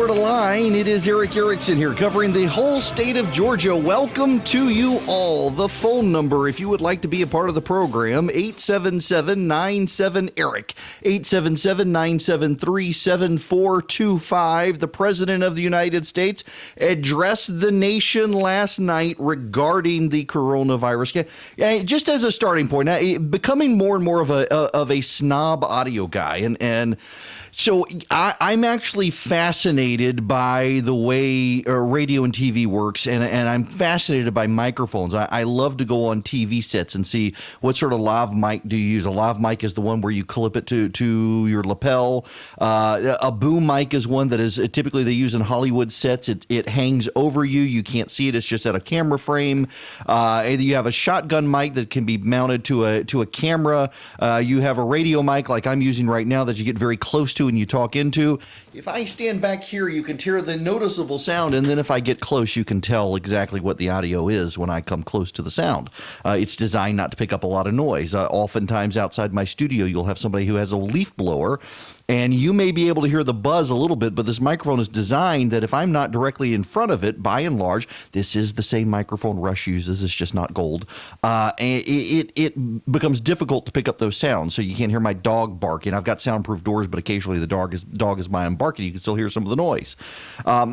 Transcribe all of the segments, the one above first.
Florida line. It is Erick Erickson here covering the whole state of Georgia. Welcome to you all. The phone number, if you would like to be a part of the program, 877-97-ERIC, 877-973-7425. The President of the United States addressed the nation last night regarding the coronavirus. Just as a starting point, now, becoming more and more of a snob audio guy, and so I'm actually fascinated by the way radio and TV works, and I'm fascinated by microphones. I love to go on TV sets and see what sort of lav mic do you use. A lav mic is the one where you clip it to your lapel. A boom mic is one that is typically they use in Hollywood sets. It hangs over you. You can't see it. It's just at a camera frame. You have a shotgun mic that can be mounted to a camera. You have a radio mic like I'm using right now that you get very close to and you talk into. If I stand back here, you can hear the noticeable sound, and then if I get close, you can tell exactly what the audio is when I come close to the sound. It's designed not to pick up a lot of noise. Oftentimes outside my studio, you'll have somebody who has a leaf blower, and you may be able to hear the buzz a little bit, but this microphone is designed that if I'm not directly in front of it, by and large, this is the same microphone Rush uses. It's just not gold. It becomes difficult to pick up those sounds, so you can't hear my dog barking. I've got soundproof doors, but occasionally the dog is by and barking. You can still hear some of the noise.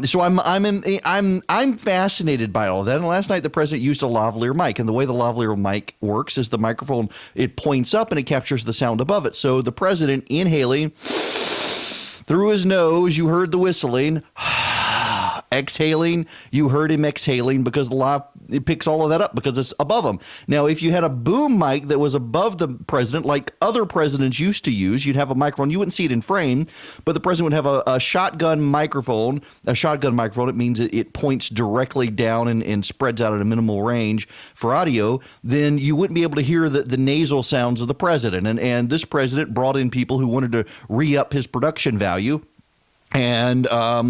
So I'm fascinated by all of that. And last night the president used a lavalier mic, and the way the lavalier mic works is the microphone, it points up and it captures the sound above it. So the president inhaling through his nose, you heard the whistling. Exhaling, you heard him exhaling because it picks all of that up because it's above him. Now, if you had a boom mic that was above the president, like other presidents used to use, you'd have a microphone. You wouldn't see it in frame, but the president would have a shotgun microphone. A shotgun microphone, it means it points directly down and spreads out at a minimal range for audio. Then you wouldn't be able to hear the nasal sounds of the president. And this president brought in people who wanted to re-up his production value. And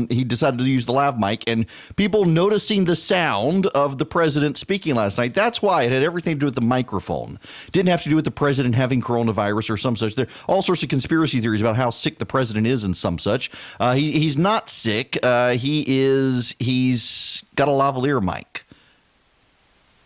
he decided to use the lav mic, and people noticing the sound of the president speaking last night. That's why it had everything to do with the microphone. Didn't have to do with the president having coronavirus or some such. There are all sorts of conspiracy theories about how sick the president is and some such. He's not sick. He's got a lavalier mic.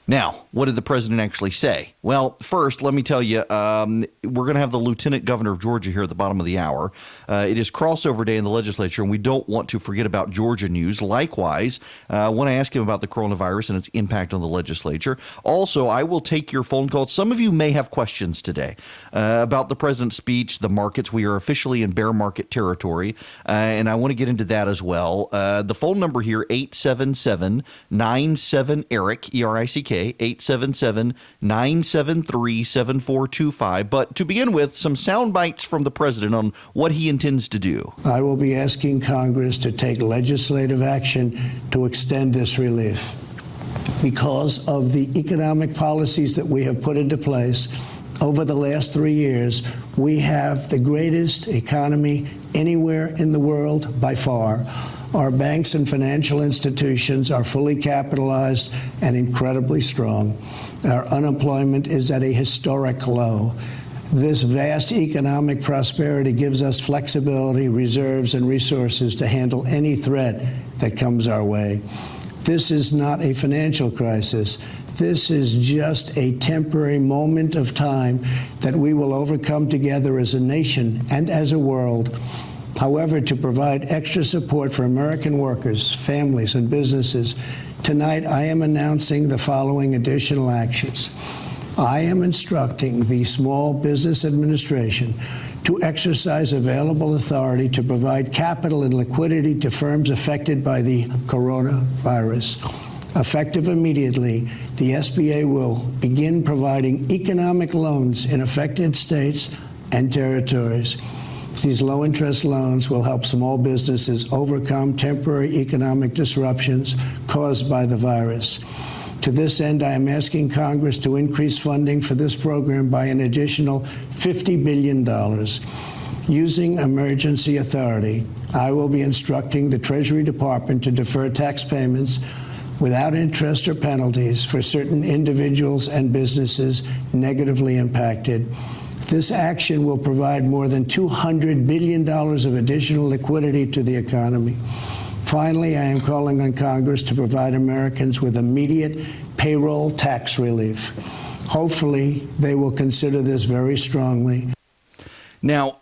Now, what did the president actually say? Well, first, let me tell you, we're going to have the lieutenant governor of Georgia here at the bottom of the hour. It is crossover day in the legislature, and we don't want to forget about Georgia news. Likewise, I want to ask him about the coronavirus and its impact on the legislature. Also, I will take your phone calls. Some of you may have questions today about the president's speech, the markets. We are officially in bear market territory, and I want to get into that as well. The phone number here, 877-97-ERIC, E-R-I-C-K. 877-973-7425. But to begin with, some sound bites from the president on what he intends to do. I will be asking Congress to take legislative action to extend this relief. Because of the economic policies that we have put into place over the last 3 years, we have the greatest economy anywhere in the world by far. Our banks and financial institutions are fully capitalized and incredibly strong. Our unemployment is at a historic low. This vast economic prosperity gives us flexibility, reserves, and resources to handle any threat that comes our way. This is not a financial crisis. This is just a temporary moment of time that we will overcome together as a nation and as a world. However, to provide extra support for American workers, families, and businesses, tonight I am announcing the following additional actions. I am instructing the Small Business Administration to exercise available authority to provide capital and liquidity to firms affected by the coronavirus. Effective immediately, the SBA will begin providing economic loans in affected states and territories. These low-interest loans will help small businesses overcome temporary economic disruptions caused by the virus. To this end, I am asking Congress to increase funding for this program by an additional $50 billion. Using emergency authority, I will be instructing the Treasury Department to defer tax payments without interest or penalties for certain individuals and businesses negatively impacted. This action will provide more than $200 billion of additional liquidity to the economy. Finally, I am calling on Congress to provide Americans with immediate payroll tax relief. Hopefully, they will consider this very strongly. Now,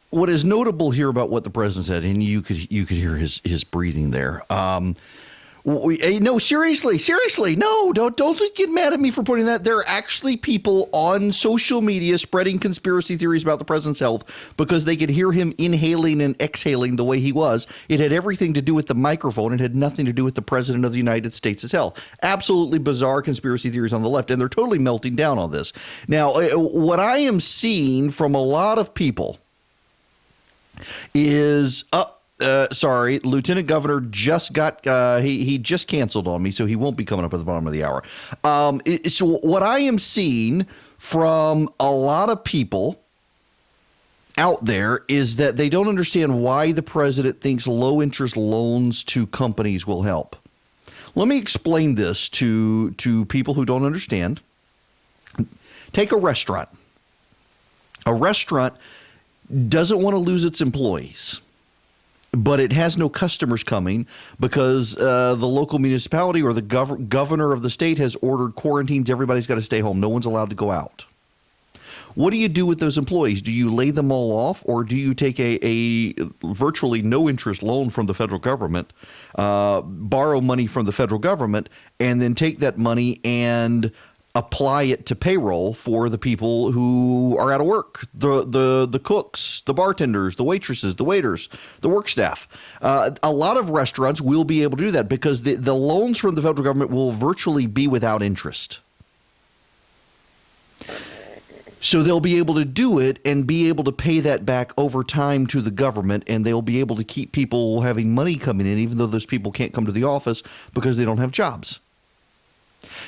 what is notable here about what the president said, and you could hear his breathing there. No, seriously, no, don't get mad at me for putting that. There are actually people on social media spreading conspiracy theories about the president's health because they could hear him inhaling and exhaling the way he was. It had everything to do with the microphone. It had nothing to do with the president of the United States' health. Absolutely bizarre conspiracy theories on the left, and they're totally melting down on this. Now, what I am seeing from a lot of people is sorry, Lieutenant Governor just got he just canceled on me, so he won't be coming up at the bottom of the hour. So what I am seeing from a lot of people out there is that they don't understand why the president thinks low interest loans to companies will help. Let me explain this to people who don't understand. Take a restaurant. A restaurant doesn't want to lose its employees, but it has no customers coming because the local municipality or the governor of the state has ordered quarantines. Everybody's got to stay home. No one's allowed to go out. What do you do with those employees? Do you lay them all off, or do you take a virtually no interest loan from the federal government, borrow money from the federal government, and then take that money and apply it to payroll for the people who are out of work, the cooks, the bartenders, the waitresses, the waiters, the work staff. A lot of restaurants will be able to do that because the loans from the federal government will virtually be without interest. So they'll be able to do it and be able to pay that back over time to the government, and they'll be able to keep people having money coming in, even though those people can't come to the office because they don't have jobs.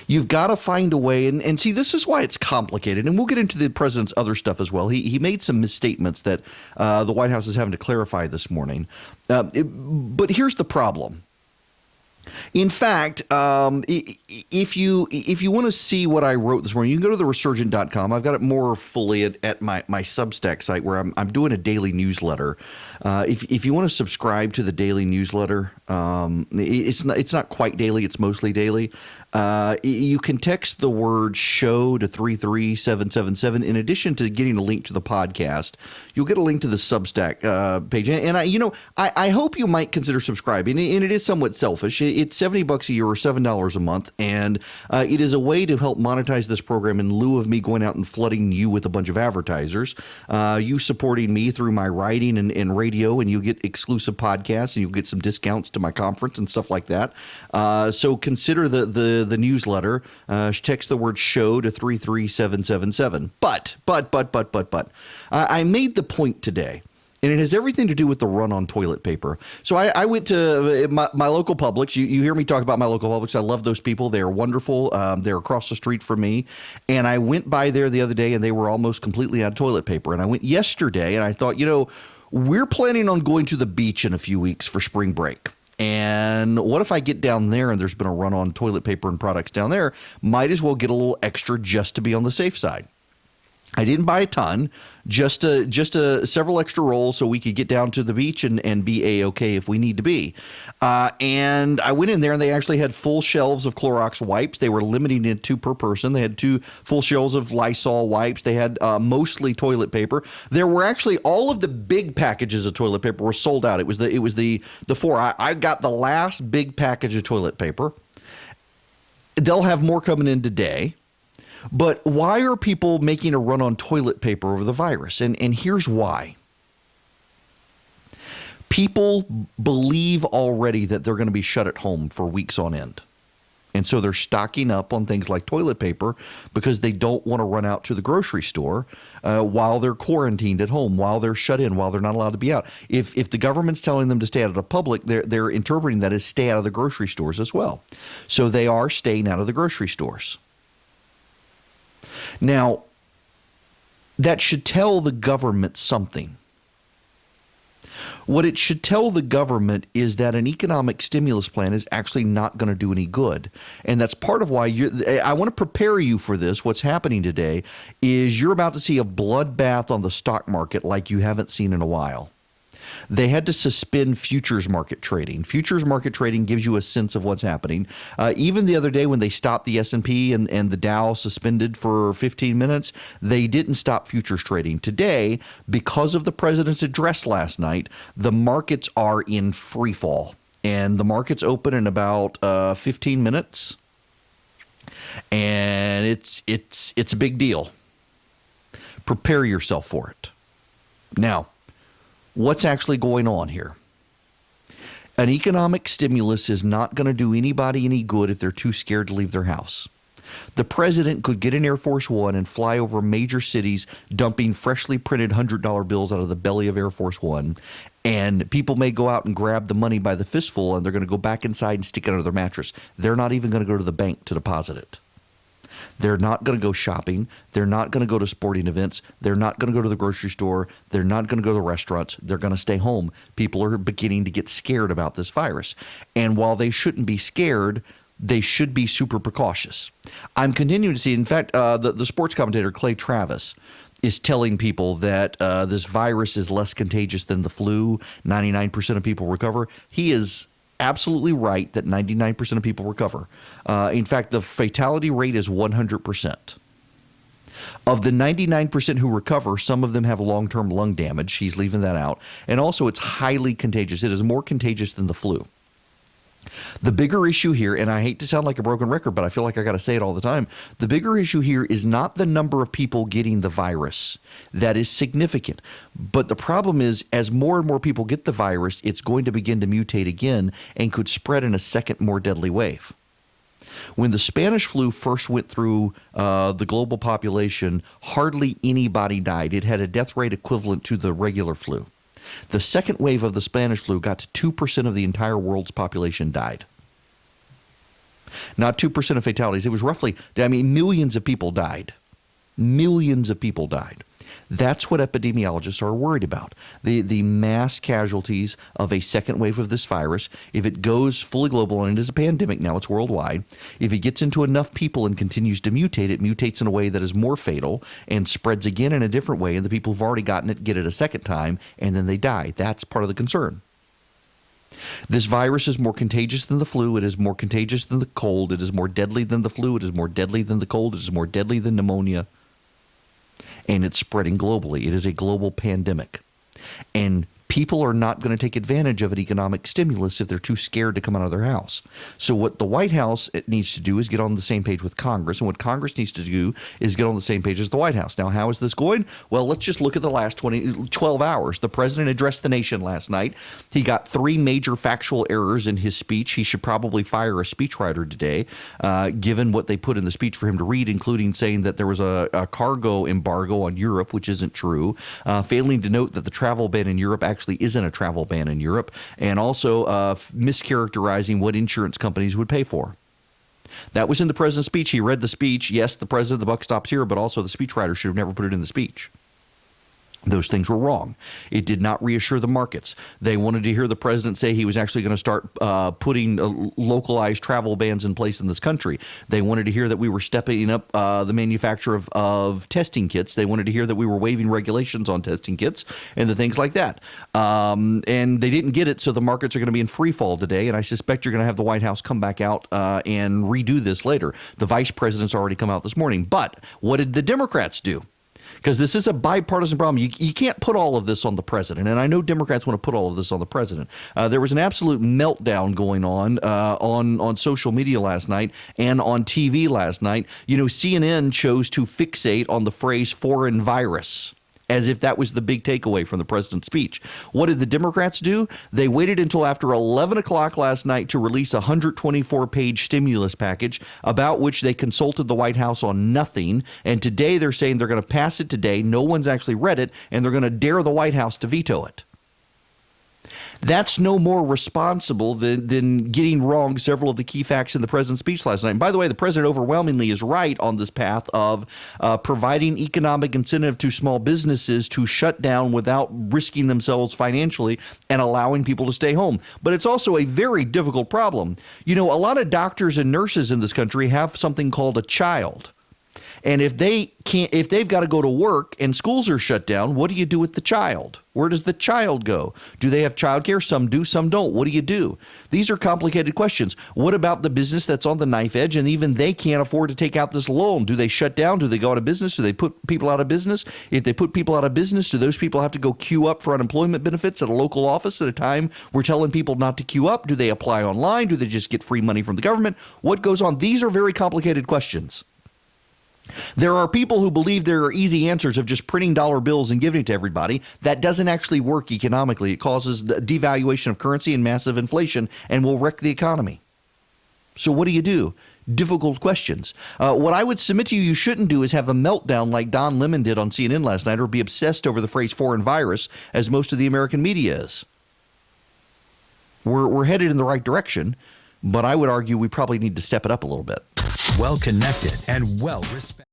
You've got to find a way, and see, this is why it's complicated, and we'll get into the president's other stuff as well. He made some misstatements that the White House is having to clarify this morning. But here's the problem. In fact, if you want to see what I wrote this morning, you can go to theresurgent.com. I've got it more fully at my Substack site where I'm doing a daily newsletter. If you want to subscribe to the daily newsletter, it's not quite daily. It's mostly daily. You can text the word show to 33777. In addition to getting a link to the podcast, you'll get a link to the Substack page. And I hope you might consider subscribing. And it is somewhat selfish. It's $70 a year or $7 a month. And it is a way to help monetize this program in lieu of me going out and flooding you with a bunch of advertisers. You supporting me through my writing and radio, and you'll get exclusive podcasts, and you'll get some discounts to my conference and stuff like that. So consider the newsletter. Text the word show to 33777. But I made the point today, and it has everything to do with the run on toilet paper. So I went to my local Publix. You hear me talk about my local Publix. I love those people. They are wonderful. They're across the street from me. And I went by there the other day, and they were almost completely out of toilet paper. And I went yesterday, and I thought, we're planning on going to the beach in a few weeks for spring break. And what if I get down there and there's been a run on toilet paper and products down there? Might as well get a little extra just to be on the safe side. I didn't buy a ton, just several extra rolls so we could get down to the beach and be A-okay if we need to be. And I went in there, and they actually had full shelves of Clorox wipes. They were limiting it to per person. They had 2 full shelves of Lysol wipes. They had mostly toilet paper. There were actually all of the big packages of toilet paper were sold out. It was the 4. I got the last big package of toilet paper. They'll have more coming in today. But why are people making a run on toilet paper over the virus? And here's why. People believe already that they're going to be shut at home for weeks on end. And so they're stocking up on things like toilet paper because they don't want to run out to the grocery store while they're quarantined at home, while they're shut in, while they're not allowed to be out. If the government's telling them to stay out of the public, they're interpreting that as stay out of the grocery stores as well. So they are staying out of the grocery stores. Now, that should tell the government something. What it should tell the government is that an economic stimulus plan is actually not going to do any good. And that's part of why I want to prepare you for this. What's happening today is you're about to see a bloodbath on the stock market like you haven't seen in a while. They had to suspend futures market trading. Futures market trading gives you a sense of what's happening. Even the other day when they stopped the S&P and the Dow suspended for 15 minutes, they didn't stop futures trading. Today, because of the president's address last night, the markets are in free fall. And the markets open in about 15 minutes. And it's a big deal. Prepare yourself for it. Now, what's actually going on here? An economic stimulus is not going to do anybody any good if they're too scared to leave their house. The president could get an Air Force One and fly over major cities, dumping freshly printed $100 bills out of the belly of Air Force One. And people may go out and grab the money by the fistful, and they're going to go back inside and stick it under their mattress. They're not even going to go to the bank to deposit it. They're not going to go shopping. They're not going to go to sporting events. They're not going to go to the grocery store. They're not going to go to restaurants. They're going to stay home. People are beginning to get scared about this virus. And while they shouldn't be scared, they should be super precautious. I'm continuing to see, in fact, the sports commentator Clay Travis is telling people that this virus is less contagious than the flu. 99% of people recover. He is absolutely right that 99% of people recover. In fact, the fatality rate is 100%. Of the 99% who recover, some of them have long-term lung damage. He's leaving that out. And also, it's highly contagious. It is more contagious than the flu. The bigger issue here, and I hate to sound like a broken record, but I feel like I got to say it all the time. The bigger issue here is not the number of people getting the virus. That is significant. But the problem is, as more and more people get the virus, it's going to begin to mutate again and could spread in a second, more deadly wave. When the Spanish flu first went through the global population, hardly anybody died. It had a death rate equivalent to the regular flu. The second wave of the Spanish flu got to 2% of the entire world's population died. Not 2% of fatalities. It was roughly, millions of people died. Millions of people died. That's what epidemiologists are worried about. The mass casualties of a second wave of this virus. If it goes fully global, and it is a pandemic now, it's worldwide. If it gets into enough people and continues to mutate, it mutates in a way that is more fatal and spreads again in a different way. And the people who've already gotten it get it a second time, and then they die. That's part of the concern. This virus is more contagious than the flu. It is more contagious than the cold. It is more deadly than the flu. It is more deadly than the cold. It is more deadly than pneumonia. And it's spreading globally. It is a global pandemic. And people are not going to take advantage of an economic stimulus if they're too scared to come out of their house. So what the White House needs to do is get on the same page with Congress. And what Congress needs to do is get on the same page as the White House. Now, how is this going? Well, let's just look at the last 12 hours. The president addressed the nation last night. He got 3 major factual errors in his speech. He should probably fire a speechwriter today, given what they put in the speech for him to read, including saying that there was a cargo embargo on Europe, which isn't true, failing to note that the travel ban in Europe actually isn't a travel ban in Europe, and also mischaracterizing what insurance companies would pay for. That was in the president's speech. He read the speech. Yes, the president, the buck stops here, but also the speechwriter should have never put it in the speech. Those things were wrong. It did not reassure the markets. They wanted to hear the president say he was actually going to start putting localized travel bans in place in this country. They wanted to hear that we were stepping up the manufacture of testing kits. They wanted to hear that we were waiving regulations on testing kits and the things like that. And they didn't get it, so the markets are going to be in free fall today, and I suspect you're going to have the White House come back out and redo this later. The vice president's already come out this morning. But what did the Democrats do? Because this is a bipartisan problem. You can't put all of this on the president. And I know Democrats want to put all of this on the president. There was an absolute meltdown going on social media last night and on TV last night. CNN chose to fixate on the phrase foreign virus, as if that was the big takeaway from the president's speech. What did the Democrats do? They waited until after 11 o'clock last night to release a 124-page stimulus package about which they consulted the White House on nothing. And today they're saying they're going to pass it today. No one's actually read it, and they're going to dare the White House to veto it. That's no more responsible than getting wrong several of the key facts in the president's speech last night. And by the way, the president overwhelmingly is right on this path of providing economic incentive to small businesses to shut down without risking themselves financially and allowing people to stay home. But it's also a very difficult problem. A lot of doctors and nurses in this country have something called a child. And if they've got to go to work and schools are shut down, what do you do with the child? Where does the child go? Do they have childcare? Some do, some don't. What do you do? These are complicated questions. What about the business that's on the knife edge and even they can't afford to take out this loan? Do they shut down? Do they go out of business? Do they put people out of business? If they put people out of business, do those people have to go queue up for unemployment benefits at a local office at a time we're telling people not to queue up? Do they apply online? Do they just get free money from the government? What goes on? These are very complicated questions. There are people who believe there are easy answers of just printing dollar bills and giving it to everybody. That doesn't actually work economically. It causes the devaluation of currency and massive inflation and will wreck the economy. So what do you do? Difficult questions. What I would submit to you shouldn't do is have a meltdown like Don Lemon did on CNN last night or be obsessed over the phrase foreign virus as most of the American media is. We're headed in the right direction, but I would argue we probably need to step it up a little bit. Well connected and well respected.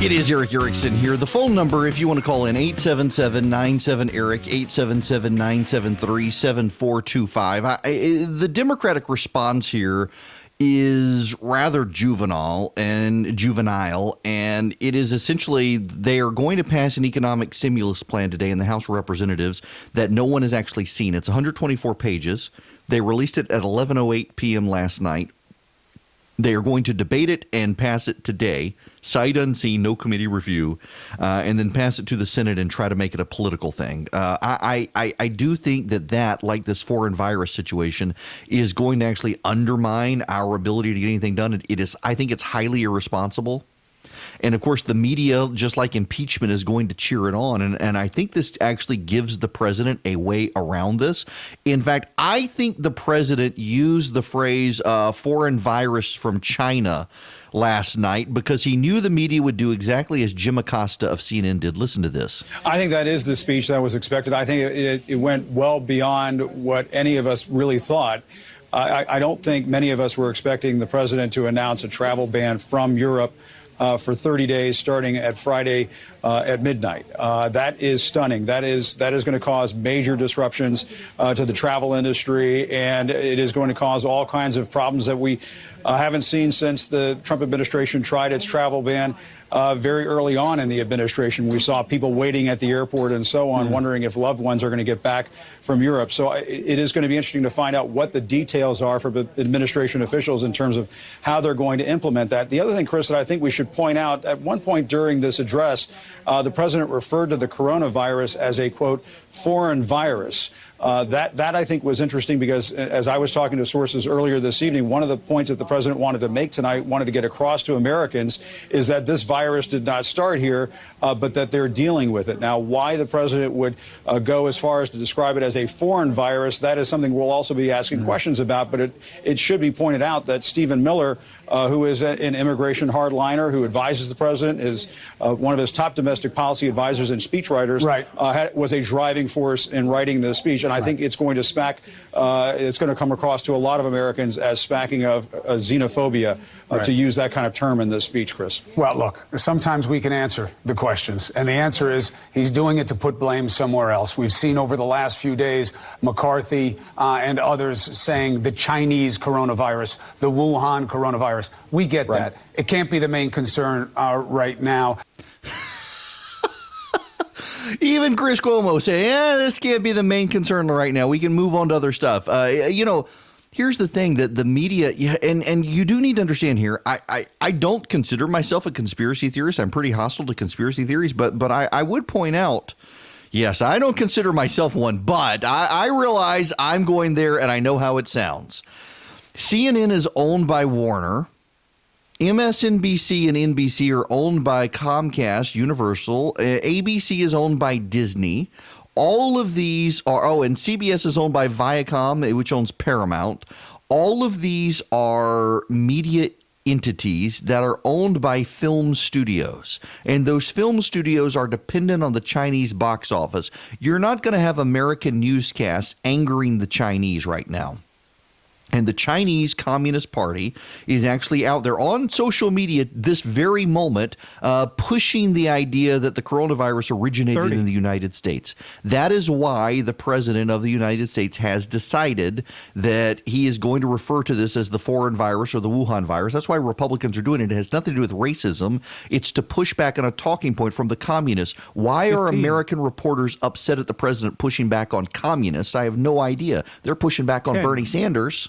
It is Erick Erickson here. The phone number, if you want to call in, 877-97-ERIC, 877-973-7425. The Democratic response here is rather juvenile, and it is essentially they are going to pass an economic stimulus plan today in the House of Representatives that no one has actually seen. It's 124 pages. They released it at 11:08 p.m. last night. They are going to debate it and pass it today, sight unseen, no committee review, and then pass it to the Senate and try to make it a political thing. I do think that, like this foreign virus situation, is going to actually undermine our ability to get anything done. I think it's highly irresponsible. And of course, the media, just like impeachment, is going to cheer it on. And I think this actually gives the president a way around this. In fact, I think the president used the phrase foreign virus from China last night because he knew the media would do exactly as Jim Acosta of CNN did. Listen to this. I think that is the speech that was expected. I think it went well beyond what any of us really thought. I don't think many of us were expecting the president to announce a travel ban from Europe for 30 days, starting at Friday at midnight. That is stunning. That is going to cause major disruptions to the travel industry, and it is going to cause all kinds of problems that we haven't seen since the Trump administration tried its travel ban. Very early on in the administration, we saw people waiting at the airport and so on, wondering if loved ones are going to get back from Europe. So it is going to be interesting to find out what the details are for administration officials in terms of how they're going to implement that. The other thing, Chris, that I think we should point out, at one point during this address, the president referred to the coronavirus as a, quote, foreign virus. That I think was interesting because as I was talking to sources earlier this evening, one of the points that the president wanted to make tonight, wanted to get across to Americans, is that this virus did not start here, but that they're dealing with it. Now, why the president would go as far as to describe it as a foreign virus, that is something we'll also be asking questions about. But it should be pointed out that Stephen Miller, who is an immigration hardliner who advises the president, is one of his top domestic policy advisors and speechwriters, was a driving force in writing this speech. And I think it's going to it's going to come across to a lot of Americans as smacking of xenophobia, to use that kind of term in this speech, Chris. Well, look, sometimes we can answer the questions. And the answer is he's doing it to put blame somewhere else. We've seen over the last few days McCarthy and others saying the Chinese coronavirus, the Wuhan coronavirus. We get that. It can't be the main concern right now. Even Chris Cuomo saying, this can't be the main concern right now. We can move on to other stuff. Here's the thing that the media, and you do need to understand here, I don't consider myself a conspiracy theorist. I'm pretty hostile to conspiracy theories, but I would point out, yes, I don't consider myself one, but I realize I'm going there and I know how it sounds. CNN is owned by Warner. MSNBC and NBC are owned by Comcast, Universal. ABC is owned by Disney. All of these are, and CBS is owned by Viacom, which owns Paramount. All of these are media entities that are owned by film studios. And those film studios are dependent on the Chinese box office. You're not going to have American newscasts angering the Chinese right now. And the Chinese Communist Party is actually out there on social media this very moment pushing the idea that the coronavirus originated in the United States. That is why the president of the United States has decided that he is going to refer to this as the foreign virus or the Wuhan virus. That's why Republicans are doing it. It has nothing to do with racism. It's to push back on a talking point from the communists. Why are American reporters upset at the president pushing back on communists? I have no idea. They're pushing back on Bernie Sanders.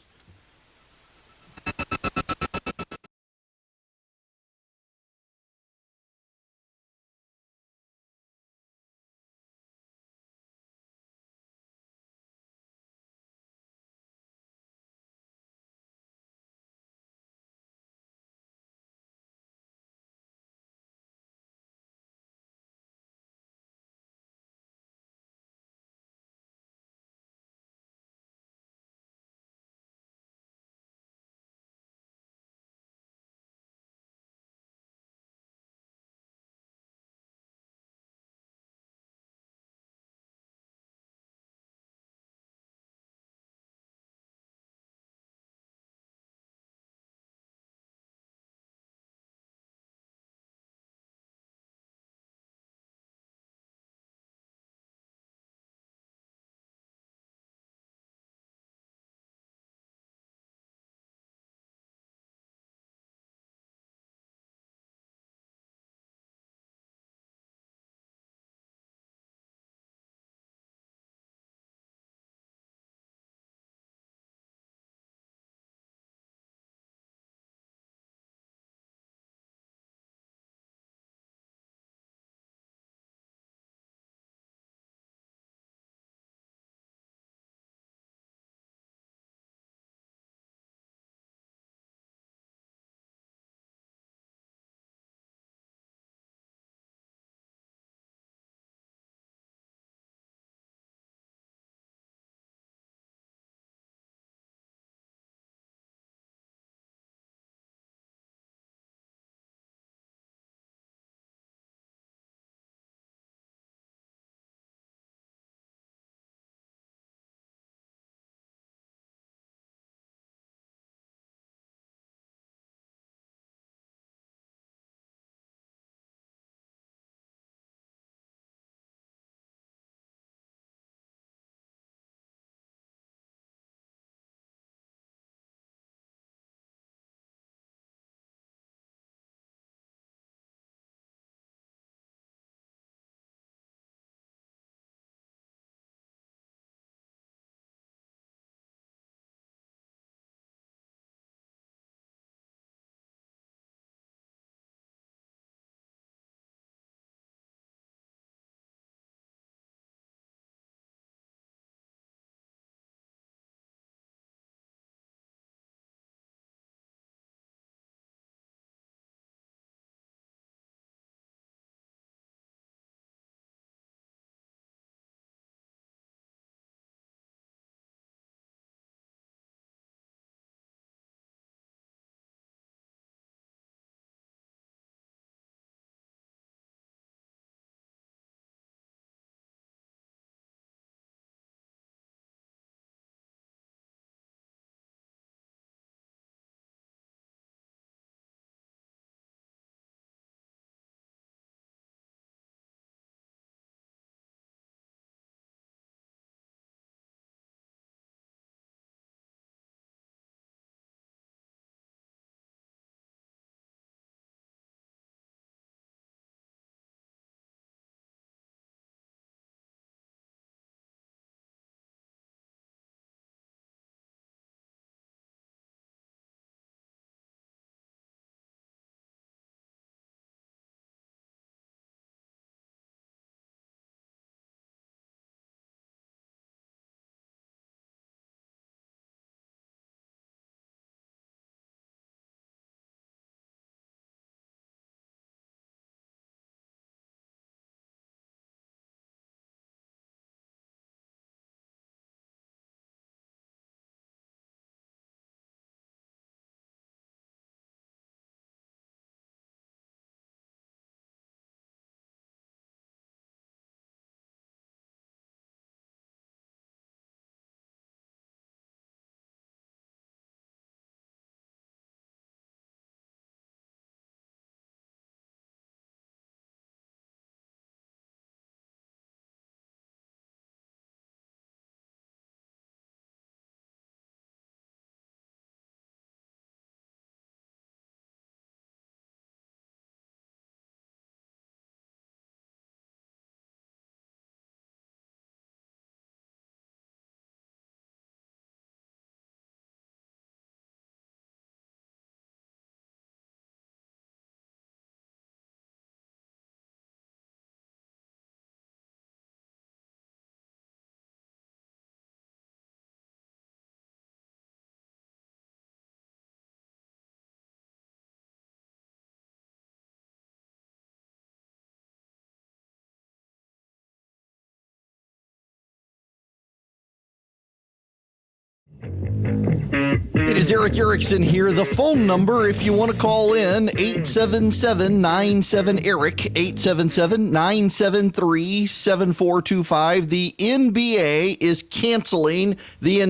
It is Erick Erickson here. The phone number, if you want to call in, 877-97-ERIC, 877-973-7425. The NBA is canceling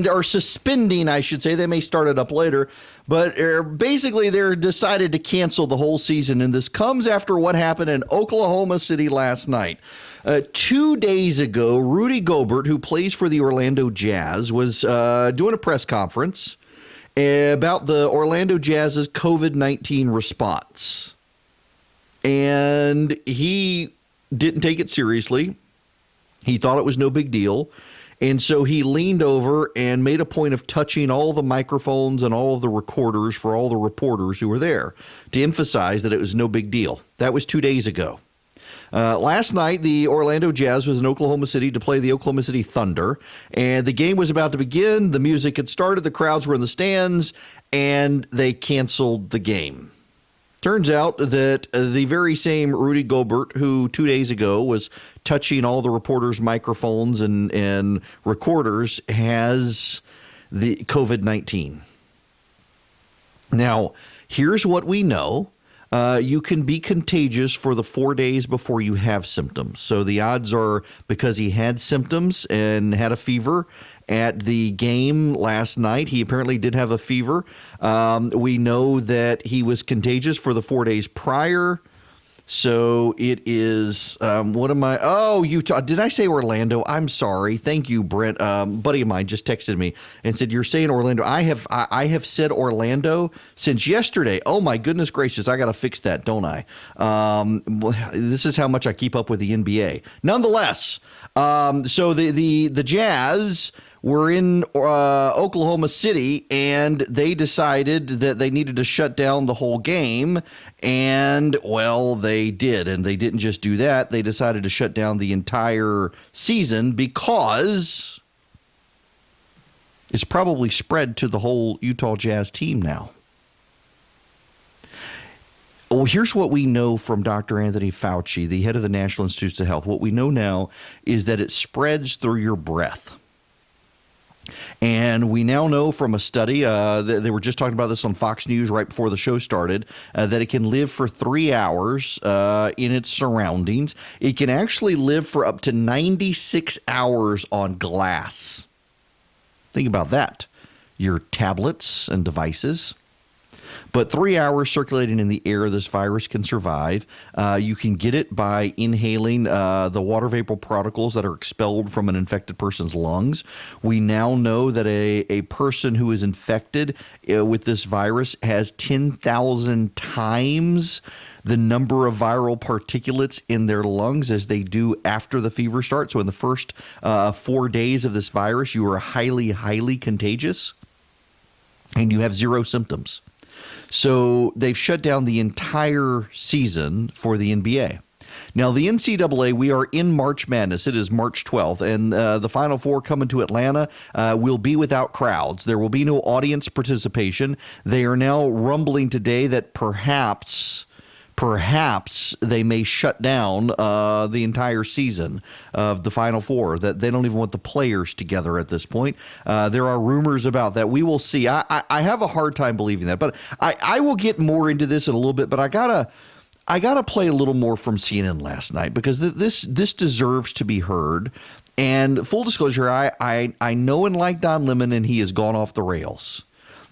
or suspending, I should say. They may start it up later. But basically, they're decided to cancel the whole season. And this comes after what happened in Oklahoma City last night. 2 days ago, Rudy Gobert, who plays for the Orlando Jazz, was doing a press conference about the Orlando Jazz's COVID-19 response. And he didn't take it seriously. He thought it was no big deal. And so he leaned over and made a point of touching all the microphones and all of the recorders for all the reporters who were there to emphasize that it was no big deal. That was 2 days ago. Last night, the Orlando Jazz was in Oklahoma City to play the Oklahoma City Thunder, and the game was about to begin. The music had started, the crowds were in the stands, and they canceled the game. Turns out that the very same Rudy Gobert, who 2 days ago was touching all the reporters' microphones and recorders, has the COVID-19. Now, here's what we know. You can be contagious for the 4 days before you have symptoms. So the odds are, because he had symptoms and had a fever at the game last night, he apparently did have a fever. We know that he was contagious for the 4 days prior. So it is, what am I? Oh, Utah. Did I say Orlando? I'm sorry. Thank you, Brent. Buddy of mine just texted me and said, you're saying Orlando. I have said Orlando since yesterday. Oh, my goodness gracious. I got to fix that, don't I? This is how much I keep up with the NBA. Nonetheless, so the Jazz were in Oklahoma City, and they decided that they needed to shut down the whole game. And, well, they did. And they didn't just do that. They decided to shut down the entire season because it's probably spread to the whole Utah Jazz team now. Well, here's what we know from Dr. Anthony Fauci, the head of the National Institutes of Health. What we know now is that it spreads through your breath. And we now know from a study, they were just talking about this on Fox News right before the show started, that it can live for 3 hours in its surroundings. It can actually live for up to 96 hours on glass. Think about that. Your tablets and devices. But 3 hours circulating in the air, this virus can survive. You can get it by inhaling the water vapor particles that are expelled from an infected person's lungs. We now know that a person who is infected with this virus has 10,000 times the number of viral particulates in their lungs as they do after the fever starts. So in the first 4 days of this virus, you are highly, highly contagious, and you have zero symptoms. So they've shut down the entire season for the NBA. Now, the NCAA, we are in March Madness. It is March 12th, and the Final Four coming to Atlanta will be without crowds. There will be no audience participation. They are now rumbling today that perhaps they may shut down the entire season of the Final Four, that they don't even want the players together at this point. There are rumors about that. We will see. I have a hard time believing that, but I will get more into this in a little bit, but I gotta play a little more from CNN last night because this deserves to be heard. And full disclosure, I know and like Don Lemon, and he has gone off the rails.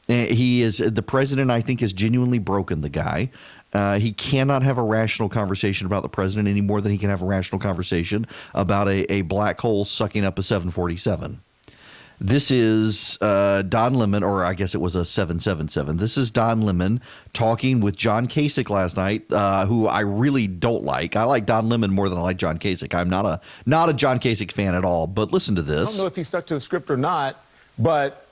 He is the president. I think has genuinely broken the guy. He cannot have a rational conversation about the president any more than he can have a rational conversation about a black hole sucking up a 747. This is Don Lemon, or I guess it was a 777. This is Don Lemon talking with John Kasich last night, who I really don't like. I like Don Lemon more than I like John Kasich. I'm not a John Kasich fan at all. But listen to this. I don't know if he stuck to the script or not, but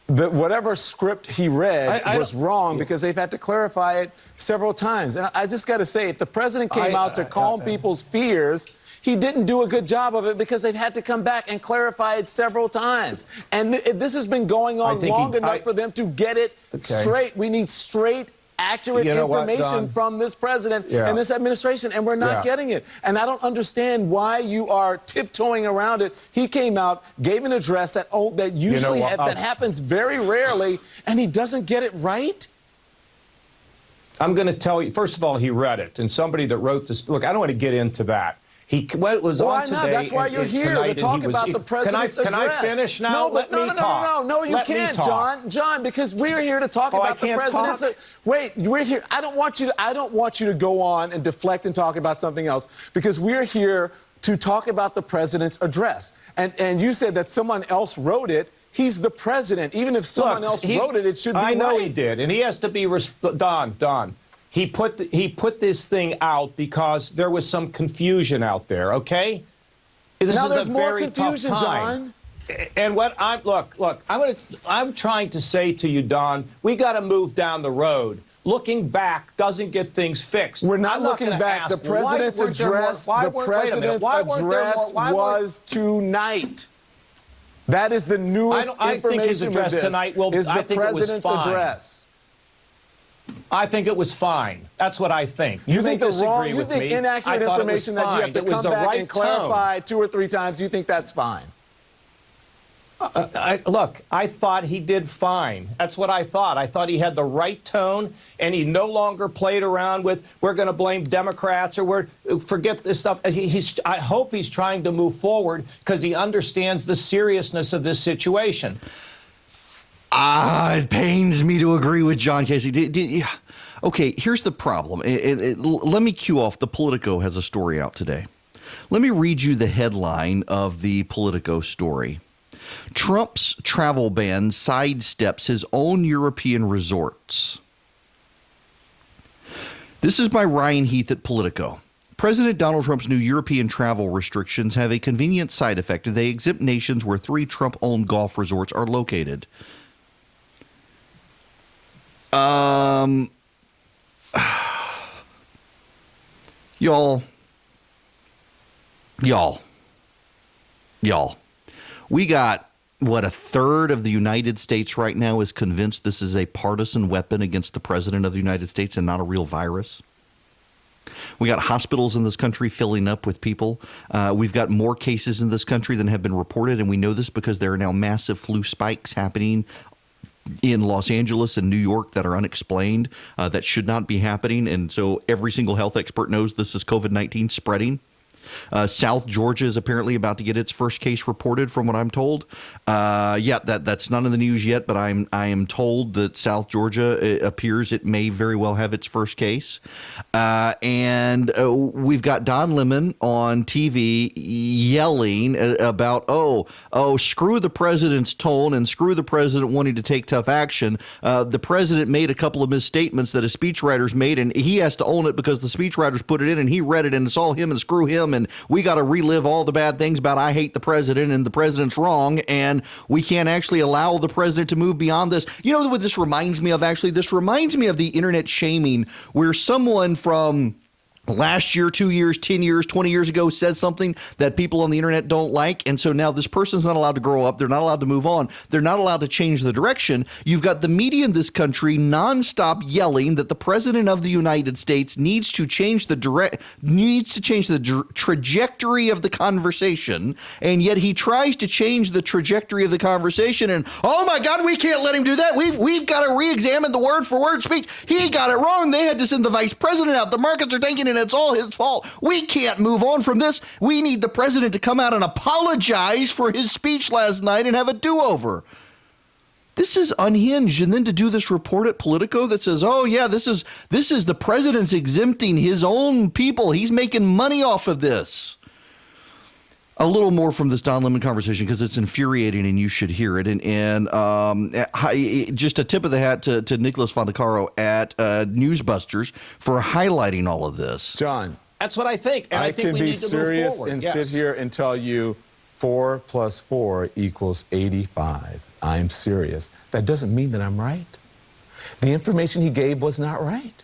whatever script he read was wrong because they've had to clarify it several times. And I just got to say, if the president came out to calm people's fears, he didn't do a good job of it because they've had to come back and clarify it several times. And this has been going on long enough for them to get it straight. We need straight accurate information from this president and this administration, and we're not getting it. And I don't understand why you are tiptoeing around it. He came out, gave an address that usually that happens very rarely, and he doesn't get it right. I'm going to tell you, first of all, he read it, and somebody that wrote this, look, I don't want to get into that. Why not? That's why you're here, to talk about the president's address. Can I finish now? No, you can't, John, because we're here to talk about the president's. Wait, we're here. I don't want you to go on and deflect and talk about something else, because we're here to talk about the president's address. And you said that someone else wrote it. He's the president. Even if someone else wrote it, it should be right. I know he did, and he has to be Don. He put this thing out because there was some confusion out there, okay? Now there's more confusion, John. And what I'm trying to say to you, Don, we got to move down the road. Looking back doesn't get things fixed. We're not looking back. The president's address was tonight. That is the newest information. I think his address tonight is the president's address. I think it was fine. That's what I think. You think inaccurate information that you have to come back and clarify 2 or 3 times, you think that's fine? Look, I thought he did fine. That's what I thought. I thought he had the right tone, and he no longer played around with, we're going to blame Democrats, or forget this stuff. I hope he's trying to move forward because he understands the seriousness of this situation. It pains me to agree with John Casey. Okay, here's the problem. Let me cue off. The Politico has a story out today. Let me read you the headline of the Politico story. Trump's travel ban sidesteps his own European resorts. This is by Ryan Heath at Politico. President Donald Trump's new European travel restrictions have a convenient side effect. They exempt nations where 3 Trump-owned golf resorts are located. Y'all, we got, what, a third of the United States right now is convinced this is a partisan weapon against the president of the United States and not a real virus. We got hospitals in this country filling up with people. We've got more cases in this country than have been reported, and we know this because there are now massive flu spikes happening in Los Angeles and New York that are unexplained, that should not be happening. And so every single health expert knows this is COVID-19 spreading. South Georgia is apparently about to get its first case reported, from what I'm told. That's not in the news yet, but I am told that South Georgia, appears it may very well have its first case. And we've got Don Lemon on TV yelling about, screw the president's tone and screw the president wanting to take tough action. The president made a couple of misstatements that his speechwriters made, and he has to own it because the speechwriters put it in and he read it, and it's all him and screw him. And we got to relive all the bad things about I hate the president and the president's wrong, and we can't actually allow the president to move beyond this. You know what this reminds me of, actually? This reminds me of the internet shaming, where someone from last year, 2 years, 10 years, 20 years ago said something that people on the internet don't like. And so now this person's not allowed to grow up. They're not allowed to move on. They're not allowed to change the direction. You've got the media in this country nonstop yelling that the president of the United States needs to change the trajectory of the conversation. And yet he tries to change the trajectory of the conversation. And, oh my God, we can't let him do that. We've got to re-examine the word for word speech. He got it wrong. They had to send the vice president out. The markets are tanking, and it's all his fault. We can't move on from this. We need the president to come out and apologize for his speech last night and have a do-over. This is unhinged. And then to do this report at Politico that says, oh yeah, this is the president's exempting his own people. He's making money off of this. A little more from this Don Lemon conversation because it's infuriating and you should hear it. And just a tip of the hat to Nicholas Fondacaro at Newsbusters for highlighting all of this. John. That's what I think. And I think can be serious and sit here and tell you 4 + 4 = 85. I'm serious. That doesn't mean that I'm right. The information he gave was not right.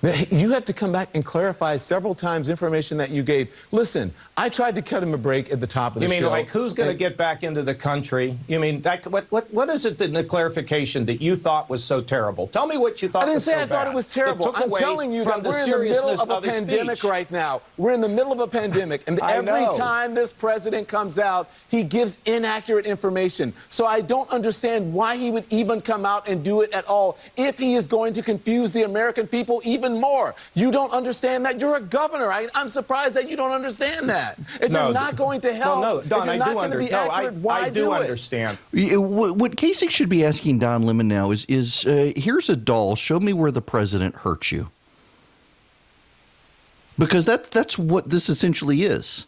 You have to come back and clarify several times information that you gave. Listen, I tried to cut him a break at the top of the show. You mean like who's going to get back into the country? You mean what is it in the clarification that you thought was so terrible? Tell me what you thought. I didn't was say so I thought bad. it was terrible. I'm telling you that we're in the middle of a pandemic right now. We're in the middle of a pandemic, and every time this president comes out, he gives inaccurate information. So I don't understand why he would even come out and do it at all if he is going to confuse the American people even more. You don't understand that? You're a governor. I'm surprised that you don't understand that. If you're not going to help, no, Don, if you're not going to be accurate, why do it? I do understand. What Kasich should be asking Don Lemon now is here's a doll. Show me where the president hurt you. Because that's what this essentially is.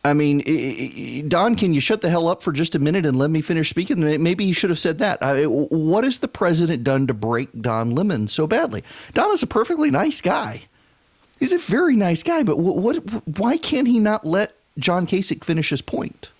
I mean, Don, can you shut the hell up for just a minute and let me finish speaking? Maybe he should have said that. What has the president done to break Don Lemon so badly? Don is a perfectly nice guy. He's a very nice guy, but why can't he not let John Kasich finish his point?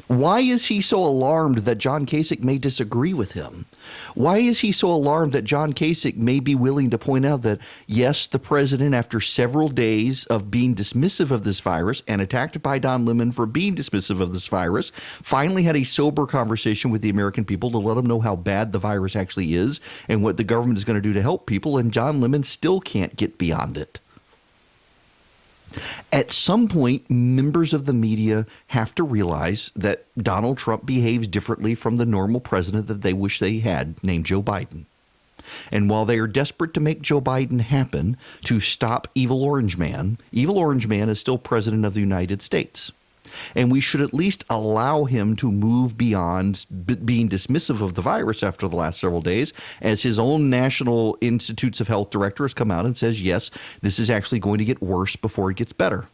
Why is he so alarmed that John Kasich may disagree with him? Why is he so alarmed that John Kasich may be willing to point out that, yes, the president, after several days of being dismissive of this virus and attacked by Don Lemon for being dismissive of this virus, finally had a sober conversation with the American people to let them know how bad the virus actually is and what the government is going to do to help people, and John Lemon still can't get beyond it. At some point, members of the media have to realize that Donald Trump behaves differently from the normal president that they wish they had, named Joe Biden. And while they are desperate to make Joe Biden happen to stop Evil Orange Man is still president of the United States. And we should at least allow him to move beyond being dismissive of the virus after the last several days, as his own National Institutes of Health director has come out and says, yes, this is actually going to get worse before it gets better.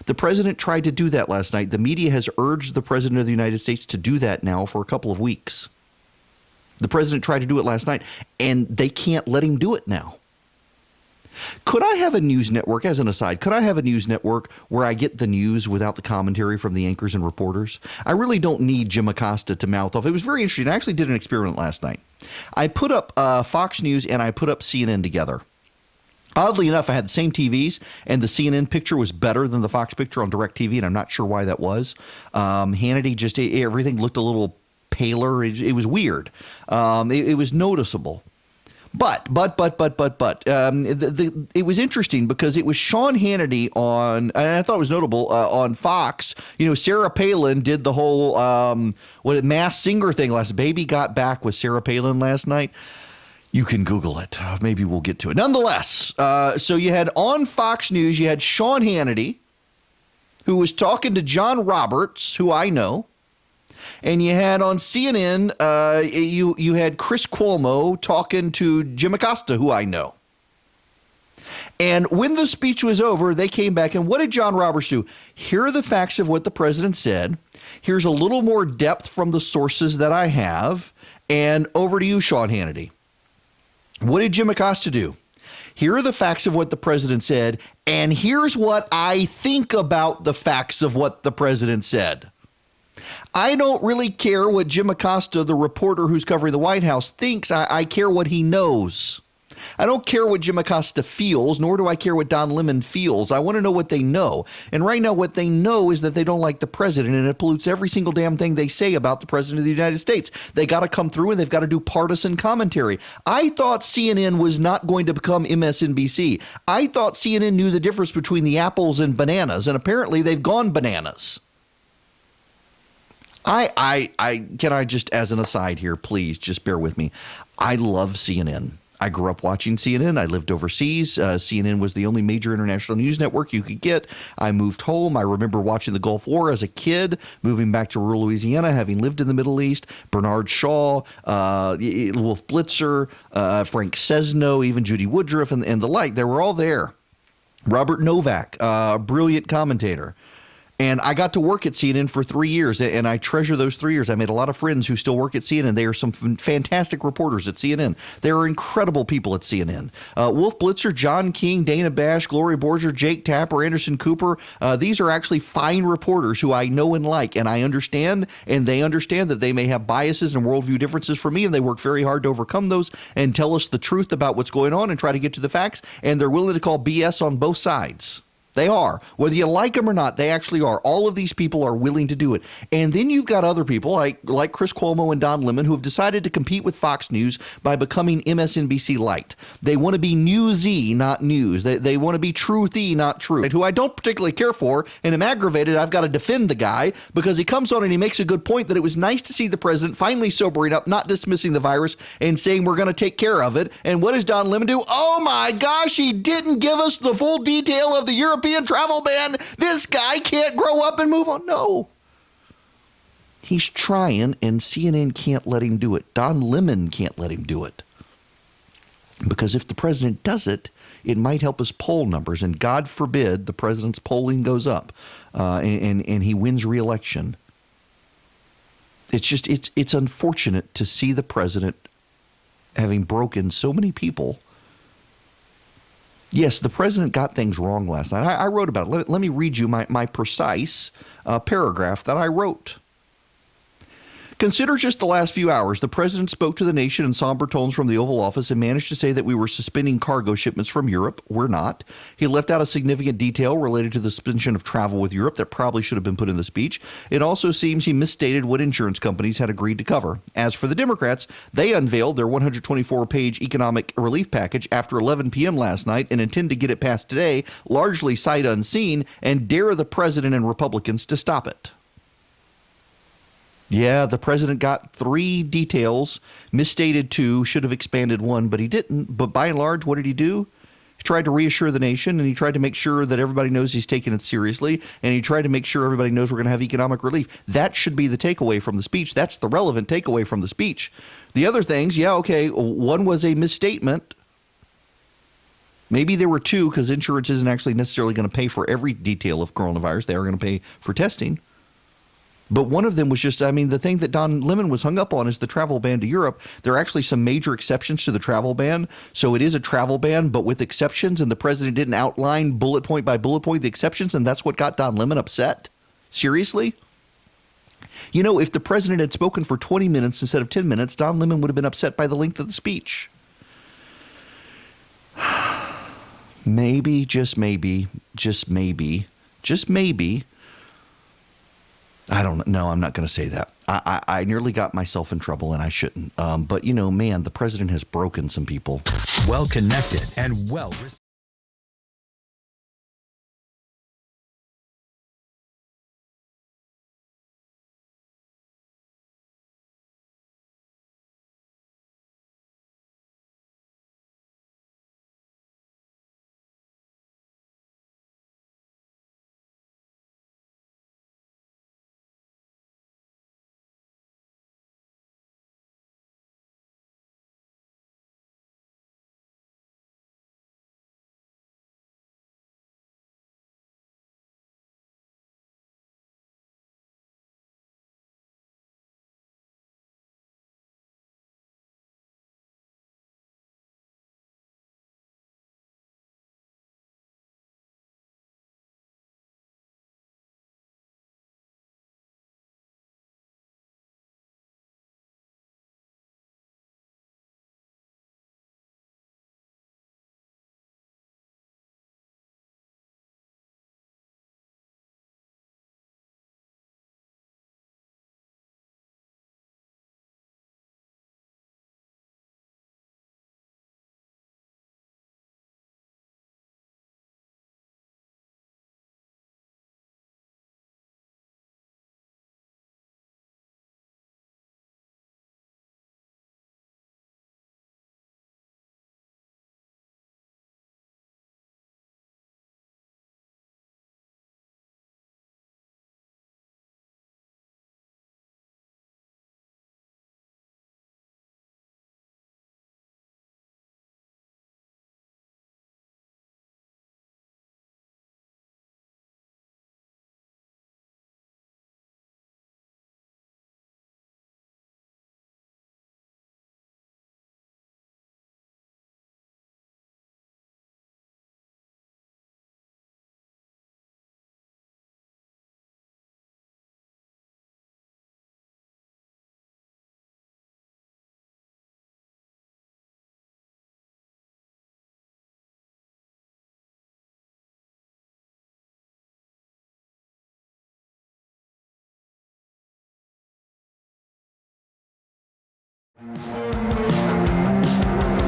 The president tried to do that last night. The media has urged the president of the United States to do that now for a couple of weeks. The president tried to do it last night, and they can't let him do it now. Could I have a news network, as an aside, could I have a news network where I get the news without the commentary from the anchors and reporters? I really don't need Jim Acosta to mouth off. It was very interesting. I actually did an experiment last night. I put up Fox News and I put up CNN together. Oddly enough, I had the same TVs, and the CNN picture was better than the Fox picture on DirecTV, and I'm not sure why that was. Hannity, everything looked a little paler. It was weird. It was noticeable. But it was interesting because it was Sean Hannity on, and I thought it was notable, on Fox. You know, Sarah Palin did the whole Masked Singer thing last. Baby Got Back with Sarah Palin last night. You can Google it. Maybe we'll get to it. Nonetheless, so you had on Fox News, you had Sean Hannity, who was talking to John Roberts, who I know. And you had on CNN, you had Chris Cuomo talking to Jim Acosta, who I know. And when the speech was over, they came back, and what did John Roberts do? Here are the facts of what the president said. Here's a little more depth from the sources that I have. And over to you, Sean Hannity. What did Jim Acosta do? Here are the facts of what the president said, and here's what I think about the facts of what the president said. I don't really care what Jim Acosta, the reporter who's covering the White House, thinks. I care what he knows. I don't care what Jim Acosta feels, nor do I care what Don Lemon feels. I want to know what they know. And right now what they know is that they don't like the president, and it pollutes every single damn thing they say about the president of the United States. They got to come through and they've got to do partisan commentary. I thought CNN was not going to become MSNBC. I thought CNN knew the difference between the apples and bananas, and apparently they've gone bananas. Can I just, as an aside here, please just bear with me. I love CNN. I grew up watching CNN. I lived overseas. CNN was the only major international news network you could get. I moved home. I remember watching the Gulf War as a kid, moving back to rural Louisiana, having lived in the Middle East. Bernard Shaw, Wolf Blitzer, Frank Sesno, even Judy Woodruff, and the like. They were all there. Robert Novak, brilliant commentator. And I got to work at CNN for 3 years, and I treasure those 3 years. I made a lot of friends who still work at CNN. They are some fantastic reporters at CNN. They are incredible people at CNN. Wolf Blitzer, John King, Dana Bash, Gloria Borger, Jake Tapper, Anderson Cooper. These are actually fine reporters who I know and like, and I understand, and they understand that they may have biases and worldview differences for me, and they work very hard to overcome those and tell us the truth about what's going on and try to get to the facts, and they're willing to call BS on both sides. They are. Whether you like them or not, they actually are. All of these people are willing to do it. And then you've got other people like Chris Cuomo and Don Lemon who have decided to compete with Fox News by becoming MSNBC Light. They want to be newsy, not news. They want to be truthy, not true. Who I don't particularly care for, and am aggravated. I've got to defend the guy because he comes on and he makes a good point that it was nice to see the president finally sobering up, not dismissing the virus and saying we're going to take care of it. And what does Don Lemon do? Oh my gosh, he didn't give us the full detail of the European travel ban. This guy can't grow up and move on. No. He's trying, and CNN can't let him do it. Don Lemon can't let him do it. Because if the president does it, it might help his poll numbers. And God forbid the president's polling goes up and he wins re-election. It's unfortunate to see the president having broken so many people. Yes, the president got things wrong last night. I wrote about it. Let me read you my precise paragraph that I wrote. Consider just the last few hours. The president spoke to the nation in somber tones from the Oval Office and managed to say that we were suspending cargo shipments from Europe. We're not. He left out a significant detail related to the suspension of travel with Europe that probably should have been put in the speech. It also seems he misstated what insurance companies had agreed to cover. As for the Democrats, they unveiled their 124-page economic relief package after 11 p.m. last night and intend to get it passed today, largely sight unseen, and dare the president and Republicans to stop it. Yeah, the president got 3 details, misstated 2, should have expanded 1, but he didn't. But by and large, what did he do? He tried to reassure the nation, and he tried to make sure that everybody knows he's taking it seriously, and he tried to make sure everybody knows we're going to have economic relief. That should be the takeaway from the speech. That's the relevant takeaway from the speech. The other things, yeah, okay, one was a misstatement. Maybe there were 2 because insurance isn't actually necessarily going to pay for every detail of coronavirus. They are going to pay for testing. But one of them was just, the thing that Don Lemon was hung up on is the travel ban to Europe. There are actually some major exceptions to the travel ban. So it is a travel ban, but with exceptions, and the president didn't outline bullet point by bullet point the exceptions, and that's what got Don Lemon upset? Seriously? You know, if the president had spoken for 20 minutes instead of 10 minutes, Don Lemon would have been upset by the length of the speech. Maybe, just maybe, I don't know. I'm not going to say that. I nearly got myself in trouble, and I shouldn't. But, man, the president has broken some people. Well connected and well respected.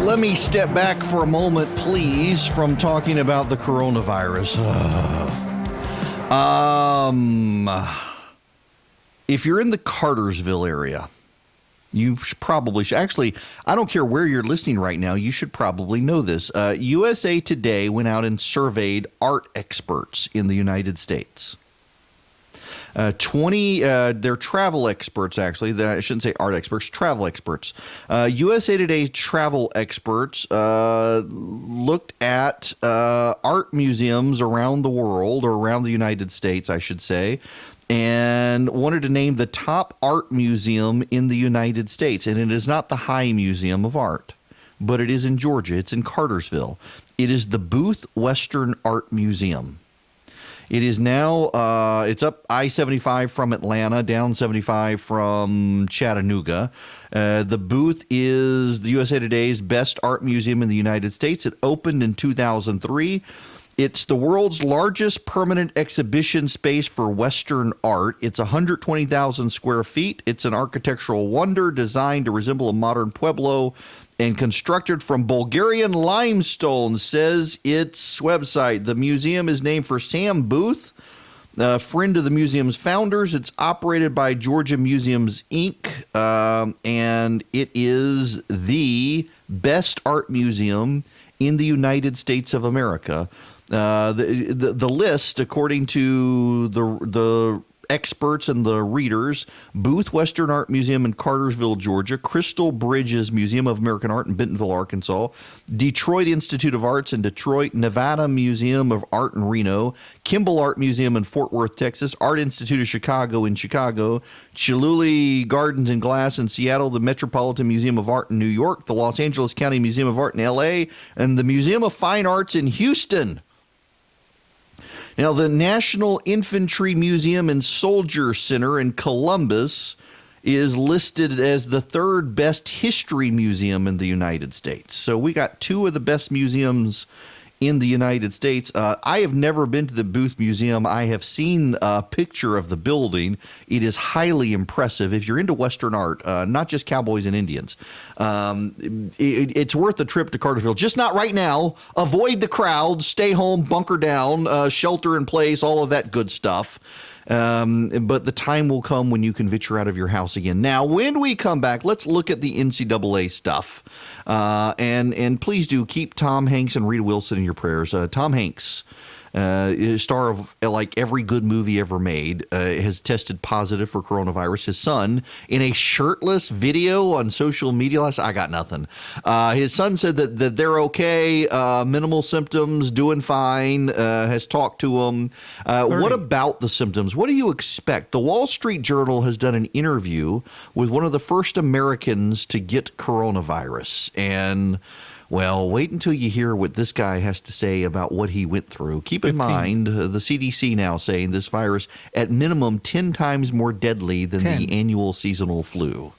Let me step back for a moment, please, from talking about the coronavirus. If you're in the Cartersville area, you probably should. Actually, I don't care where you're listening right now. You should probably know this. USA Today went out and surveyed art experts in the United States. 20, they're travel experts, actually. I shouldn't say art experts, travel experts. USA Today travel experts looked at art museums around the world, or around the United States, I should say, and wanted to name the top art museum in the United States. And it is not the High Museum of Art, but it is in Georgia. It's in Cartersville. It is the Booth Western Art Museum. It is now, it's up I-75 from Atlanta, down 75 from Chattanooga. The Booth is the USA Today's best art museum in the United States. It opened in 2003. It's the world's largest permanent exhibition space for Western art. It's 120,000 square feet. It's an architectural wonder designed to resemble a modern pueblo and constructed from Bulgarian limestone, says its website. The museum is named for Sam Booth, a friend of the museum's founders. It's operated by Georgia Museums, Inc., and it is the best art museum in the United States of America. The list, according to the experts and the readers: Booth Western Art Museum in Cartersville, Georgia; Crystal Bridges Museum of American Art in Bentonville, Arkansas; Detroit Institute of Arts in Detroit; Nevada Museum of Art in Reno; Kimball Art Museum in Fort Worth, Texas; Art Institute of Chicago in Chicago; Chihuly Gardens and Glass in Seattle; the Metropolitan Museum of Art in New York; the Los Angeles County Museum of Art in L.A., and the Museum of Fine Arts in Houston. Now, the National Infantry Museum and Soldier Center in Columbus is listed as the third best history museum in the United States. So we got two of the best museums in the United States. I have never been to the Booth Museum. I have seen a picture of the building. It is highly impressive. If you're into Western art, not just cowboys and Indians, it's worth the trip to Cartersville. Just not right now. Avoid the crowds. Stay home. Bunker down. Shelter in place. All of that good stuff. But the time will come when you can venture out of your house again. Now, when we come back, let's look at the NCAA stuff. And please do keep Tom Hanks and Rita Wilson in your prayers. Tom Hanks, star of like every good movie ever made, has tested positive for coronavirus. His son, in a shirtless video on social media I got nothing. His son said that they're okay, minimal symptoms, doing fine, has talked to him. What about the symptoms? What do you expect? The Wall Street Journal has done an interview with one of the first Americans to get coronavirus. And well, wait until you hear what this guy has to say about what he went through. Keep in mind, the CDC now saying this virus, at minimum, 10 times more deadly than the annual seasonal flu.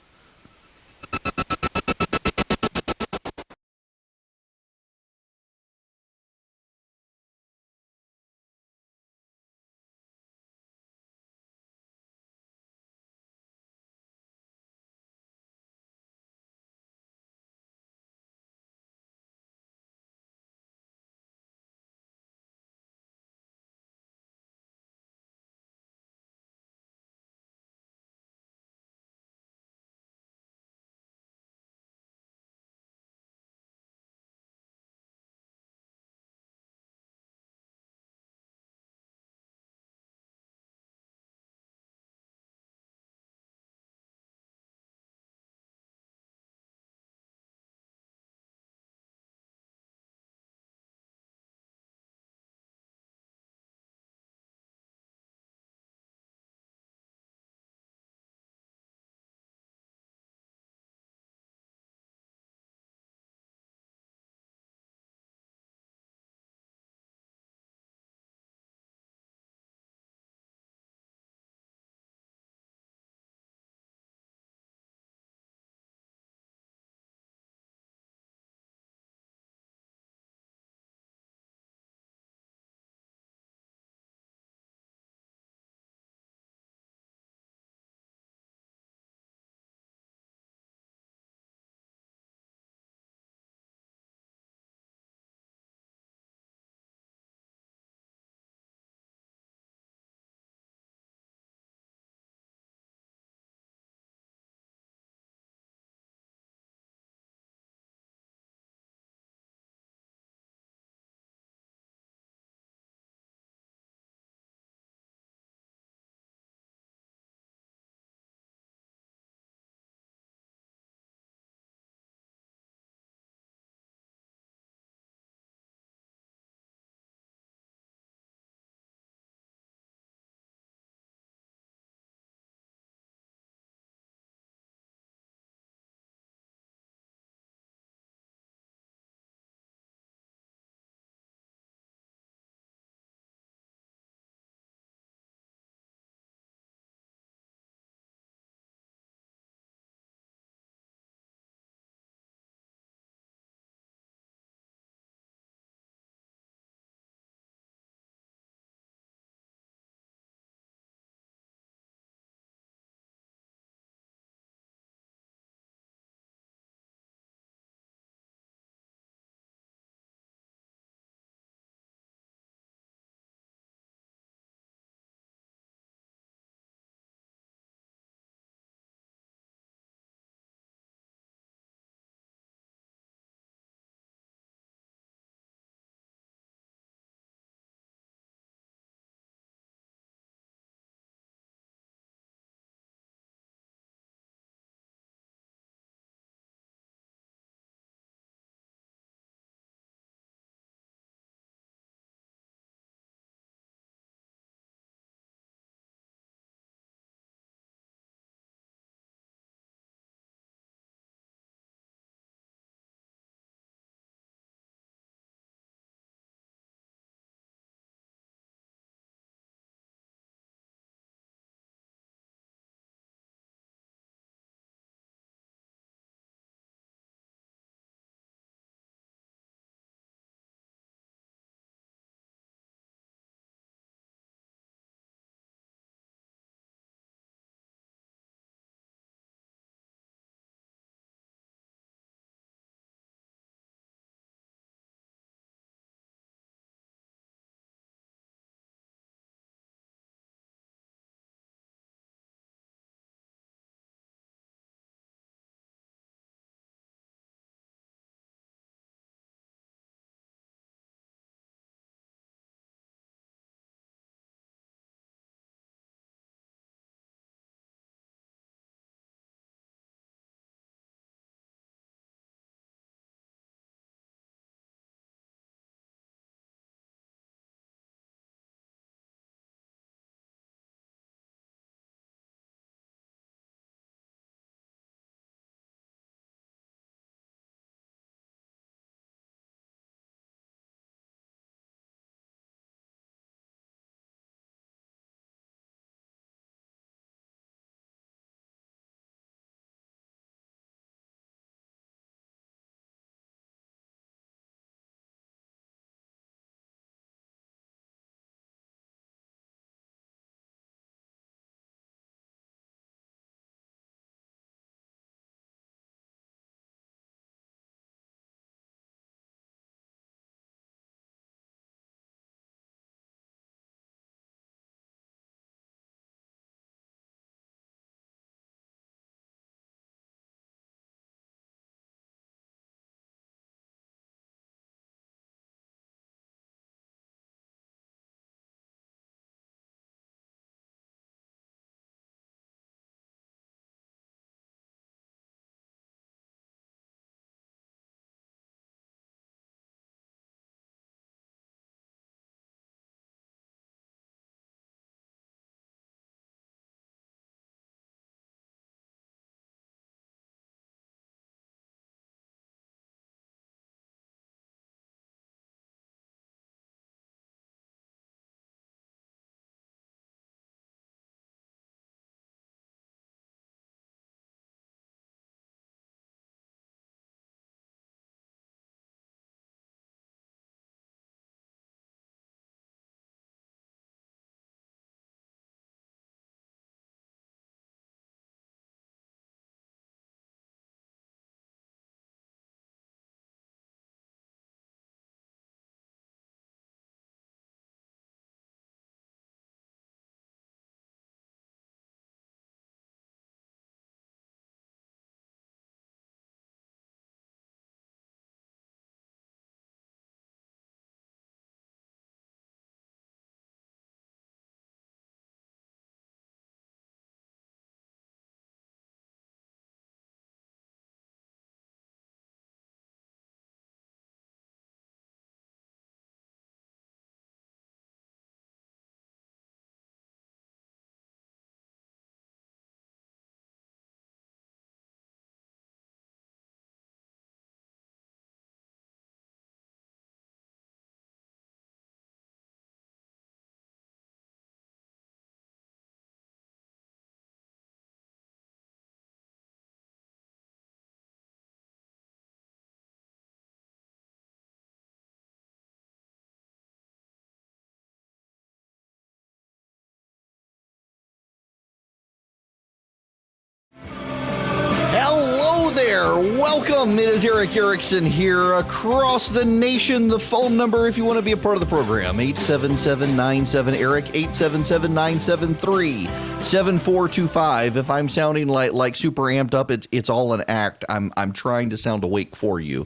Welcome. It is Erick Erickson here across the nation. The phone number, if you want to be a part of the program, 877-97-ERIC, 877-973-7425. If I'm sounding like super amped up, it's all an act. I'm trying to sound awake for you.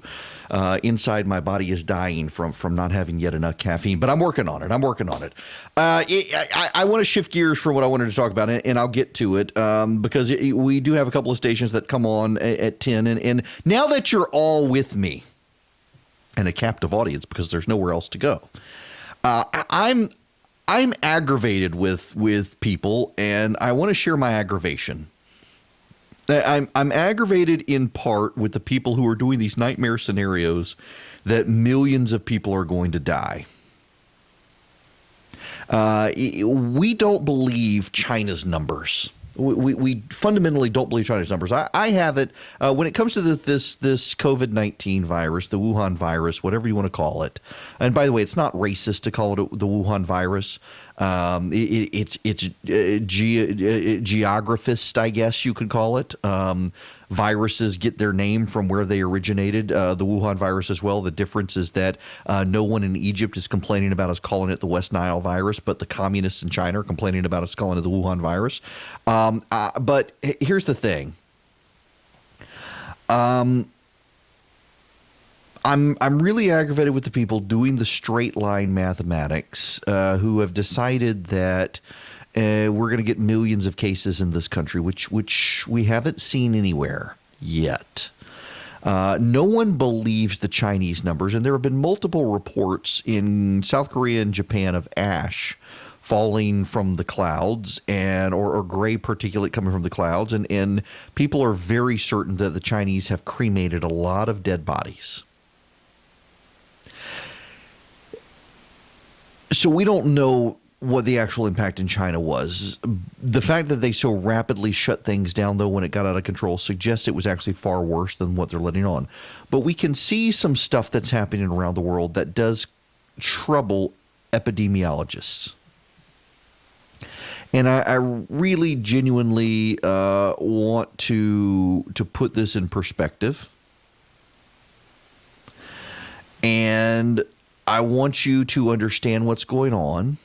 Inside my body is dying from not having yet enough caffeine, but I'm working on it. I want to shift gears from what I wanted to talk about, and I'll get to it because we do have a couple of stations that come on at 10, and now that you're all with me and a captive audience because there's nowhere else to go, I'm aggravated with people, and I want to share my aggravation. I'm aggravated in part with the people who are doing these nightmare scenarios that millions of people are going to die. We don't believe China's numbers. We fundamentally don't believe China's numbers. I have it when it comes to this COVID-19 virus, the Wuhan virus, whatever you want to call it. And by the way, it's not racist to call it the Wuhan virus. It's geographist, I guess you could call it. Viruses get their name from where they originated. The Wuhan virus as well. The difference is that no one in Egypt is complaining about us calling it the West Nile virus, but the communists in China are complaining about us calling it the Wuhan virus. But here's the thing. I'm really aggravated with the people doing the straight line mathematics who have decided that we're going to get millions of cases in this country, which we haven't seen anywhere yet. No one believes the Chinese numbers, and there have been multiple reports in South Korea and Japan of ash falling from the clouds or gray particulate coming from the clouds, and people are very certain that the Chinese have cremated a lot of dead bodies. So we don't know what the actual impact in China was. The fact that they so rapidly shut things down, though, when it got out of control suggests it was actually far worse than what they're letting on. But we can see some stuff that's happening around the world that does trouble epidemiologists. And I really genuinely want to put this in perspective. And I want you to understand what's going on,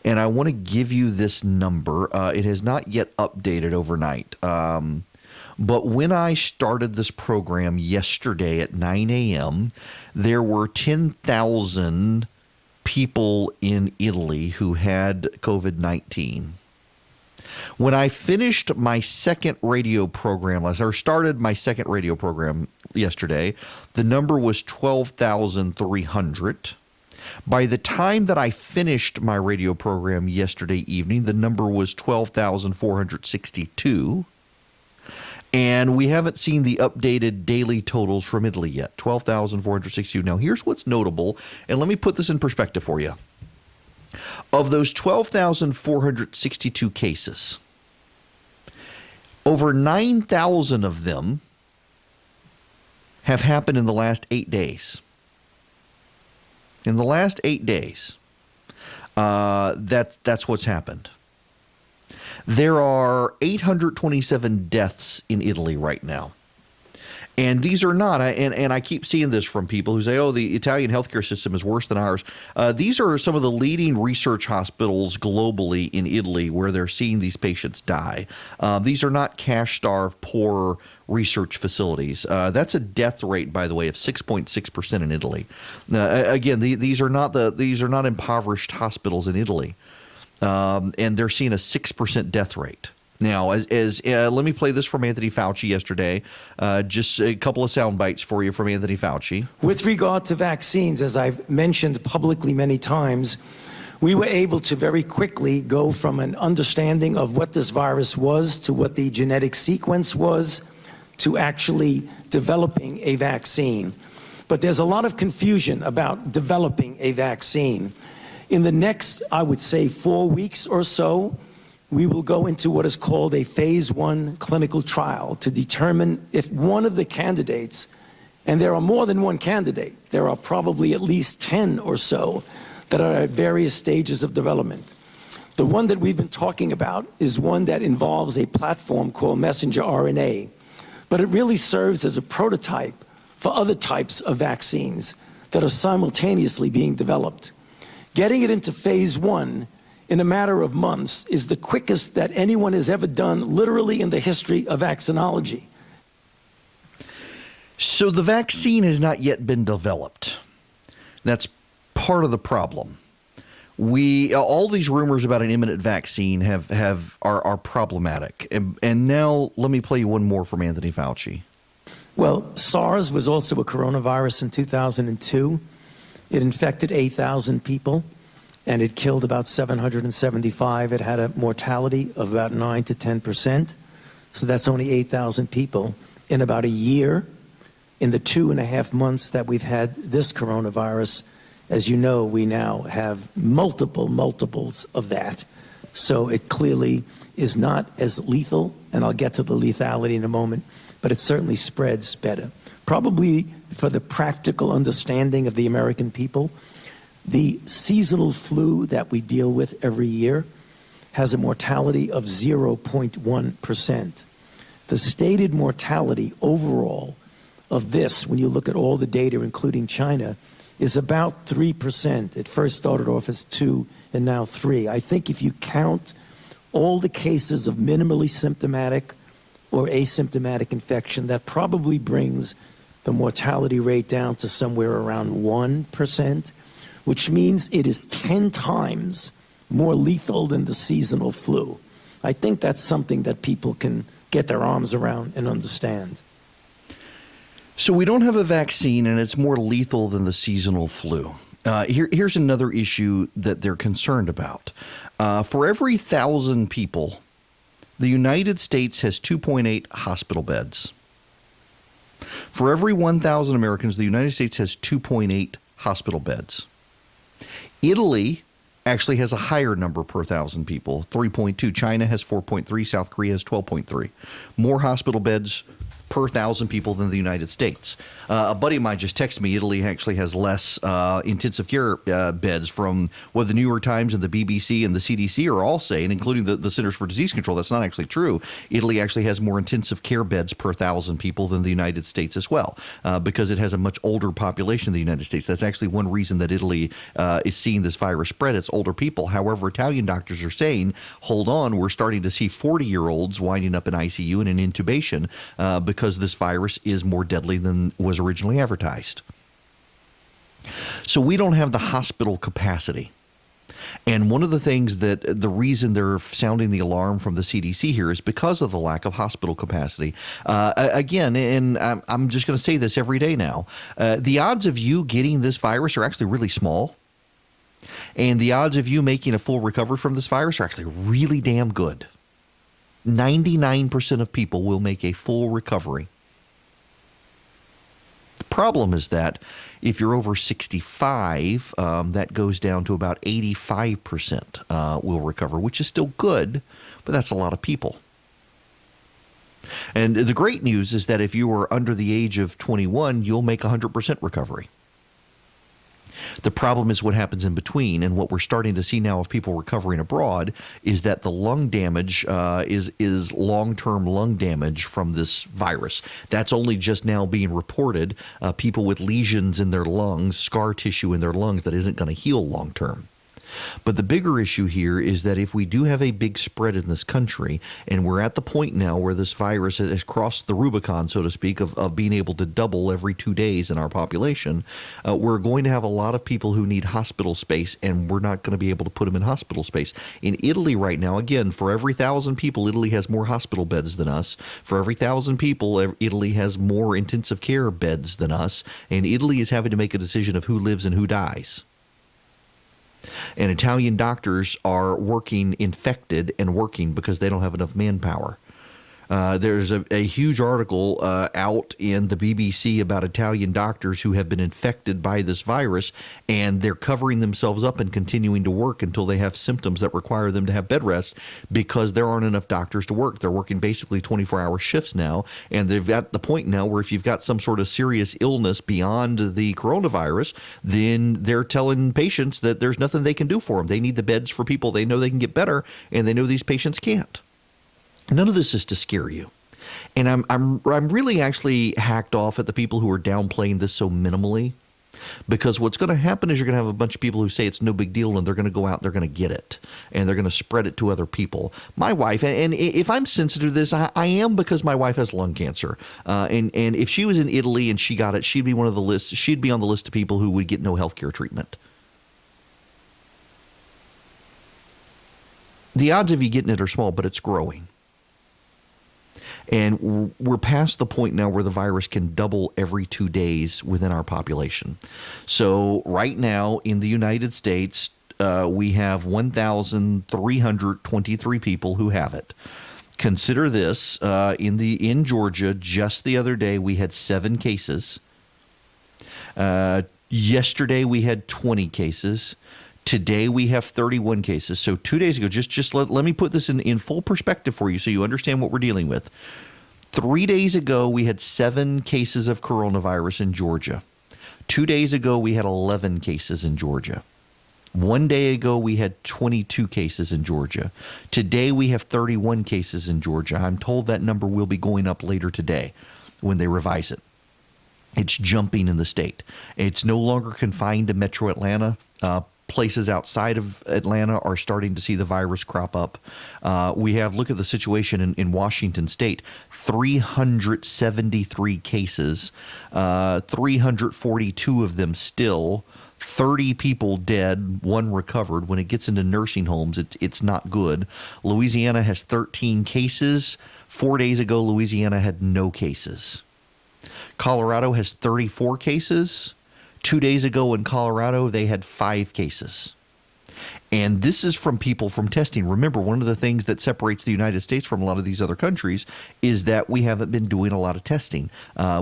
and I want to give you this number. It has not yet updated overnight, but when I started this program yesterday at 9 a.m., there were 10,000 people in Italy who had COVID-19. When I finished my second radio program started my second radio program yesterday, the number was 12,300. By the time that I finished my radio program yesterday evening, the number was 12,462. And we haven't seen the updated daily totals from Italy yet, 12,462. Now, here's what's notable, and let me put this in perspective for you. Of those 12,462 cases, over 9,000 of them have happened in the last 8 days. In the last 8 days, that's what's happened. There are 827 deaths in Italy right now. And these are not, and I keep seeing this from people who say, oh, the Italian healthcare system is worse than ours. These are some of the leading research hospitals globally in Italy where they're seeing these patients die. These are not cash-starved, poor research facilities. That's a death rate, by the way, of 6.6% in Italy. Again, these are not impoverished hospitals in Italy, and they're seeing a 6% death rate. Now, let me play this from Anthony Fauci yesterday. Just a couple of sound bites for you from Anthony Fauci. With regard to vaccines, as I've mentioned publicly many times, we were able to very quickly go from an understanding of what this virus was to what the genetic sequence was to actually developing a vaccine. But there's a lot of confusion about developing a vaccine. In the next, I would say, 4 weeks or so, we will go into what is called a phase 1 clinical trial to determine if one of the candidates, and there are more than one candidate, there are probably at least 10 or so that are at various stages of development. The one that we've been talking about is one that involves a platform called messenger RNA. but it really serves as a prototype for other types of vaccines that are simultaneously being developed. Getting it into phase 1 in a matter of months is the quickest that anyone has ever done, literally in the history of vaccinology. So the vaccine has not yet been developed. That's part of the problem. All these rumors about an imminent vaccine are problematic. And now let me play you one more from Anthony Fauci. Well, SARS was also a coronavirus in 2002. It infected 8,000 people, and it killed about 775. It had a mortality of about 9 to 10%. So that's only 8,000 people. In about a year, in the 2.5 months that we've had this coronavirus, as you know, we now have multiples of that. So it clearly is not as lethal, and I'll get to the lethality in a moment, but it certainly spreads better. Probably for the practical understanding of the American people, the seasonal flu that we deal with every year has a mortality of 0.1%. The stated mortality overall of this, when you look at all the data, including China, is about 3%. It first started off as 2 and now 3. I think if you count all the cases of minimally symptomatic or asymptomatic infection, that probably brings the mortality rate down to somewhere around 1%, which means it is 10 times more lethal than the seasonal flu. I think that's something that people can get their arms around and understand. So we don't have a vaccine, and it's more lethal than the seasonal flu. Here's another issue that they're concerned about. For every 1,000 people, the United States has 2.8 hospital beds. For every 1,000 Americans, the United States has 2.8 hospital beds. Italy actually has a higher number per 1,000 people, 3.2. China has 4.3. South Korea has 12.3. More hospital beds per 1,000 people than the United States. A buddy of mine just texted me Italy actually has less intensive care beds from what the New York Times and the BBC and the CDC are all saying, including the Centers for Disease Control. That's not actually true. Italy actually has more intensive care beds per 1,000 people than the United States as well, because it has a much older population than the United States. That's actually one reason that Italy is seeing this virus spread. It's older people. However, Italian doctors are saying, hold on, we're starting to see 40-year-olds winding up in ICU and in intubation because this virus is more deadly than was originally advertised. So we don't have the hospital capacity. And one of the things that the reason they're sounding the alarm from the CDC here is because of the lack of hospital capacity. Again, and I'm just going to say this every day now, the odds of you getting this virus are actually really small. And the odds of you making a full recovery from this virus are actually really damn good. 99% of people will make a full recovery. The problem is that if you're over 65, that goes down to about 85% will recover, which is still good, but that's a lot of people. And the great news is that if you are under the age of 21, you'll make 100% recovery. The problem is what happens in between, and what we're starting to see now of people recovering abroad is that the lung damage is long-term lung damage from this virus. That's only just now being reported, people with lesions in their lungs, scar tissue in their lungs that isn't going to heal long-term. But the bigger issue here is that if we do have a big spread in this country, and we're at the point now where this virus has crossed the Rubicon, so to speak, of being able to double every 2 days in our population, we're going to have a lot of people who need hospital space, and we're not going to be able to put them in hospital space. In Italy right now, again, for every 1,000 people, Italy has more hospital beds than us. For every 1,000 people, Italy has more intensive care beds than us. And Italy is having to make a decision of who lives and who dies. And Italian doctors are working infected and working because they don't have enough manpower. There's a huge article out in the BBC about Italian doctors who have been infected by this virus, and they're covering themselves up and continuing to work until they have symptoms that require them to have bed rest because there aren't enough doctors to work. They're working basically 24-hour shifts now, and they've got the point now where if you've got some sort of serious illness beyond the coronavirus, then they're telling patients that there's nothing they can do for them. They need the beds for people they know they can get better, and they know these patients can't. None of this is to scare you. And I'm really actually hacked off at the people who are downplaying this so minimally, because what's going to happen is you're going to have a bunch of people who say it's no big deal, and they're going to go out and they're going to get it, and they're going to spread it to other people. My wife, and if I'm sensitive to this, I am, because my wife has lung cancer, and if she was in Italy and she got it, she'd be on the list of people who would get no health care treatment. The odds of you getting it are small, but it's growing. And we're past the point now where the virus can double every 2 days within our population. So right now in the United States, we have 1,323 people who have it. Consider this, in Georgia, just the other day, we had 7 cases. Yesterday, we had 20 cases. Today, we have 31 cases. So 2 days ago, just let me put this in full perspective for you so you understand what we're dealing with. 3 days ago, we had 7 cases of coronavirus in Georgia. 2 days ago, we had 11 cases in Georgia. 1 day ago, we had 22 cases in Georgia. Today, we have 31 cases in Georgia. I'm told that number will be going up later today when they revise it. It's jumping in the state. It's no longer confined to Metro Atlanta. Places outside of Atlanta are starting to see the virus crop up. Look at the situation in Washington State, 373 cases, 342 of them still, 30 people dead, 1 recovered. When it gets into nursing homes, it's not good. Louisiana has 13 cases. 4 days ago, Louisiana had no cases. Colorado has 34 cases. 2 days ago in Colorado, they had 5 cases. And this is from people from testing. Remember, one of the things that separates the United States from a lot of these other countries is that we haven't been doing a lot of testing.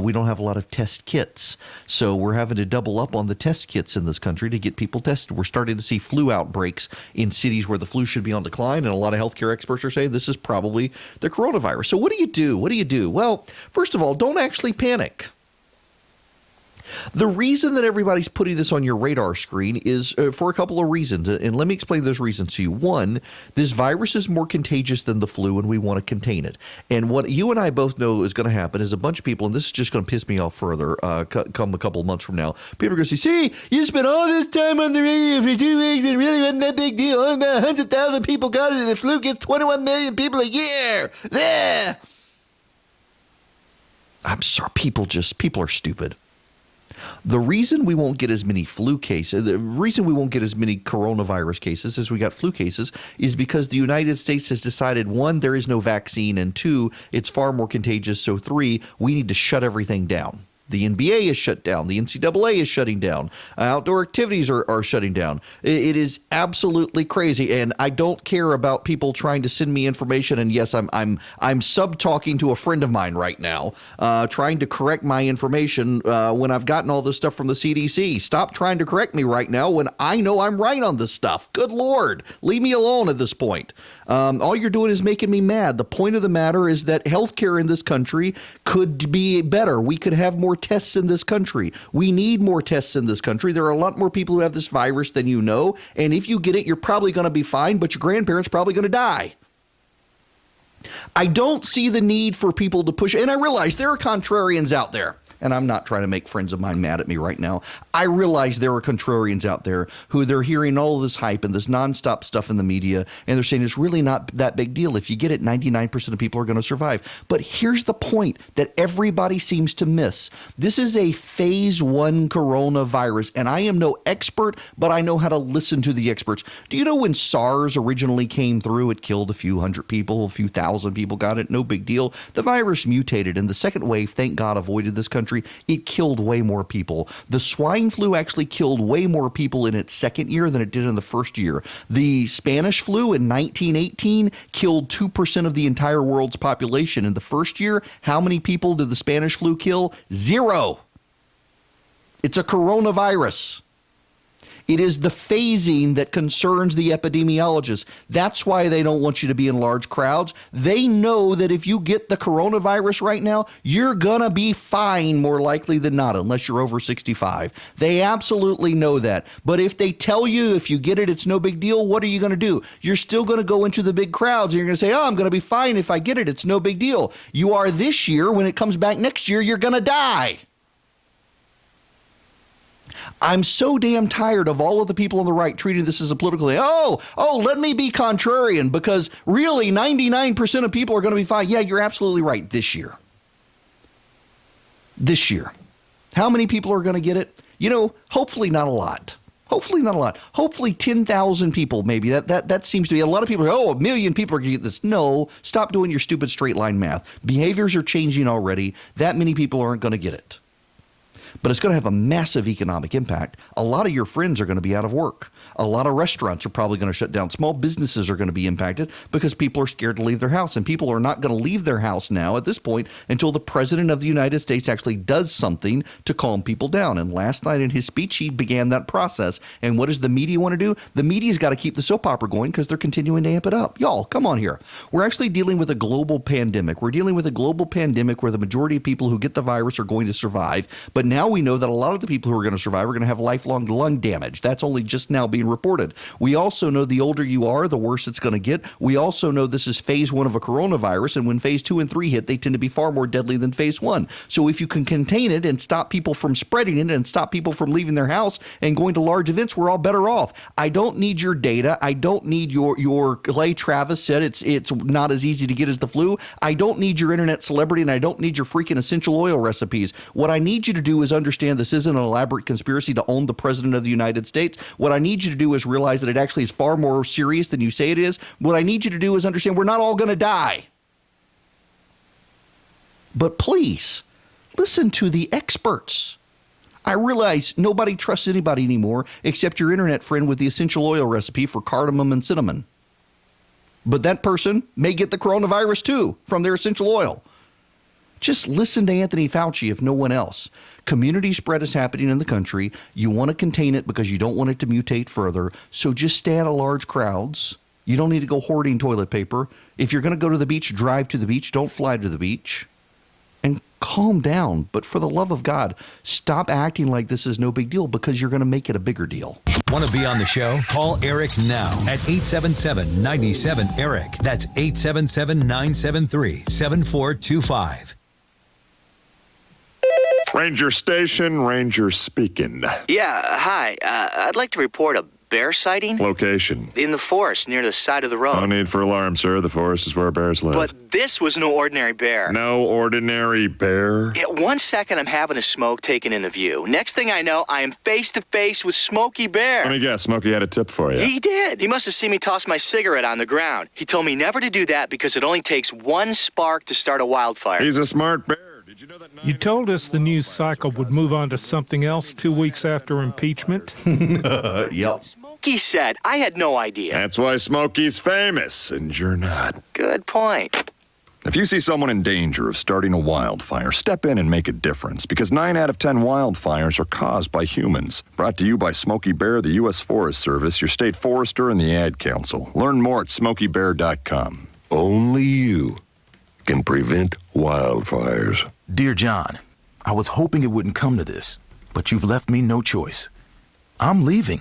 We don't have a lot of test kits. So we're having to double up on the test kits in this country to get people tested. We're starting to see flu outbreaks in cities where the flu should be on decline. And a lot of healthcare experts are saying this is probably the coronavirus. So what do you do? What do you do? Well, first of all, don't actually panic. The reason that everybody's putting this on your radar screen is for a couple of reasons, and let me explain those reasons to you. One, this virus is more contagious than the flu, and we want to contain it. And what you and I both know is going to happen is a bunch of people, and this is just going to piss me off further come a couple of months from now, people are going to say, see, you spent all this time on the radio for 2 weeks, and it really wasn't that big deal. Only about 100,000 people got it, and the flu gets 21 million people a year. There. I'm sorry, people are stupid. The reason we won't get as many flu cases, the reason we won't get as many coronavirus cases as we got flu cases is because the United States has decided, 1, there is no vaccine, and 2, it's far more contagious. So 3, we need to shut everything down. The NBA is shut down. The NCAA is shutting down. Outdoor activities are shutting down. It is absolutely crazy, and I don't care about people trying to send me information. And yes, I'm sub-talking to a friend of mine right now, trying to correct my information when I've gotten all this stuff from the CDC. Stop trying to correct me right now when I know I'm right on this stuff. Good Lord, leave me alone at this point. All you're doing is making me mad. The point of the matter is that healthcare in this country could be better. We could have more tests in this country. We need more tests in this country. There are a lot more people who have this virus than you know. And if you get it, you're probably going to be fine, but your grandparents are probably going to die. I don't see the need for people to push. And I realize there are contrarians out there. And I'm not trying to make friends of mine mad at me right now. I realize there are contrarians out there who they're hearing all of this hype and this nonstop stuff in the media, and they're saying it's really not that big deal. If you get it, 99% of people are going to survive. But here's the point that everybody seems to miss. This is a phase 1 coronavirus, and I am no expert, but I know how to listen to the experts. Do you know when SARS originally came through, it killed a few hundred people, a few thousand people got it, no big deal. The virus mutated, and the second wave, thank God, avoided this country. It killed way more people. The swine flu actually killed way more people in its second year than it did in the first year. The Spanish flu in 1918 killed 2% of the entire world's population. In the first year, how many people did the Spanish flu kill? 0. It's a coronavirus. It is the phasing that concerns the epidemiologists. That's why they don't want you to be in large crowds. They know that if you get the coronavirus right now, you're going to be fine more likely than not, unless you're over 65. They absolutely know that. But if they tell you if you get it, it's no big deal, what are you going to do? You're still going to go into the big crowds and you're going to say, oh, I'm going to be fine if I get it. It's no big deal. You are this year. When it comes back next year, you're going to die. I'm so damn tired of all of the people on the right treating this as a political thing. Let me be contrarian because really 99% of people are going to be fine. Yeah, you're absolutely right this year. This year. How many people are going to get it? Hopefully not a lot. Hopefully 10,000 people maybe. That seems to be a lot of people. 1 million people are going to get this. No, stop doing your stupid straight line math. Behaviors are changing already. That many people aren't going to get it. But it's going to have a massive economic impact. A lot of your friends are going to be out of work. A lot of restaurants are probably going to shut down. Small businesses are going to be impacted because people are scared to leave their house. And people are not going to leave their house now at this point until the president of the United States actually does something to calm people down. And last night in his speech, he began that process. And what does the media want to do? The media's got to keep the soap opera going because they're continuing to amp it up. Y'all, come on here. We're actually dealing with a global pandemic. We're dealing with a global pandemic where the majority of people who get the virus are going to survive. But now we know that a lot of the people who are going to survive are going to have lifelong lung damage. That's only just now being reported. We also know the older you are, the worse it's going to get. We also know this is phase 1 of a coronavirus, and when phase 2 and 3 hit, they tend to be far more deadly than phase 1. So if you can contain it and stop people from spreading it and stop people from leaving their house and going to large events, we're all better off. I don't need your data. I don't need your Clay Travis said it's not as easy to get as the flu. I don't need your internet celebrity, and I don't need your freaking essential oil recipes. What I need you to do is understand this isn't an elaborate conspiracy to own the president of the United States. What I need you to do is realize that it actually is far more serious than you say it is. What I need you to do is understand we're not all going to die. But please, listen to the experts. I realize nobody trusts anybody anymore except your internet friend with the essential oil recipe for cardamom and cinnamon. But that person may get the coronavirus too from their essential oil. Just listen to Anthony Fauci if no one else. Community spread is happening in the country. You want to contain it because you don't want it to mutate further. So just stay out of large crowds. You don't need to go hoarding toilet paper. If you're going to go to the beach, drive to the beach. Don't fly to the beach. And calm down. But for the love of God, stop acting like this is no big deal because you're going to make it a bigger deal. Want to be on the show? Call Eric now at 877-97-ERIC. That's 877-973-7425. Ranger Station, Ranger speaking. Yeah, hi. I'd like to report a bear sighting. Location? In the forest near the side of the road. No need for alarm, sir. The forest is where bears live. But this was no ordinary bear. No ordinary bear? Yeah, 1 second I'm having a smoke taking in the view. Next thing I know, I am face to face with Smokey Bear. Let me guess, Smokey had a tip for you. He did. He must have seen me toss my cigarette on the ground. He told me never to do that because it only takes one spark to start a wildfire. He's a smart bear. Did you know that? You told us the news cycle would move on to something else 2 weeks after impeachment. Yep. Smokey said. I had no idea. That's why Smokey's famous, and you're not. Good point. If you see someone in danger of starting a wildfire, step in and make a difference, because 9 out of 10 wildfires are caused by humans. Brought to you by Smokey Bear, the U.S. Forest Service, your state forester, and the Ad Council. Learn more at smokeybear.com. Only you can prevent wildfires. Dear John, I was hoping it wouldn't come to this, but you've left me no choice. I'm leaving.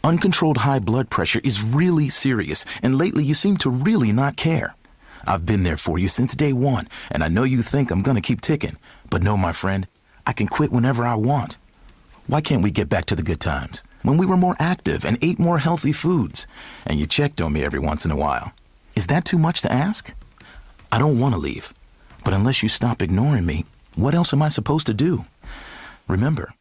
Uncontrolled high blood pressure is really serious, and lately you seem to really not care. I've been there for you since day one, and I know you think I'm gonna keep ticking, but no, my friend, I can quit whenever I want. Why can't we get back to the good times, when we were more active and ate more healthy foods, and you checked on me every once in a while? Is that too much to ask? I don't want to leave, but unless you stop ignoring me, what else am I supposed to do? Remember,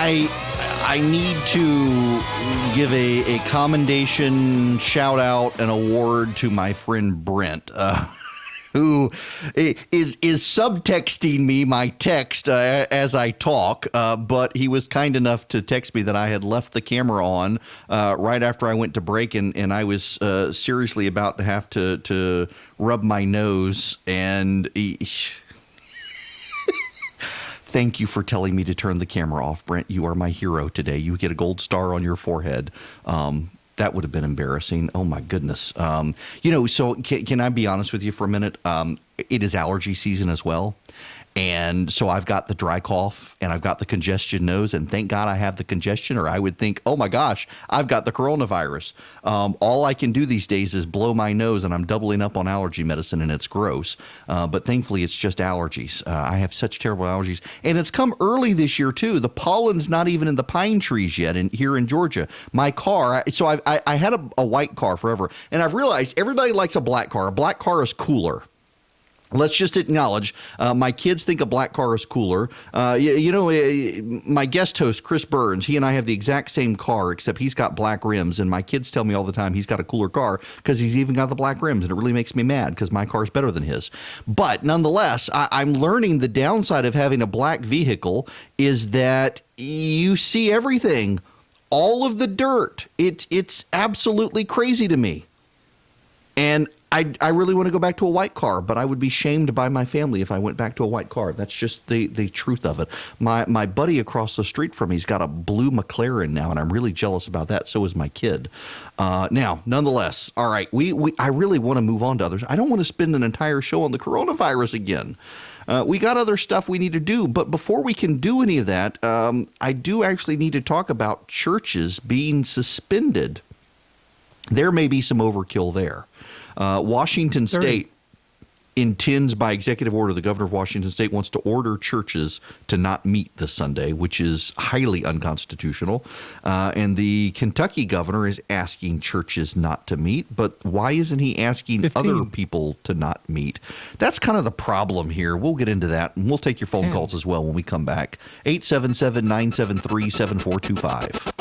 I need to give a commendation, shout out, and award to my friend Brent, who is subtexting me my text as I talk, but he was kind enough to text me that I had left the camera on right after I went to break, and I was seriously about to have to rub my nose, and thank you for telling me to turn the camera off, Brent. You are my hero today. You get a gold star on your forehead. That would have been embarrassing. Oh, my goodness. So can I be honest with you for a minute? It is allergy season as well. And so I've got the dry cough and I've got the congestion nose. And thank God I have the congestion, or I would think, oh, my gosh, I've got the coronavirus. All I can do these days is blow my nose, and I'm doubling up on allergy medicine, and it's gross. But thankfully, it's just allergies. I have such terrible allergies. And it's come early this year, too. The pollen's not even in the pine trees yet here in Georgia. My car, so I had a white car forever. And I've realized everybody likes a black car. A black car is cooler. Let's just acknowledge my kids think a black car is cooler. My guest host, Chris Burns, he and I have the exact same car, except he's got black rims. And my kids tell me all the time he's got a cooler car because he's even got the black rims. And it really makes me mad because my car's better than his. But nonetheless, I'm learning the downside of having a black vehicle is that you see everything, all of the dirt. It's absolutely crazy to me. And I really want to go back to a white car, but I would be shamed by my family if I went back to a white car. That's just the truth of it. My buddy across the street from me's got a blue McLaren now, and I'm really jealous about that. So is my kid. Now, nonetheless, all right, I really want to move on to others. I don't want to spend an entire show on the coronavirus again. We got other stuff we need to do, but before we can do any of that, I do actually need to talk about churches being suspended. There may be some overkill there. Washington State intends, by executive order, the governor of Washington State wants to order churches to not meet this Sunday, which is highly unconstitutional. And the Kentucky governor is asking churches not to meet. But why isn't he asking other people to not meet? That's kind of the problem here. We'll get into that, and we'll take your phone calls as well when we come back. 877-973-7425.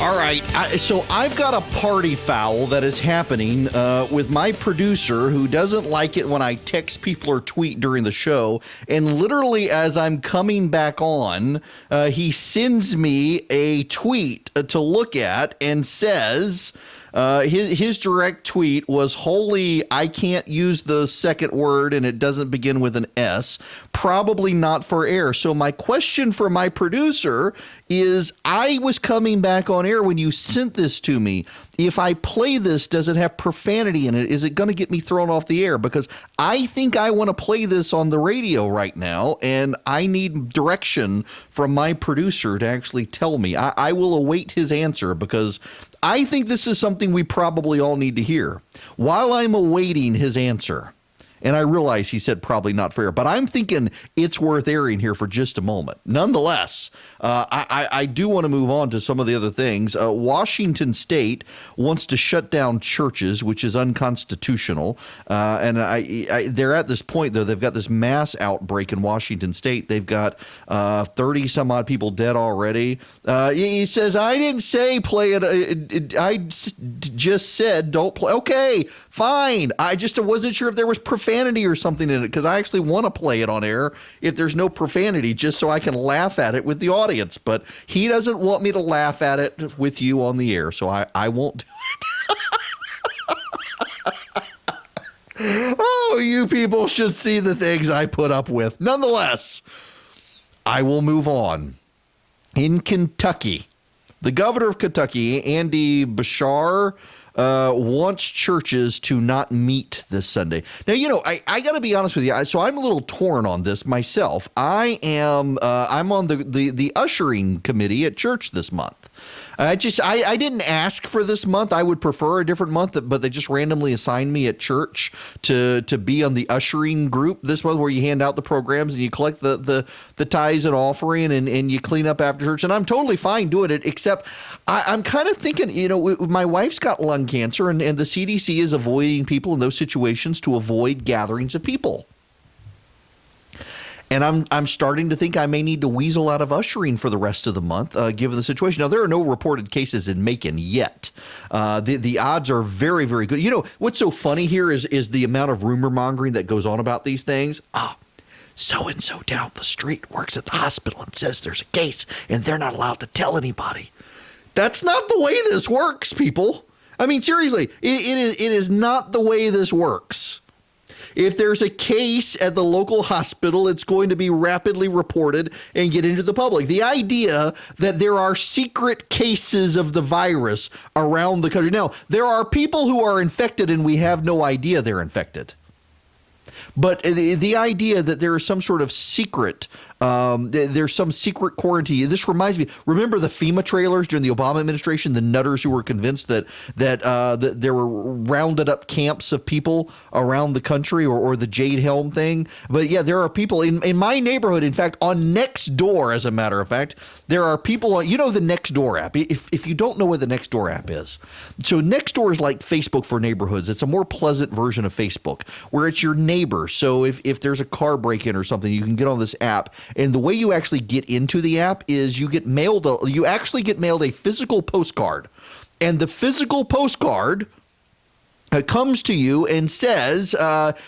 All right, so I've got a party foul that is happening with my producer who doesn't like it when I text people or tweet during the show. And literally as I'm coming back on, he sends me a tweet to look at and says... his direct tweet was, holy, I can't use the second word and it doesn't begin with an S. Probably not for air. So my question for my producer is, I was coming back on air when you sent this to me. If I play this, does it have profanity in it? Is it going to get me thrown off the air? Because I think I want to play this on the radio right now, and I need direction from my producer to actually tell me. I will await his answer because I think this is something we probably all need to hear. While I'm awaiting his answer, and I realize he said probably not fair, but I'm thinking it's worth airing here for just a moment. Nonetheless, I do want to move on to some of the other things. Washington State wants to shut down churches, which is unconstitutional. And they're at this point, though. They've got this mass outbreak in Washington State. They've got 30 some odd people dead already. He says, I didn't say play it. I just said don't play. Okay, fine. I just wasn't sure if there was profanity or something in it, because I actually want to play it on air if there's no profanity, just so I can laugh at it with the audience. But he doesn't want me to laugh at it with you on the air, so I won't do it. Oh, you people should see the things I put up with. Nonetheless, I will move on. In Kentucky, the governor of Kentucky, Andy Bashar, wants churches to not meet this Sunday. Now, you know, I got to be honest with you. So I'm a little torn on this myself. I'm on the ushering committee at church this month. I didn't ask for this month. I would prefer a different month, but they just randomly assigned me at church to be on the ushering group this month, where you hand out the programs and you collect the tithes and offering and you clean up after church. And I'm totally fine doing it, except I'm kind of thinking, you know, my wife's got lung cancer and the CDC is avoiding people in those situations to avoid gatherings of people. And I'm starting to think I may need to weasel out of ushering for the rest of the month, given the situation. Now, there are no reported cases in Macon yet. The odds are very, very good. You know, what's so funny here is the amount of rumor mongering that goes on about these things. So-and-so down the street works at the hospital and says there's a case and they're not allowed to tell anybody. That's not the way this works, people. I mean, seriously, it is not the way this works. If there's a case at the local hospital, it's going to be rapidly reported and get into the public. The idea that there are secret cases of the virus around the country. Now, there are people who are infected and we have no idea they're infected. But the idea that there is some sort of secret, there's some secret quarantine. This reminds me, remember the FEMA trailers during the Obama administration, the nutters who were convinced that there were rounded up camps of people around the country, or the Jade Helm thing. But yeah, there are people in my neighborhood, in fact, on Nextdoor, as a matter of fact, there are people on, you know, the Nextdoor app. If you don't know what the Nextdoor app is, so Nextdoor is like Facebook for neighborhoods. It's a more pleasant version of Facebook where it's your neighbor. So if there's a car break-in or something, you can get on this app. And the way you actually get into the app is you actually get mailed a physical postcard. And the physical postcard comes to you and says,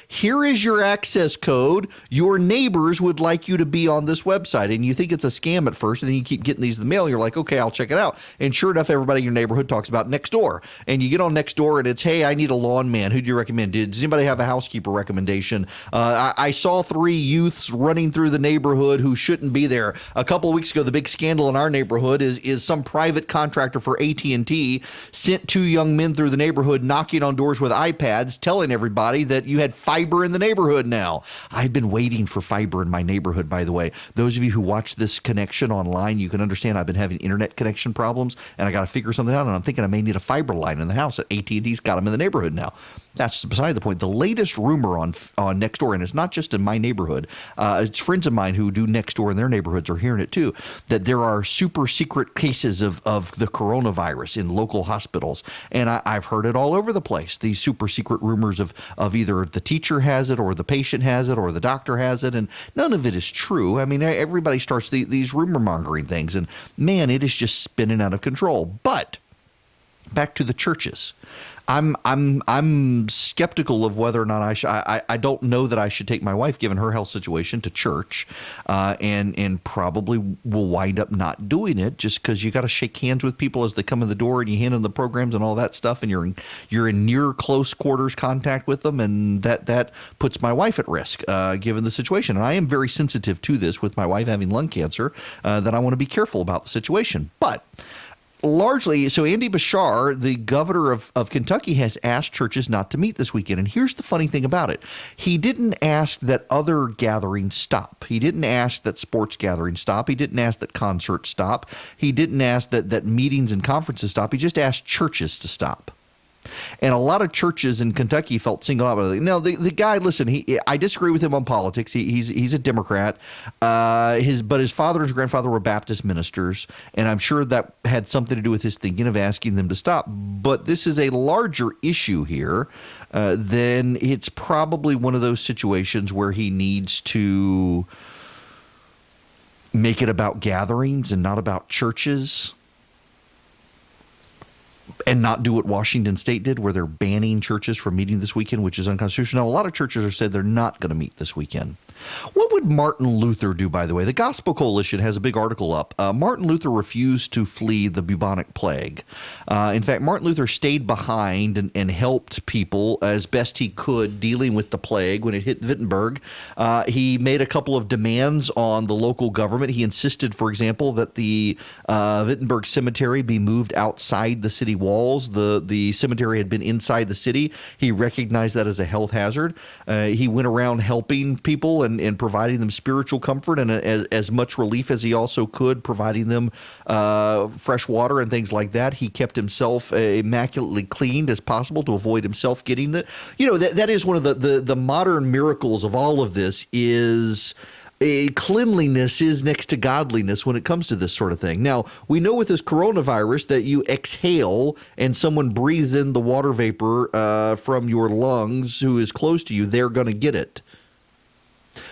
here is your access code. Your neighbors would like you to be on this website. And you think it's a scam at first, and then you keep getting these in the mail. And you're like, okay, I'll check it out. And sure enough, everybody in your neighborhood talks about Nextdoor. And you get on Nextdoor and it's, hey, I need a lawn man. Who do you recommend? Does anybody have a housekeeper recommendation? I saw 3 youths running through the neighborhood who shouldn't be there. A couple of weeks ago, the big scandal in our neighborhood is some private contractor for AT&T sent 2 young men through the neighborhood knocking on doors with iPads telling everybody that you had fiber in the neighborhood now. I've been waiting for fiber in my neighborhood, by the way. Those of you who watch this connection online, you can understand I've been having internet connection problems, and I got to figure something out, and I'm thinking I may need a fiber line in the house. AT&T's got them in the neighborhood now. That's beside the point. The latest rumor on Nextdoor, and it's not just in my neighborhood, it's friends of mine who do Nextdoor in their neighborhoods are hearing it too, that there are super secret cases of the coronavirus in local hospitals. And I've heard it all over the place. these super secret rumors of either the teacher has it or the patient has it or the doctor has it, and none of it is true. I mean, everybody starts these rumor mongering things, and man, it is just spinning out of control. But back to the churches. I'm skeptical of whether or not I don't know that I should take my wife, given her health situation, to church, and probably will wind up not doing it just because you got to shake hands with people as they come in the door and you hand them the programs and all that stuff, and you're in near close quarters contact with them, and that puts my wife at risk given the situation. And I am very sensitive to this with my wife having lung cancer, that I want to be careful about the situation, but. Largely, so Andy Bashar, the governor of Kentucky, has asked churches not to meet this weekend. And here's the funny thing about it. He didn't ask that other gatherings stop. He didn't ask that sports gatherings stop. He didn't ask that concerts stop. He didn't ask that meetings and conferences stop. He just asked churches to stop. And a lot of churches in Kentucky felt singled out. Now, the guy, listen, I disagree with him on politics. He's a Democrat. But his father and his grandfather were Baptist ministers, and I'm sure that had something to do with his thinking of asking them to stop. But this is a larger issue here. Then it's probably one of those situations where he needs to make it about gatherings and not about churches. And not do what Washington State did, where they're banning churches from meeting this weekend, which is unconstitutional. Now, a lot of churches have said they're not going to meet this weekend. What would Martin Luther do, by the way? The Gospel Coalition has a big article up. Martin Luther refused to flee the bubonic plague. In fact, Martin Luther stayed behind and helped people as best he could dealing with the plague when it hit Wittenberg. He made a couple of demands on the local government. He insisted, for example, that the Wittenberg cemetery be moved outside the city walls. The cemetery had been inside the city. He recognized that as a health hazard. He went around helping people and providing them spiritual comfort and as much relief as he also could, providing them fresh water and things like that. He kept himself immaculately cleaned as possible to avoid himself getting the. That is one of the modern miracles of all of this is. Cleanliness is next to godliness when it comes to this sort of thing. Now, we know with this coronavirus that you exhale and someone breathes in the water vapor from your lungs who is close to you, they're going to get it.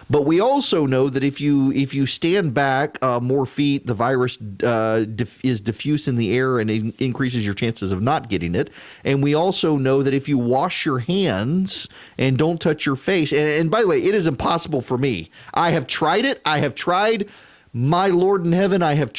But we also know that if you stand back more feet, the virus is diffuse in the air and it increases your chances of not getting it. And we also know that if you wash your hands and don't touch your face, and by the way, it is impossible for me. I have tried it. I have tried. My Lord in heaven, I have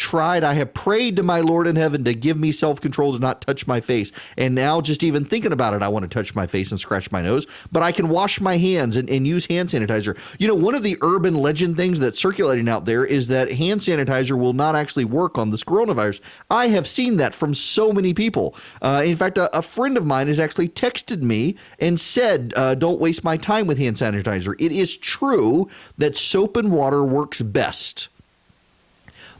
prayed to my Lord in heaven to give me self-control to not touch my face. And now just even thinking about it, I want to touch my face and scratch my nose. But I can wash my hands and use hand sanitizer. One of the urban legend things that's circulating out there is that hand sanitizer will not actually work on this coronavirus. I have seen that from so many people. In fact, a friend of mine has actually texted me and said, don't waste my time with hand sanitizer. It is true that soap and water works best.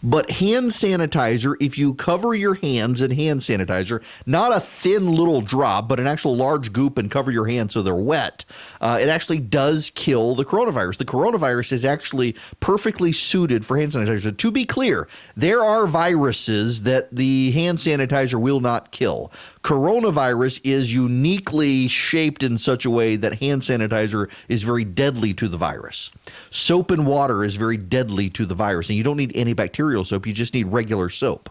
But hand sanitizer, if you cover your hands in hand sanitizer, not a thin little drop, but an actual large goop and cover your hands so they're wet, it actually does kill the coronavirus. The coronavirus is actually perfectly suited for hand sanitizer. To be clear, there are viruses that the hand sanitizer will not kill. Coronavirus is uniquely shaped in such a way that hand sanitizer is very deadly to the virus. Soap and water is very deadly to the virus, and you don't need antibacterial soap. You just need regular soap.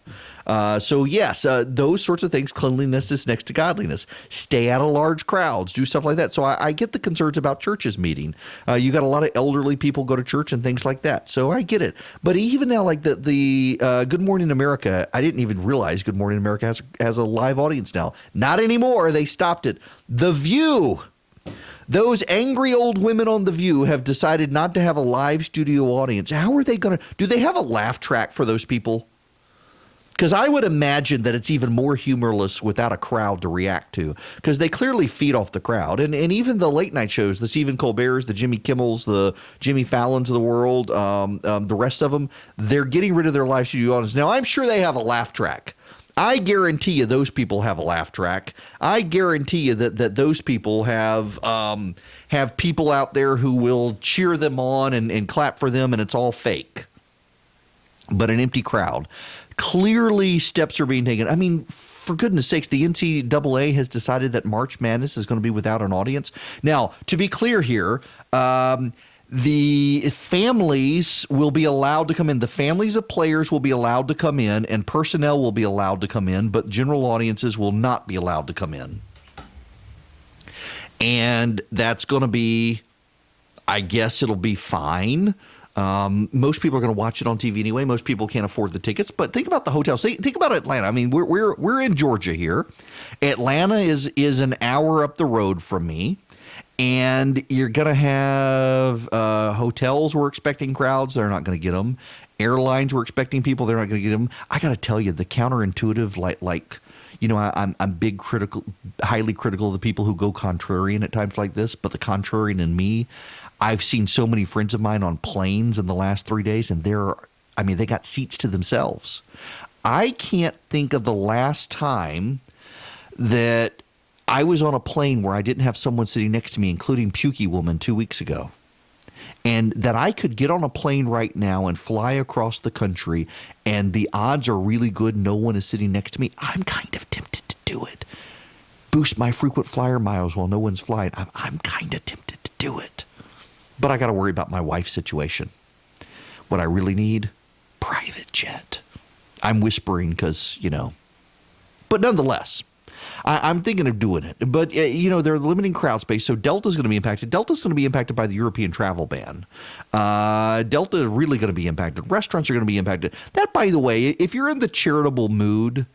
So yes, those sorts of things, cleanliness is next to godliness. Stay out of large crowds, do stuff like that. So I get the concerns about churches meeting. You got a lot of elderly people go to church and things like that. So I get it. But even now, like the Good Morning America, I didn't even realize Good Morning America has a live audience now. Not anymore. They stopped it. The View. Those angry old women on The View have decided not to have a live studio audience. How are they going to? Do they have a laugh track for those people? Because I would imagine that it's even more humorless without a crowd to react to, because they clearly feed off the crowd. And even the late night shows, the Stephen Colbert's, the Jimmy Kimmel's, the Jimmy Fallon's of the world, the rest of them, they're getting rid of their live studio audience. Now, I'm sure they have a laugh track. I guarantee you those people have a laugh track. I guarantee you that those people have people out there who will cheer them on and clap for them, and it's all fake. But an empty crowd. Clearly, steps are being taken. I mean, for goodness sakes, the NCAA has decided that March Madness is going to be without an audience. Now, to be clear here, the families will be allowed to come in. The families of players will be allowed to come in, and personnel will be allowed to come in, but general audiences will not be allowed to come in. And that's going to be, I guess it'll be fine. Most people are going to watch it on TV anyway. Most people can't afford the tickets. But think about the hotels. Think about Atlanta. I mean, we're in Georgia here. Atlanta is an hour up the road from me. And you're going to have hotels we're expecting crowds. They're not going to get them. Airlines we're expecting people. They're not going to get them. I got to tell you, the counterintuitive, like you know, I'm highly critical of the people who go contrarian at times like this. But the contrarian in me, I've seen so many friends of mine on planes in the last 3 days, and they got seats to themselves. I can't think of the last time that I was on a plane where I didn't have someone sitting next to me, including Pukey Woman 2 weeks ago. And that I could get on a plane right now and fly across the country, and the odds are really good no one is sitting next to me. I'm kind of tempted to do it. Boost my frequent flyer miles while no one's flying. I'm kind of tempted to do it. But I got to worry about my wife's situation. What I really need? Private jet. I'm whispering because, but nonetheless, I'm thinking of doing it. But, they're limiting crowd space, so Delta's going to be impacted. Delta's going to be impacted by the European travel ban. Delta is really going to be impacted. Restaurants are going to be impacted. That, by the way, if you're in the charitable mood,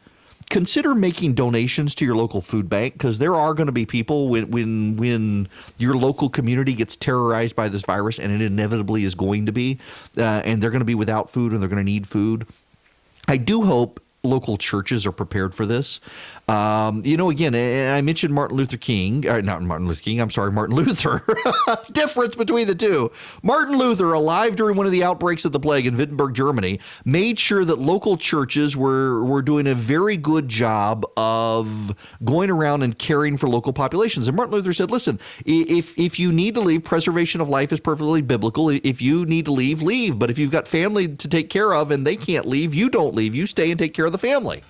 consider making donations to your local food bank, because there are going to be people when your local community gets terrorized by this virus, and it inevitably is going to be, and they're going to be without food and they're going to need food. I do hope local churches are prepared for this. Again, I mentioned Martin Luther. Difference between the two. Martin Luther, alive during one of the outbreaks of the plague in Wittenberg, Germany, made sure that local churches were doing a very good job of going around and caring for local populations. And Martin Luther said, listen, if you need to leave, preservation of life is perfectly biblical. If you need to leave, leave. But if you've got family to take care of and they can't leave, you don't leave. You stay and take care of the family.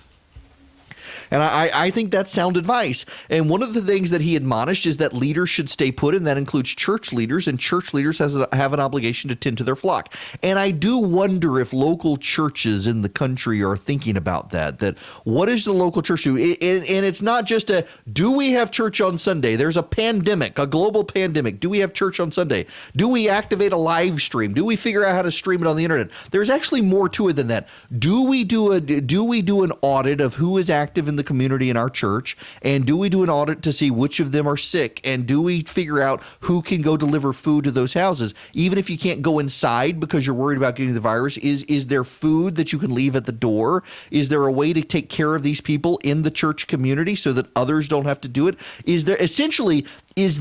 And I think that's sound advice. And one of the things that he admonished is that leaders should stay put, and that includes church leaders, and church leaders have an obligation to tend to their flock. And I do wonder if local churches in the country are thinking about that what does the local church do? And it's not just do we have church on Sunday? There's a pandemic, a global pandemic. Do we have church on Sunday? Do we activate a live stream? Do we figure out how to stream it on the internet? There's actually more to it than that. Do we do an audit of who is active in the community in our church, and do we do an audit to see which of them are sick, and do we figure out who can go deliver food to those houses, even if you can't go inside because you're worried about getting the virus? Is there food that you can leave at the door? Is there a way to take care of these people in the church community so that others don't have to do it? Is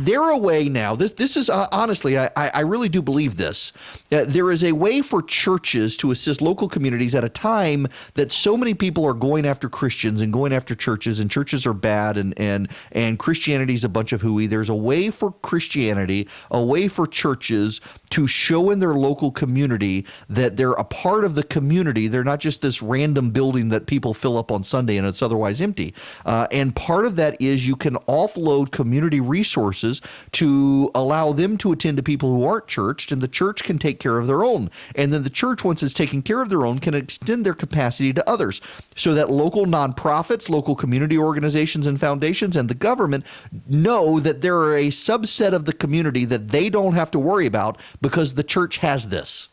there a way now? This is honestly, I really do believe this. There is a way for churches to assist local communities at a time that so many people are going after Christians and going after churches, and churches are bad, and Christianity is a bunch of hooey. There's a way for Christianity, a way for churches to show in their local community that they're a part of the community. They're not just this random building that people fill up on Sunday and it's otherwise empty. And part of that is you can offload community resources to allow them to attend to people who aren't churched, and the church can take care of their own. And then the church, once it's taken care of their own, can extend their capacity to others, so that local nonprofits, local community organizations and foundations, and the government know that there are a subset of the community that they don't have to worry about because the church has this.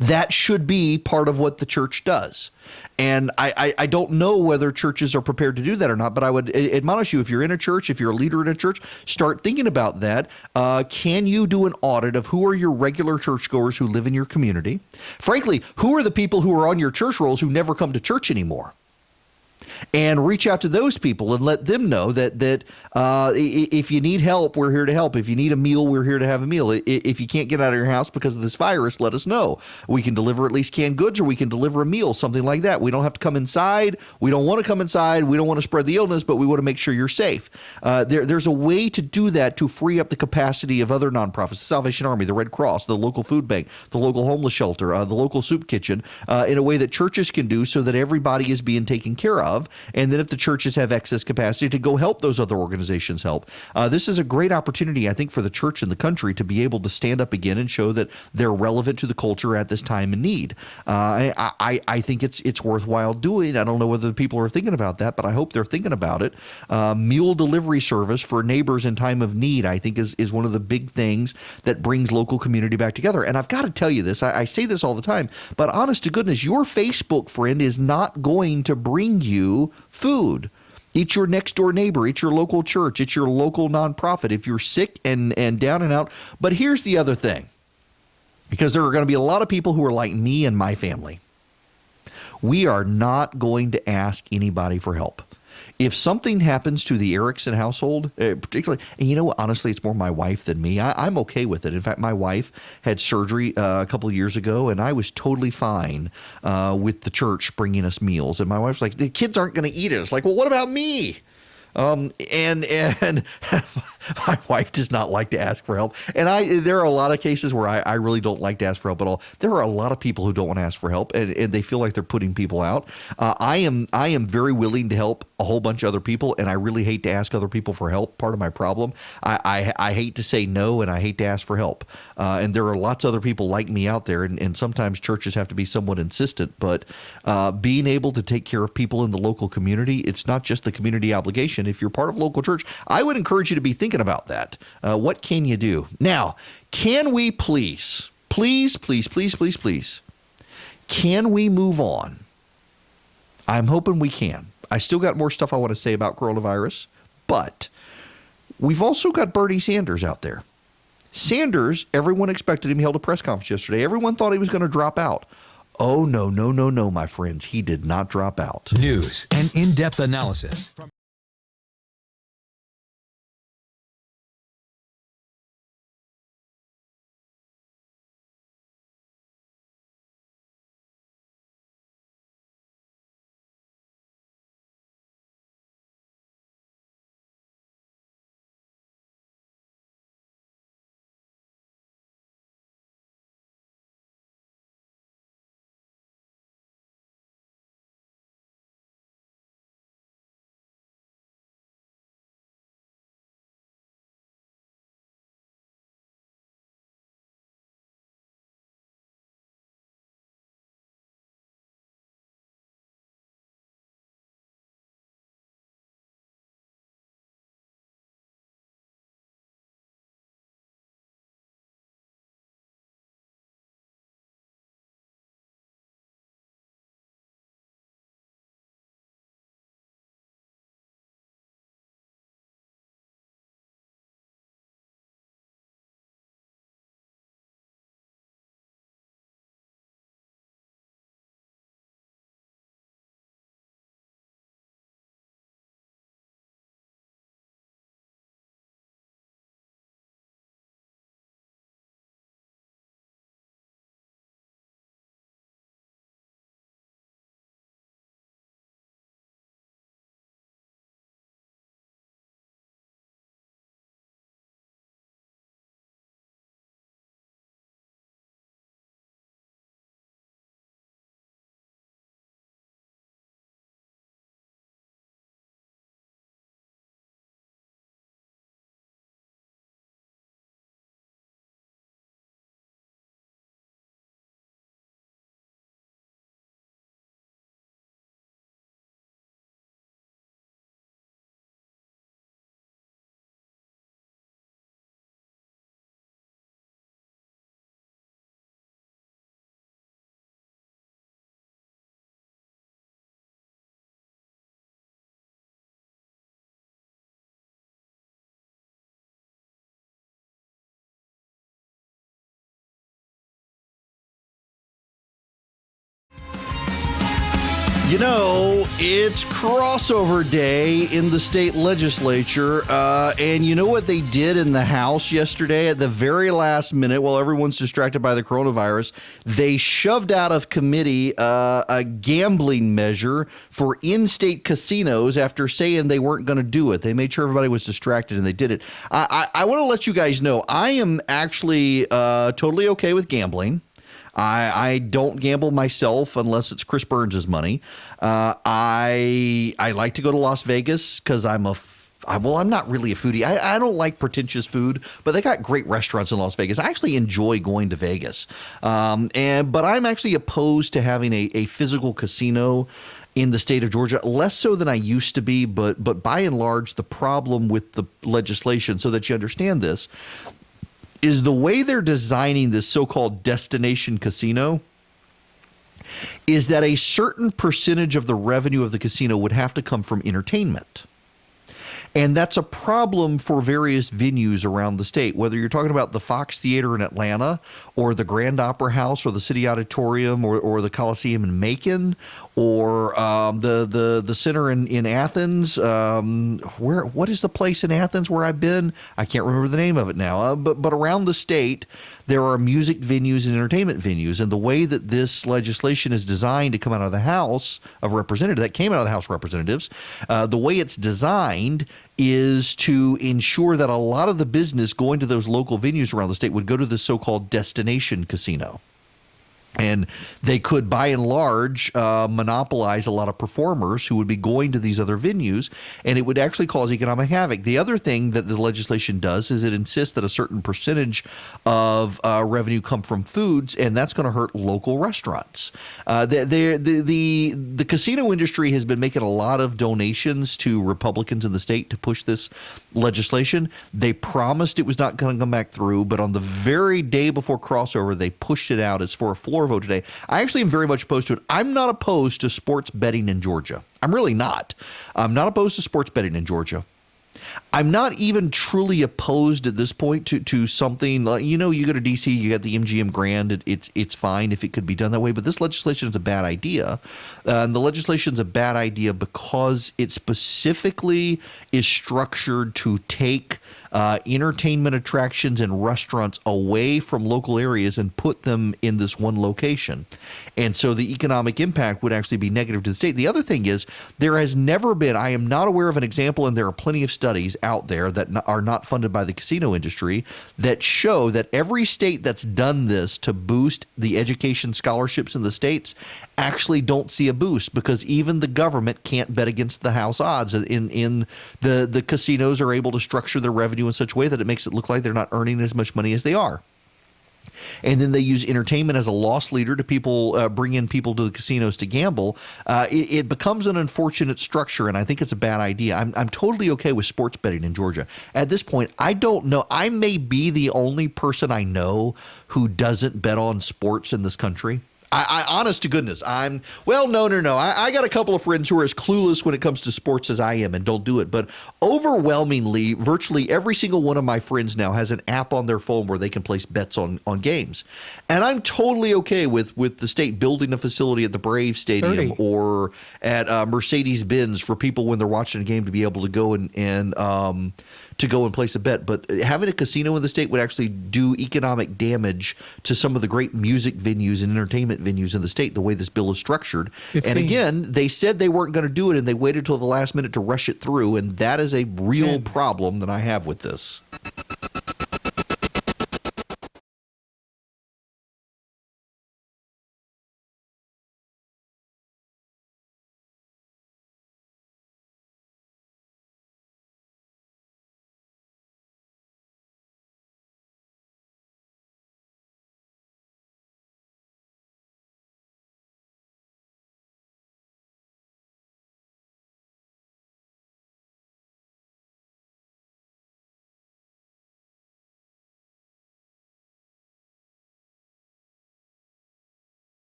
That should be part of what the church does. And I don't know whether churches are prepared to do that or not, but I would admonish you, if you're in a church, if you're a leader in a church, start thinking about that. Can you do an audit of who are your regular churchgoers who live in your community? Frankly, who are the people who are on your church rolls who never come to church anymore? And reach out to those people and let them know that if you need help, we're here to help. If you need a meal, we're here to have a meal. If you can't get out of your house because of this virus, let us know. We can deliver at least canned goods, or we can deliver a meal, something like that. We don't have to come inside. We don't want to come inside. We don't want to spread the illness, but we want to make sure you're safe. There's a way to do that to free up the capacity of other nonprofits, the Salvation Army, the Red Cross, the local food bank, the local homeless shelter, the local soup kitchen, in a way that churches can do so that everybody is being taken care of. of. And then if the churches have excess capacity, to go help those other organizations help. This is a great opportunity, I think, for the church and the country to be able to stand up again and show that they're relevant to the culture at this time in need. I think it's worthwhile doing. I don't know whether the people are thinking about that, but I hope they're thinking about it. Meal delivery service for neighbors in time of need, I think, is one of the big things that brings local community back together. And I've got to tell you this, I say this all the time, but honest to goodness, your Facebook friend is not going to bring you food. It's your next door neighbor. It's your local church. It's your local nonprofit if you're sick and down and out. But here's the other thing, because there are going to be a lot of people who are like me and my family. We are not going to ask anybody for help. If something happens to the Erickson household, particularly, and you know what, honestly, it's more my wife than me. I'm okay with it. In fact, my wife had surgery a couple of years ago, and I was totally fine with the church bringing us meals. And my wife's like, the kids aren't going to eat it. It's like, well, what about me? And my wife does not like to ask for help. And there are a lot of cases where I really don't like to ask for help at all. There are a lot of people who don't want to ask for help, and they feel like they're putting people out. I am very willing to help a whole bunch of other people, and I really hate to ask other people for help. Part of my problem, I hate to say no, and I hate to ask for help. And there are lots of other people like me out there, and sometimes churches have to be somewhat insistent. But being able to take care of people in the local community, it's not just the community obligation. If you're part of a local church, I would encourage you to be thinking about that. What can you do? Now, can we please, can we move on? I'm hoping we can. I still got more stuff I want to say about coronavirus, but we've also got Bernie Sanders out there. Sanders, everyone expected him. He held a press conference yesterday. Everyone thought he was going to drop out. Oh, no, my friends. He did not drop out. News and in-depth analysis. You know, it's crossover day in the state legislature, and you know what they did in the House yesterday at the very last minute while everyone's distracted by the coronavirus? They shoved out of committee a gambling measure for in-state casinos after saying they weren't going to do it. They made sure everybody was distracted, and they did it. I want to let you guys know I am actually totally okay with gambling. I don't gamble myself unless it's Chris Burns' money. I like to go to Las Vegas because I'm not really a foodie. I don't like pretentious food, but they got great restaurants in Las Vegas. I actually enjoy going to Vegas. But I'm actually opposed to having a physical casino in the state of Georgia, less so than I used to be, but by and large, the problem with the legislation, so that you understand this, is the way they're designing this so-called destination casino is that a certain percentage of the revenue of the casino would have to come from entertainment. And that's a problem for various venues around the state, whether you're talking about the Fox Theater in Atlanta or the Grand Opera House or the City Auditorium or the Coliseum in Macon or the center in Athens. What is the place in Athens where I've been? I can't remember the name of it now. But around the state, there are music venues and entertainment venues. And the way that this legislation is designed to come out of the House of Representatives, that came out of the House of Representatives, the way it's designed is to ensure that a lot of the business going to those local venues around the state would go to the so-called destination casino. And they could, by and large, monopolize a lot of performers who would be going to these other venues, and it would actually cause economic havoc. The other thing that the legislation does is it insists that a certain percentage of revenue come from foods, and that's going to hurt local restaurants. The casino industry has been making a lot of donations to Republicans in the state to push this legislation. They promised it was not going to come back through, but on the very day before crossover, they pushed it out. It's for a floor vote today. I actually am very much opposed to it. I'm not opposed to sports betting in Georgia. I'm really not. I'm not opposed to sports betting in Georgia. I'm not even truly opposed at this point to something like, you go to D.C., you got the MGM Grand. It's fine if it could be done that way, but this legislation is a bad idea. And the legislation is a bad idea because it specifically is structured to take entertainment attractions and restaurants away from local areas and put them in this one location. And so the economic impact would actually be negative to the state. The other thing is there has never been, I am not aware of an example, and there are plenty of studies out there that are not funded by the casino industry that show that every state that's done this to boost the education scholarships in the states actually don't see a boost because even the government can't bet against the house odds. In the casinos are able to structure their revenue in such a way that it makes it look like they're not earning as much money as they are. And then they use entertainment as a loss leader to people, bring in people to the casinos to gamble. It becomes an unfortunate structure, and I think it's a bad idea. I'm totally okay with sports betting in Georgia. At this point, I don't know. I may be the only person I know who doesn't bet on sports in this country. I honest to goodness, no. I got a couple of friends who are as clueless when it comes to sports as I am and don't do it. But overwhelmingly, virtually every single one of my friends now has an app on their phone where they can place bets on games. And I'm totally okay with the state building a facility at the Braves Stadium or at Mercedes-Benz for people when they're watching a game to be able to go and place a bet. But having a casino in the state would actually do economic damage to some of the great music venues and entertainment venues in the state, the way this bill is structured. 15. And again, they said they weren't going to do it, and they waited till the last minute to rush it through. And that is a real problem that I have with this.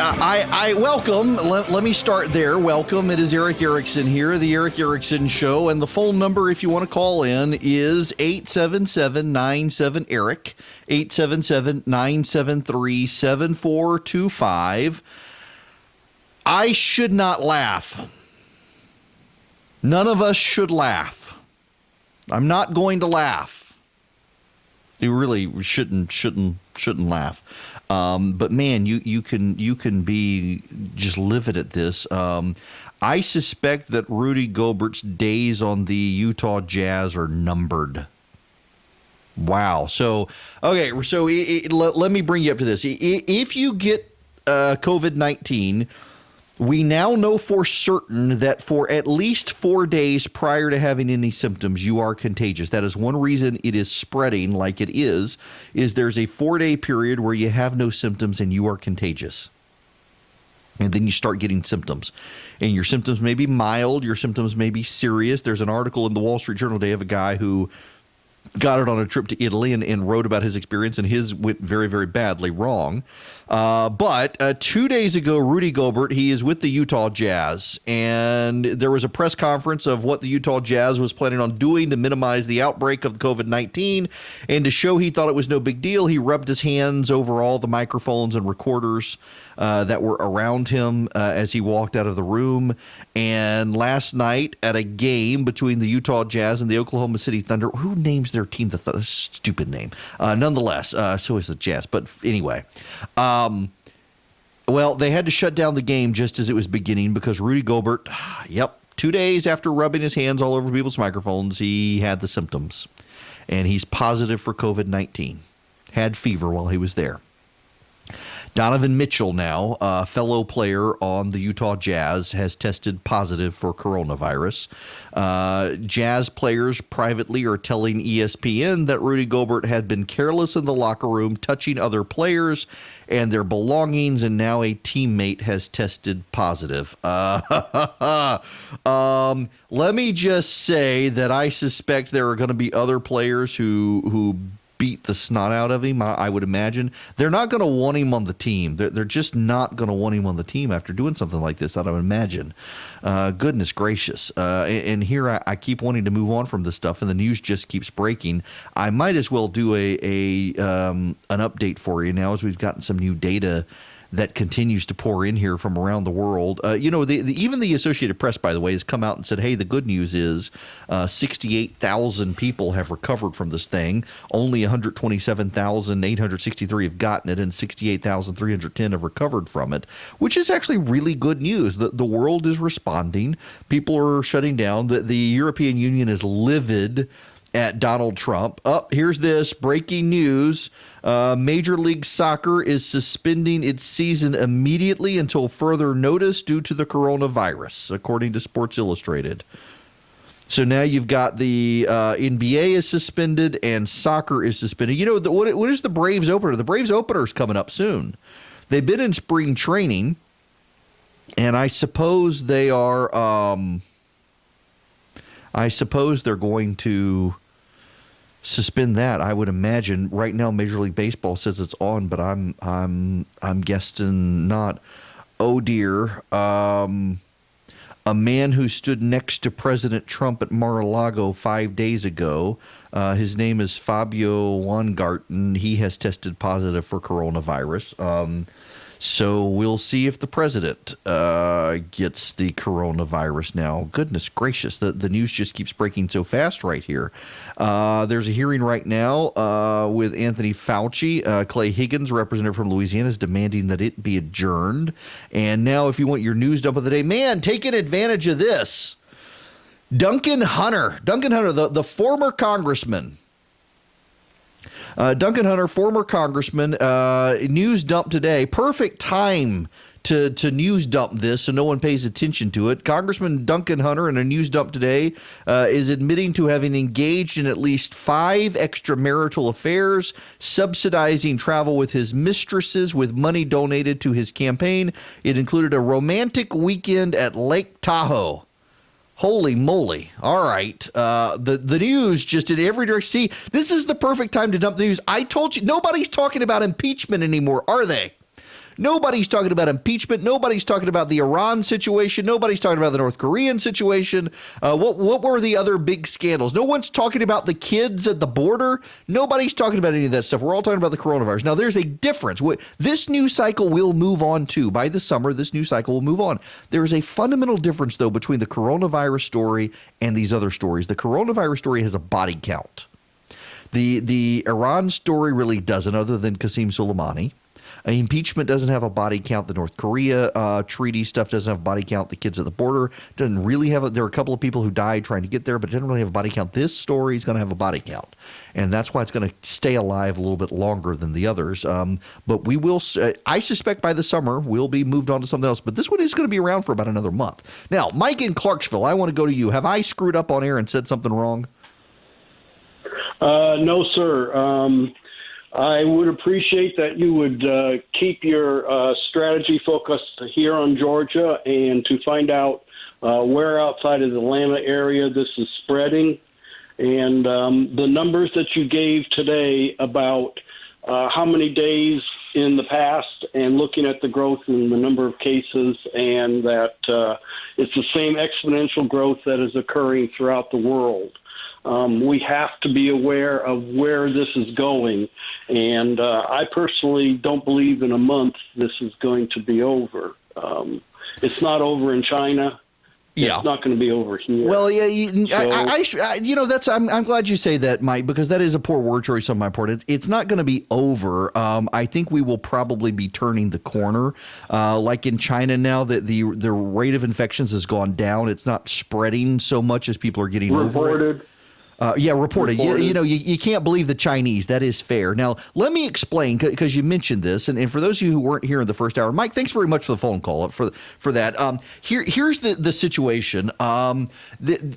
I welcome. Let me start there. Welcome. It is Erick Erickson here, the Erick Erickson Show, and the phone number, if you want to call in, is 877-97-ERIC, 877-973-7425. I should not laugh. None of us should laugh. I'm not going to laugh. You really shouldn't laugh. But man, you can be just livid at this. I suspect that Rudy Gobert's days on the Utah Jazz are numbered. Wow. So, okay. So let me bring you up to this. If you get COVID-19, we now know for certain that for at least 4 days prior to having any symptoms, you are contagious. That is one reason it is spreading like it is there's a 4-day period where you have no symptoms and you are contagious. And then you start getting symptoms. And your symptoms may be mild, your symptoms may be serious. There's an article in the Wall Street Journal today of a guy who got it on a trip to Italy and wrote about his experience, and his went very, very badly wrong. But 2 days ago, Rudy Gobert, he is with the Utah Jazz, and there was a press conference of what the Utah Jazz was planning on doing to minimize the outbreak of COVID-19, and to show he thought it was no big deal, he rubbed his hands over all the microphones and recorders that were around him as he walked out of the room. And last night at a game between the Utah Jazz and the Oklahoma City Thunder, who names their team the stupid name? Nonetheless, so is the Jazz. But anyway, well, they had to shut down the game just as it was beginning because Rudy Gobert, 2 days after rubbing his hands all over people's microphones, he had the symptoms. And he's positive for COVID-19. Had fever while he was there. Donovan Mitchell now, a fellow player on the Utah Jazz, has tested positive for coronavirus. Jazz players privately are telling ESPN that Rudy Gobert had been careless in the locker room, touching other players and their belongings, and now a teammate has tested positive. Let me just say that I suspect there are going to be other players who beat the snot out of him, I would imagine. They're not going to want him on the team. They're just not going to want him on the team after doing something like this, I would imagine. Goodness gracious. And here I keep wanting to move on from this stuff, and the news just keeps breaking. I might as well do an update for you now as we've gotten some new data that continues to pour in here from around the world. Even the Associated Press, by the way, has come out and said, hey, the good news is 68,000 people have recovered from this thing. Only 127,863 have gotten it, and 68,310 have recovered from it, which is actually really good news. The world is responding. People are shutting down. The European Union is livid at Donald Trump. Here's this breaking news. Major League Soccer is suspending its season immediately until further notice due to the coronavirus, according to Sports Illustrated. So now you've got the NBA is suspended and soccer is suspended. You know, what is the Braves opener? The Braves opener is coming up soon. They've been in spring training, and I suppose they are. I suppose they're going to suspend that. I would imagine right now Major League Baseball says it's on, but I'm guessing not. Oh dear. A man who stood next to President Trump at Mar-a-Lago 5 days ago. His name is Fabio Weingarten. He has tested positive for coronavirus. So we'll see if the president gets the coronavirus now. Goodness gracious, the news just keeps breaking so fast right here. There's a hearing right now with Anthony Fauci. Clay Higgins, representative from Louisiana, is demanding that it be adjourned. And now if you want your news dump of the day, man, taking advantage of this. Duncan Hunter, the former congressman. Duncan Hunter, former congressman, news dump today. Perfect time to news dump this so no one pays attention to it. Congressman Duncan Hunter in a news dump today is admitting to having engaged in at least 5 extramarital affairs, subsidizing travel with his mistresses with money donated to his campaign. It included a romantic weekend at Lake Tahoe. Holy moly. All right. The news just in every direction. See, this is the perfect time to dump the news. I told you, nobody's talking about impeachment anymore, are they? Nobody's talking about impeachment. Nobody's talking about the Iran situation. Nobody's talking about the North Korean situation. What were the other big scandals? No one's talking about the kids at the border. Nobody's talking about any of that stuff. We're all talking about the coronavirus. Now, there's a difference. This news cycle will move on too. By the summer, this news cycle will move on. There is a fundamental difference, though, between the coronavirus story and these other stories. The coronavirus story has a body count. The Iran story really doesn't, other than Qasem Soleimani. Impeachment doesn't have a body count. The North Korea treaty stuff doesn't have a body count. The kids at the border doesn't really have there are a couple of people who died trying to get there, but it doesn't really have a body count. This story is going to have a body count, and that's why it's going to stay alive a little bit longer than the others. But we will, I suspect by the summer, we'll be moved on to something else. But this one is going to be around for about another month. Now, Mike in Clarksville, I want to go to you. Have I screwed up on air and said something wrong? No, sir. I would appreciate that you would keep your strategy focused here on Georgia and to find out where outside of the Atlanta area this is spreading. And the numbers that you gave today about how many days in the past and looking at the growth in the number of cases, and that it's the same exponential growth that is occurring throughout the world. We have to be aware of where this is going. And I personally don't believe in a month this is going to be over. It's not over in China. Yeah. It's not going to be over here. Well, yeah, I'm glad you say that, Mike, because that is a poor word choice on my part. It's not going to be over. I think we will probably be turning the corner. Like in China now, the rate of infections has gone down. It's not spreading so much as people are getting over it. Reported. You can't believe the Chinese. That is fair. Now, let me explain, because you mentioned this, and for those of you who weren't here in the first hour, Mike, thanks very much for the phone call for that. Here's the situation.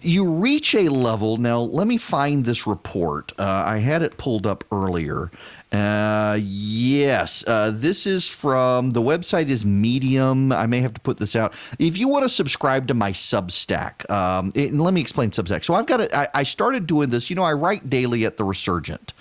You reach a level. Now, let me find this report. I had it pulled up earlier. This is from, the website is Medium. I may have to put this out. If you want to subscribe to my Substack, and let me explain Substack. So I started doing this, I write daily at The Resurgent,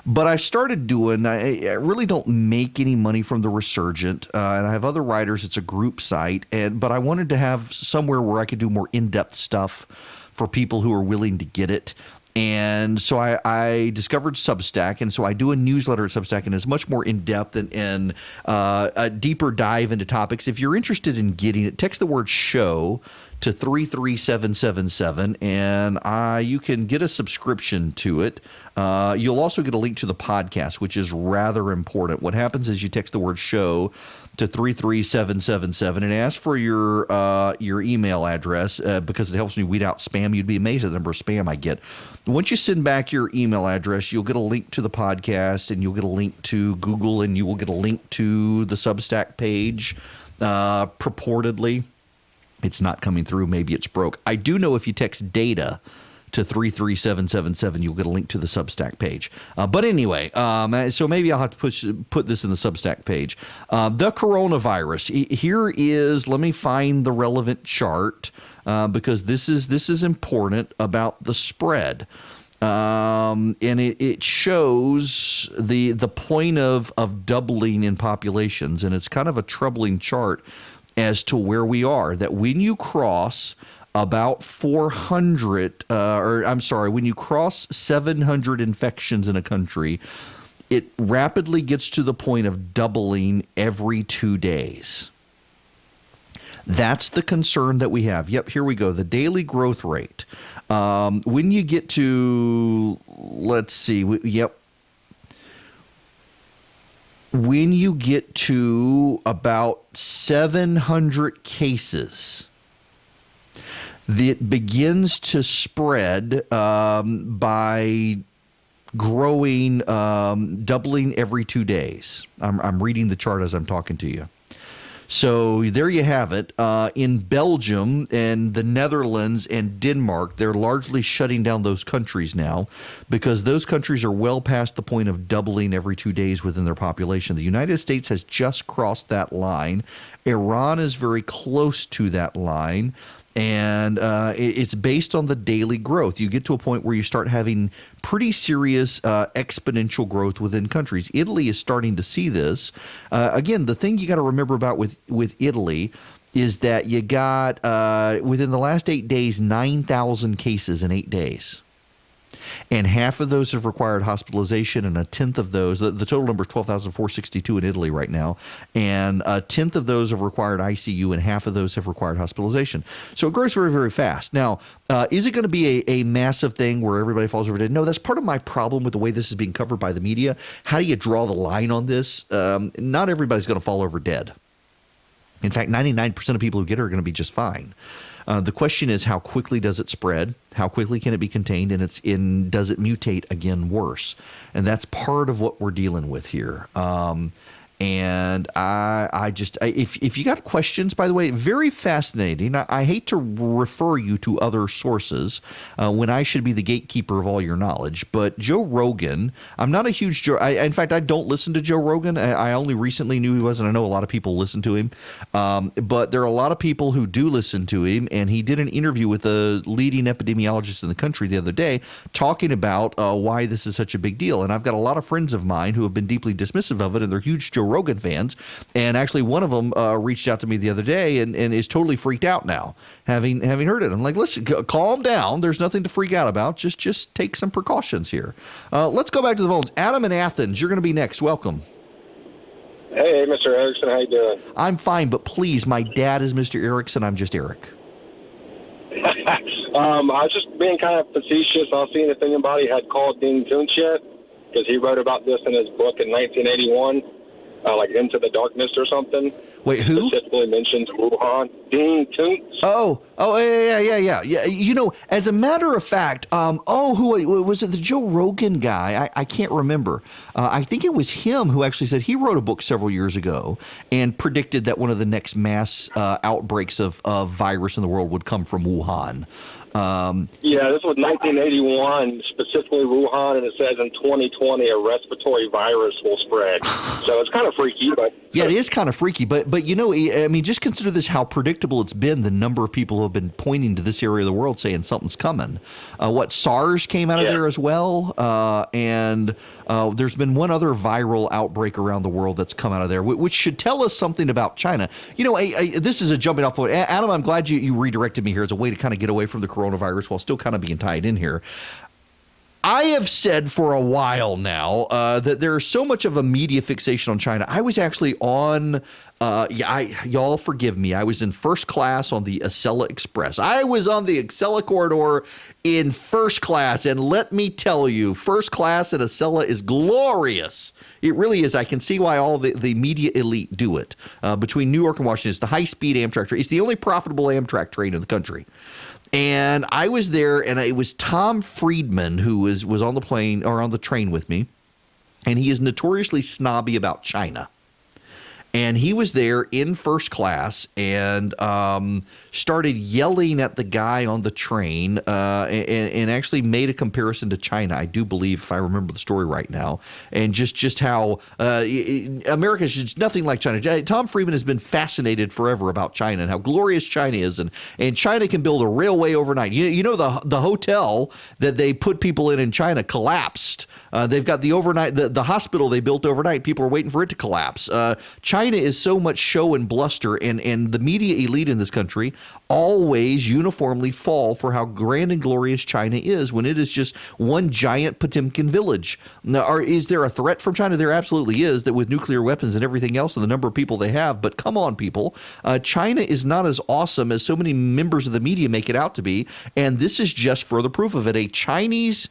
but I started doing, I really don't make any money from The Resurgent, and I have other writers. It's a group site, but I wanted to have somewhere where I could do more in-depth stuff for people who are willing to get it. And so I discovered Substack, and so I do a newsletter at Substack, and it's much more in-depth and a deeper dive into topics. If you're interested in getting it, text the word SHOW to 33777, and you can get a subscription to it. You'll also get a link to the podcast, which is rather important. What happens is you text the word SHOW to 33777 and ask for your email address because it helps me weed out spam. You'd be amazed at the number of spam I get. Once you send back your email address, you'll get a link to the podcast, and you'll get a link to Google, and you will get a link to the Substack page, purportedly. It's not coming through. Maybe it's broke. I do know if you text data to 33777, you'll get a link to the Substack page. But anyway, so maybe I'll have to put this in the Substack page. The coronavirus. Here is, let me find the relevant chart because this is important about the spread. And it shows the point of doubling in populations, and it's kind of a troubling chart as to where we are. That when you cross about 400, when you cross 700 infections in a country, it rapidly gets to the point of doubling every 2 days. That's the concern that we have. Yep, here we go. The daily growth rate. When you get to, let's see, when you get to about 700 cases, it begins to spread by growing, doubling every 2 days. I'm reading the chart as I'm talking to you. So there you have it. In Belgium and the Netherlands and Denmark, they're largely shutting down those countries now because those countries are well past the point of doubling every 2 days within their population. The United States has just crossed that line. Iran is very close to that line. And it's based on the daily growth. You get to a point where you start having pretty serious exponential growth within countries. Italy is starting to see this. Again, the thing you got to remember about with Italy is that you got, within the last 8 days, 9,000 cases in 8 days. And half of those have required hospitalization, and a tenth of those, the total number is 12,462 in Italy right now, and a tenth of those have required ICU, and half of those have required hospitalization. So it grows very, very fast. Now, is it going to be a massive thing where everybody falls over dead? No, that's part of my problem with the way this is being covered by the media. How do you draw the line on this? Not everybody's going to fall over dead. In fact, 99% of people who get it are going to be just fine. The question is, how quickly does it spread? How quickly can it be contained? And does it mutate again worse? And that's part of what we're dealing with here. And if you got questions, by the way, very fascinating. I hate to refer you to other sources when I should be the gatekeeper of all your knowledge. But Joe Rogan, I'm not a huge in fact, I don't listen to Joe Rogan. I only recently knew he was, and I know a lot of people listen to him. But there are a lot of people who do listen to him. And he did an interview with the leading epidemiologist in the country the other day talking about why this is such a big deal. And I've got a lot of friends of mine who have been deeply dismissive of it, and they're huge Joe Rogan fans, and actually one of them reached out to me the other day and is totally freaked out now, having heard it. I'm like, listen, calm down. There's nothing to freak out about. Just take some precautions here. Let's go back to the phones. Adam in Athens, you're going to be next. Welcome. Hey, Mr. Erickson, how you doing? I'm fine, but please, my dad is Mr. Erickson. I'm just Eric. I was just being kind of facetious. I was seeing if anybody had called Dean Koontz yet, because he wrote about this in his book in 1981. Like Into the Darkness or something. Wait, who? Specifically mentions Wuhan. Dean Koontz. Oh, yeah. You know, as a matter of fact, who was it? The Joe Rogan guy? I can't remember. I think it was him who actually said he wrote a book several years ago and predicted that one of the next mass outbreaks of virus in the world would come from Wuhan. Yeah, this was 1981, specifically Wuhan, and it says in 2020 a respiratory virus will spread. So it's kind of freaky, but yeah, it is kind of freaky. But you know, I mean, just consider this: how predictable it's been. The number of people who have been pointing to this area of the world saying something's coming. SARS came out of there as well, and there's been one other viral outbreak around the world that's come out of there, which should tell us something about China. You know, this is a jumping off point. Adam, I'm glad you redirected me here as a way to kind of get away from the coronavirus while still kind of being tied in here. I have said for a while now that there's so much of a media fixation on China. I was actually on, y'all forgive me, I was in first class on the Acela Express. I was on the Acela corridor in first class, and let me tell you, first class at Acela is glorious. It really is. I can see why all the media elite do it. Between New York and Washington, it's the high-speed Amtrak train. It's the only profitable Amtrak train in the country. And I was there, and it was Tom Friedman who was on the plane or on the train with me, and he is notoriously snobby about China. And he was there in first class and started yelling at the guy on the train and actually made a comparison to China, I do believe, if I remember the story right now, and just how America is nothing like China. Tom Friedman has been fascinated forever about China and how glorious China is, and China can build a railway overnight. You know, the hotel that they put people in China collapsed. They've got the overnight, the hospital they built overnight. People are waiting for it to collapse. China is so much show and bluster, and the media elite in this country always uniformly fall for how grand and glorious China is when it is just one giant Potemkin village. Now, is there a threat from China? There absolutely is, that with nuclear weapons and everything else and the number of people they have. But come on, people. China is not as awesome as so many members of the media make it out to be, and this is just further proof of it. A Chinese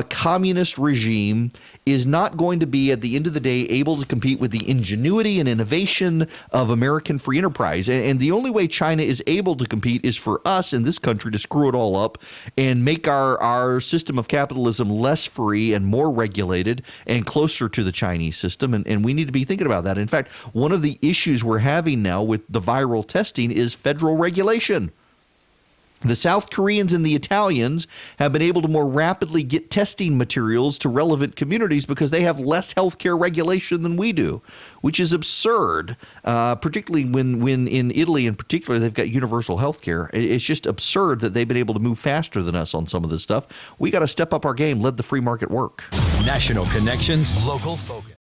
communist regime is not going to be, at the end of the day, able to compete with the ingenuity and innovation of American free enterprise. And the only way China is able to compete is for us in this country to screw it all up and make our system of capitalism less free and more regulated and closer to the Chinese system. And we need to be thinking about that. In fact, one of the issues we're having now with the viral testing is federal regulation. The South Koreans and the Italians have been able to more rapidly get testing materials to relevant communities because they have less healthcare regulation than we do, which is absurd, particularly when in Italy in particular they've got universal healthcare. It's just absurd that they've been able to move faster than us on some of this stuff. We got to step up our game, let the free market work. National connections, local focus.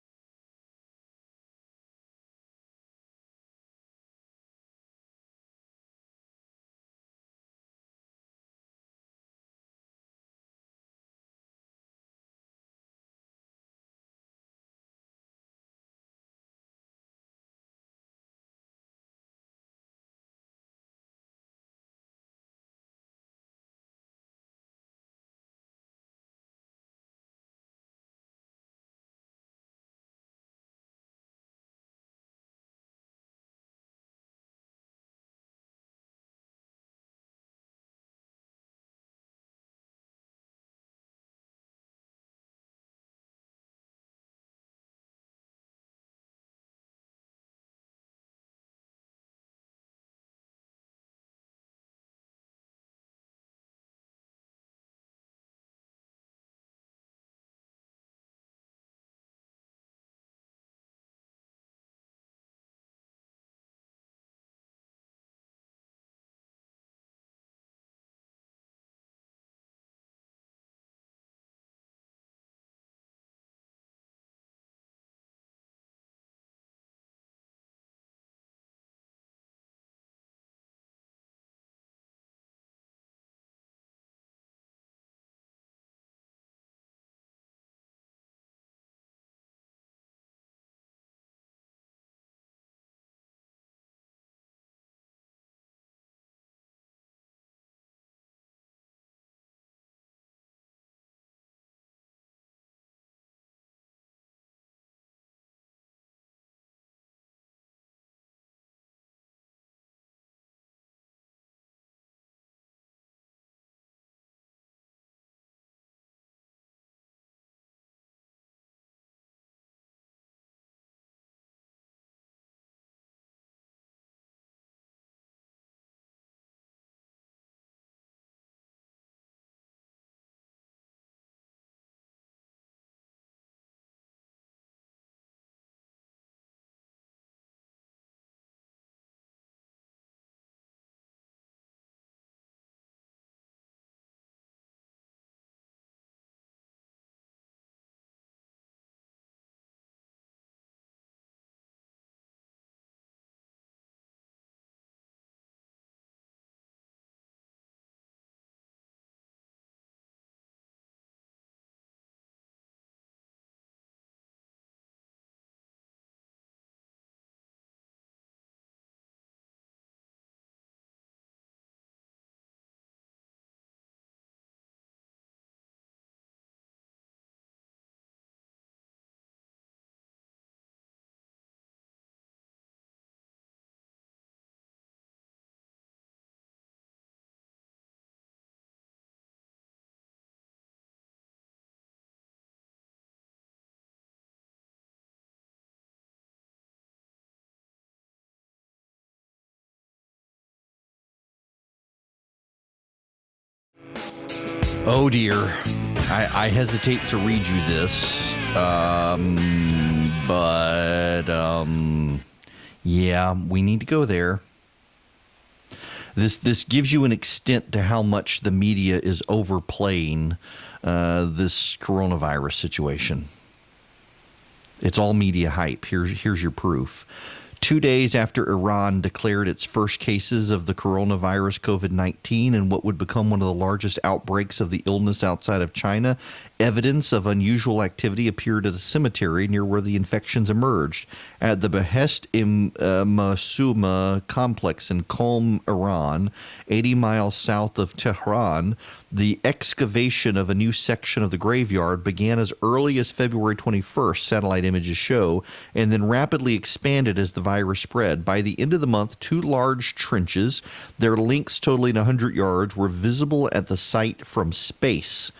Oh dear, I hesitate to read you this, yeah, we need to go there. This gives you an extent to how much the media is overplaying this coronavirus situation. It's all media hype. Here's your proof. 2 days after Iran declared its first cases of the coronavirus COVID-19 and what would become one of the largest outbreaks of the illness outside of China, evidence of unusual activity appeared at a cemetery near where the infections emerged. At the Behest Masuma complex in Qom, Iran, 80 miles south of Tehran, the excavation of a new section of the graveyard began as early as February 21st, satellite images show, and then rapidly expanded as the virus spread. By the end of the month, 2 large trenches, their lengths totaling 100 yards, were visible at the site from space.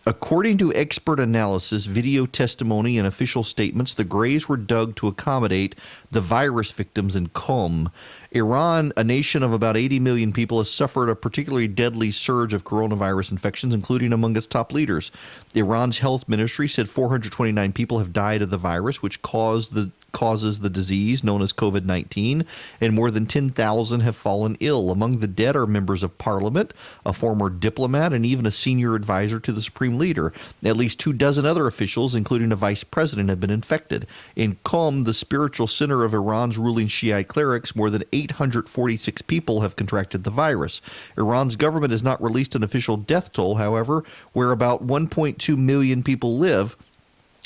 According to expert analysis, video testimony, and official statements, the graves were dug to accommodate the virus victims in Qom. Iran, a nation of about 80 million people, has suffered a particularly deadly surge of coronavirus infections, including among its top leaders. Iran's health ministry said 429 people have died of the virus, which causes the disease known as COVID-19, and more than 10,000 have fallen ill. Among the dead are members of parliament, a former diplomat, and even a senior advisor to the supreme leader. At least 24 other officials, including a vice president, have been infected. In Qom, the spiritual center of Iran's ruling Shiite clerics, more than 846 people have contracted the virus. Iran's government has not released an official death toll, however, where about 1.2 million people live.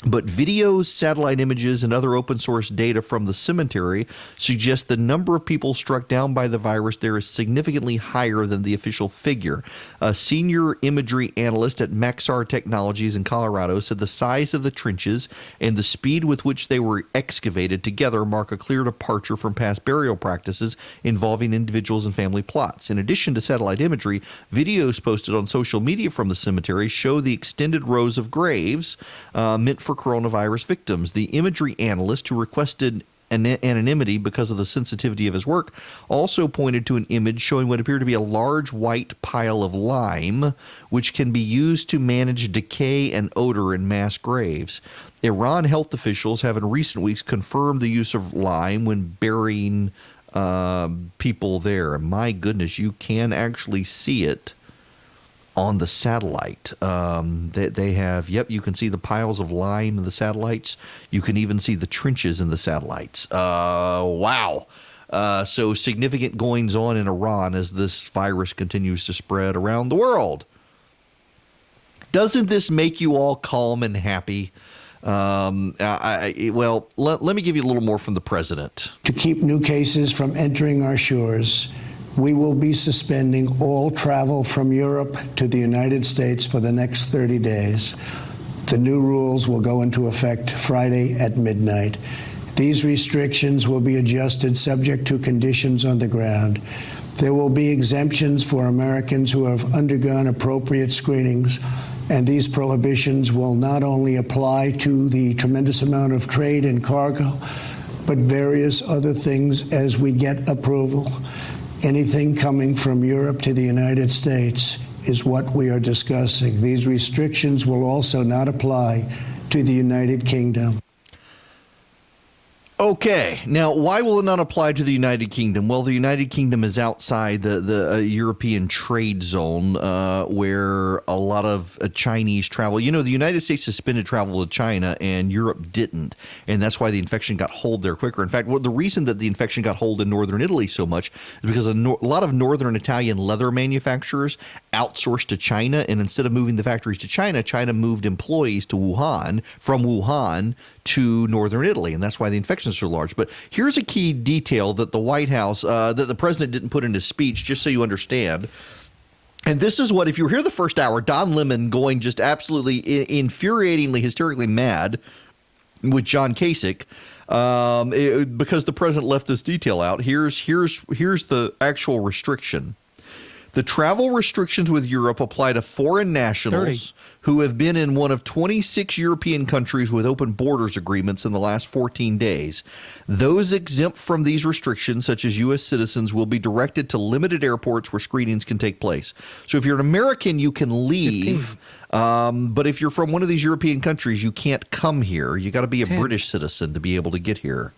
But videos, satellite images, and other open source data from the cemetery suggest the number of people struck down by the virus there is significantly higher than the official figure. A senior imagery analyst at Maxar Technologies in Colorado said the size of the trenches and the speed with which they were excavated together mark a clear departure from past burial practices involving individuals and family plots. In addition to satellite imagery, videos posted on social media from the cemetery show the extended rows of graves meant for coronavirus victims. The imagery analyst, who requested anonymity because of the sensitivity of his work, also pointed to an image showing what appeared to be a large white pile of lime, which can be used to manage decay and odor in mass graves. Iran health officials have in recent weeks confirmed the use of lime when burying people there. And my goodness, you can actually see it on the satellite. They have, you can see the piles of lime in the satellites. You can even see the trenches in the satellites. Wow. So significant goings on in Iran as this virus continues to spread around the world. Doesn't this make you all calm and happy? Let me give you a little more from the president. To keep new cases from entering our shores, we will be suspending all travel from Europe to the United States for the next 30 days. The new rules will go into effect Friday at midnight. These restrictions will be adjusted subject to conditions on the ground. There will be exemptions for Americans who have undergone appropriate screenings, and these prohibitions will not only apply to the tremendous amount of trade and cargo, but various other things as we get approval. Anything coming from Europe to the United States is what we are discussing. These restrictions will also not apply to the United Kingdom. Okay, now why will it not apply to the United Kingdom? Well, the United Kingdom is outside the European trade zone where a lot of Chinese travel. You know, the United States suspended travel to China and Europe didn't, and that's why the infection got hold there quicker. In fact, the reason that the infection got hold in northern Italy so much is because a lot of northern Italian leather manufacturers outsourced to China, and instead of moving the factories to China, China moved employees to Wuhan, from Wuhan to northern Italy, and that's why the infections are so large. But here's a key detail that the White House, that the president didn't put in his speech, just so you understand. And this is what, if you were here the first hour, Don Lemon going just absolutely infuriatingly, hysterically mad with John Kasich, because the president left this detail out. Here's the actual restriction. The travel restrictions with Europe apply to foreign nationals who have been in one of 26 European countries with open borders agreements in the last 14 days. Those exempt from these restrictions, such as U.S. citizens, will be directed to limited airports where screenings can take place. So if you're an American, you can leave, but if you're from one of these European countries, you can't come here. You got to be a British citizen to be able to get here.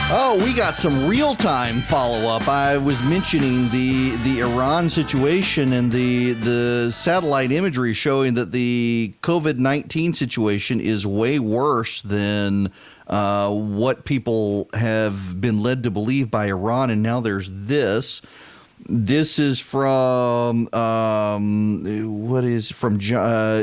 Oh, we got some real-time follow-up. I was mentioning the Iran situation and the satellite imagery showing that the COVID-19 situation is way worse than what people have been led to believe by Iran. And now there's this. This is from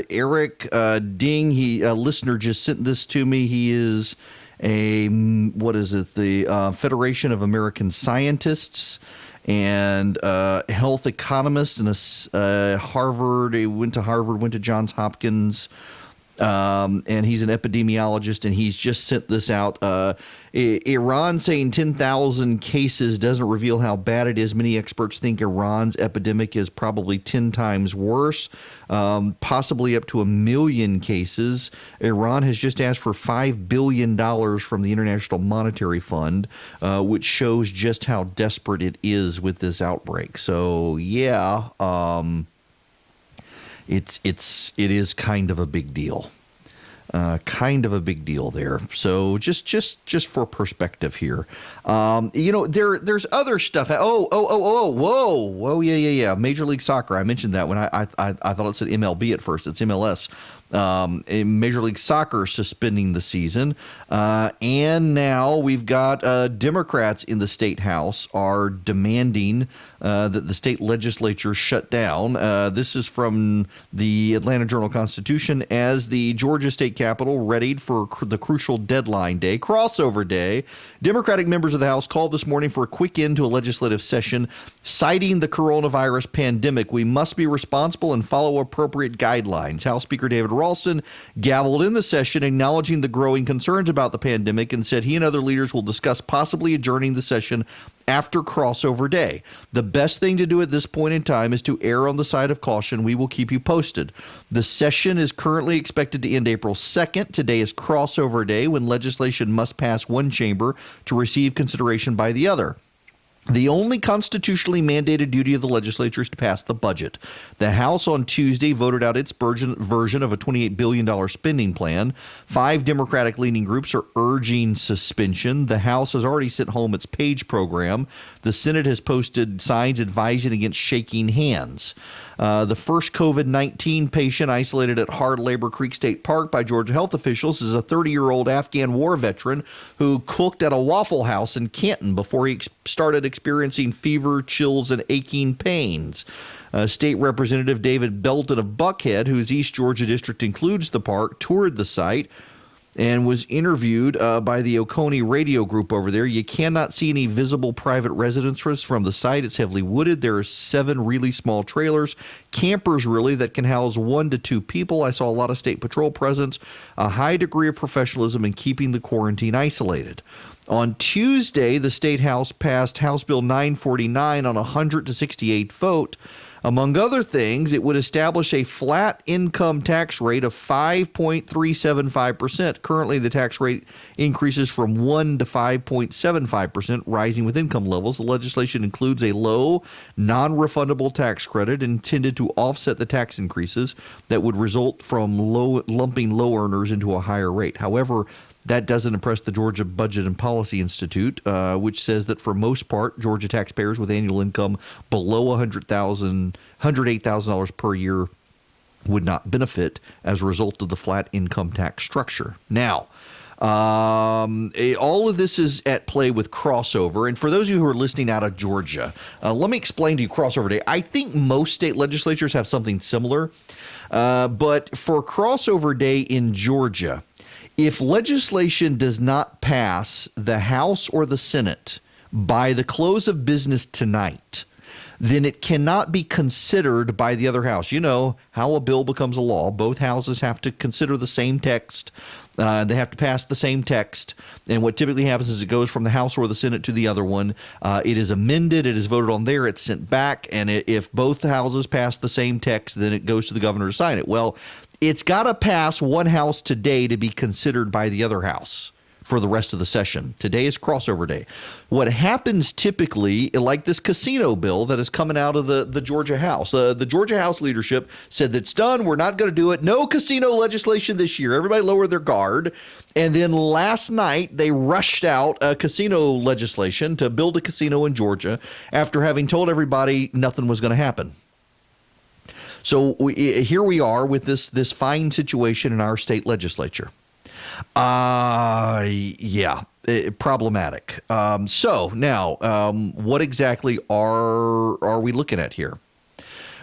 Erick Ding. A listener just sent this to me. He is the Federation of American Scientists and health economist and Harvard. He went to Harvard, went to Johns Hopkins, and he's an epidemiologist, and he's just sent this out. Iran saying 10,000 cases doesn't reveal how bad it is. Many experts think Iran's epidemic is probably 10 times worse, possibly up to 1 million cases. Iran has just asked for $5 billion from the International Monetary Fund, which shows just how desperate it is with this outbreak. So, yeah, it is kind of a big deal. Kind of a big deal there. So just for perspective here, there's other stuff. Whoa, yeah. Major League Soccer. I mentioned that when I thought it said MLB at first. It's MLS. Major League Soccer suspending the season, and now we've got Democrats in the state house are demanding that the state legislature shut down. This is from the Atlanta Journal-Constitution. As the Georgia state capitol readied for the crucial deadline day, crossover day, Democratic members of the House called this morning for a quick end to a legislative session, citing the coronavirus pandemic. We must be responsible and follow appropriate guidelines. House Speaker David Ralston gavelled in the session, acknowledging the growing concerns about the pandemic, and said he and other leaders will discuss possibly adjourning the session after crossover day. The best thing to do at this point in time is to err on the side of caution. We will keep you posted. The session is currently expected to end April 2nd. Today is crossover day, when legislation must pass one chamber to receive consideration by the other. The only constitutionally mandated duty of the legislature is to pass the budget. The House on Tuesday voted out its version of a $28 billion spending plan. 5 Democratic-leaning groups are urging suspension. The House has already sent home its PAGE program. The Senate has posted signs advising against shaking hands. The first COVID-19 patient isolated at Hard Labor Creek State Park by Georgia health officials is a 30-year-old Afghan war veteran who cooked at a Waffle House in Canton before he started experiencing fever, chills, and aching pains. State Representative David Belton of Buckhead, whose East Georgia district includes the park, toured the site and was interviewed by the Oconee radio group over there. You cannot see any visible private residences from the site. It's heavily wooded. There are 7 really small trailers, campers really, that can house 1 to 2 people. I saw a lot of state patrol presence, a high degree of professionalism in keeping the quarantine isolated. On Tuesday, the State House passed House Bill 949 on a 100-68 vote. Among other things, it would establish a flat income tax rate of 5.375%. Currently, the tax rate increases from 1 to 5.75%, rising with income levels. The legislation includes a low, non-refundable tax credit intended to offset the tax increases that would result from lumping low earners into a higher rate. However, that doesn't impress the Georgia Budget and Policy Institute, which says that for most part, Georgia taxpayers with annual income below $108,000 per year would not benefit as a result of the flat income tax structure. Now, all of this is at play with crossover. And for those of you who are listening out of Georgia, let me explain to you crossover day. I think most state legislatures have something similar. But for crossover day in Georgia, if legislation does not pass the House or the Senate by the close of business tonight, then it cannot be considered by the other house. You know how a bill becomes a law. Both houses have to consider the same text. They have to pass the same text. And what typically happens is it goes from the House or the Senate to the other one. It is amended. It is voted on there. It's sent back. And if both houses pass the same text, then it goes to the governor to sign it. Well, it's got to pass one house today to be considered by the other house, for the rest of the session. Today is crossover day. What happens typically, like this casino bill that is coming out of the Georgia House, the Georgia House leadership said that's done. We're not going to do it. No casino legislation this year. Everybody lowered their guard. And then last night, they rushed out a casino legislation to build a casino in Georgia after having told everybody nothing was going to happen. So here we are with this fine situation in our state legislature. Problematic. So now, what exactly are we looking at here?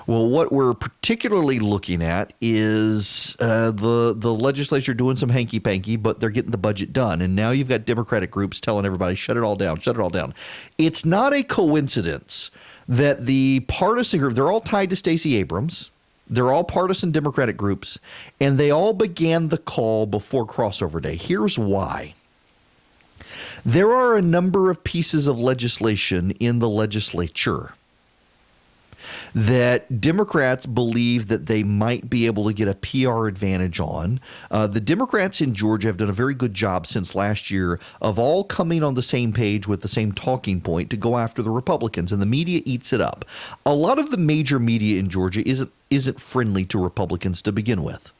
Well, what we're particularly looking at is the legislature doing some hanky-panky, but they're getting the budget done. And now you've got Democratic groups telling everybody, shut it all down, shut it all down. It's not a coincidence that the partisan group, they're all tied to Stacey Abrams. They're all partisan Democratic groups, and they all began the call before crossover day. Here's why. There are a number of pieces of legislation in the legislature that Democrats believe that they might be able to get a PR advantage on. The Democrats in Georgia have done a very good job since last year of all coming on the same page with the same talking point to go after the Republicans, and the media eats it up. A lot of the major media in Georgia isn't friendly to Republicans to begin with.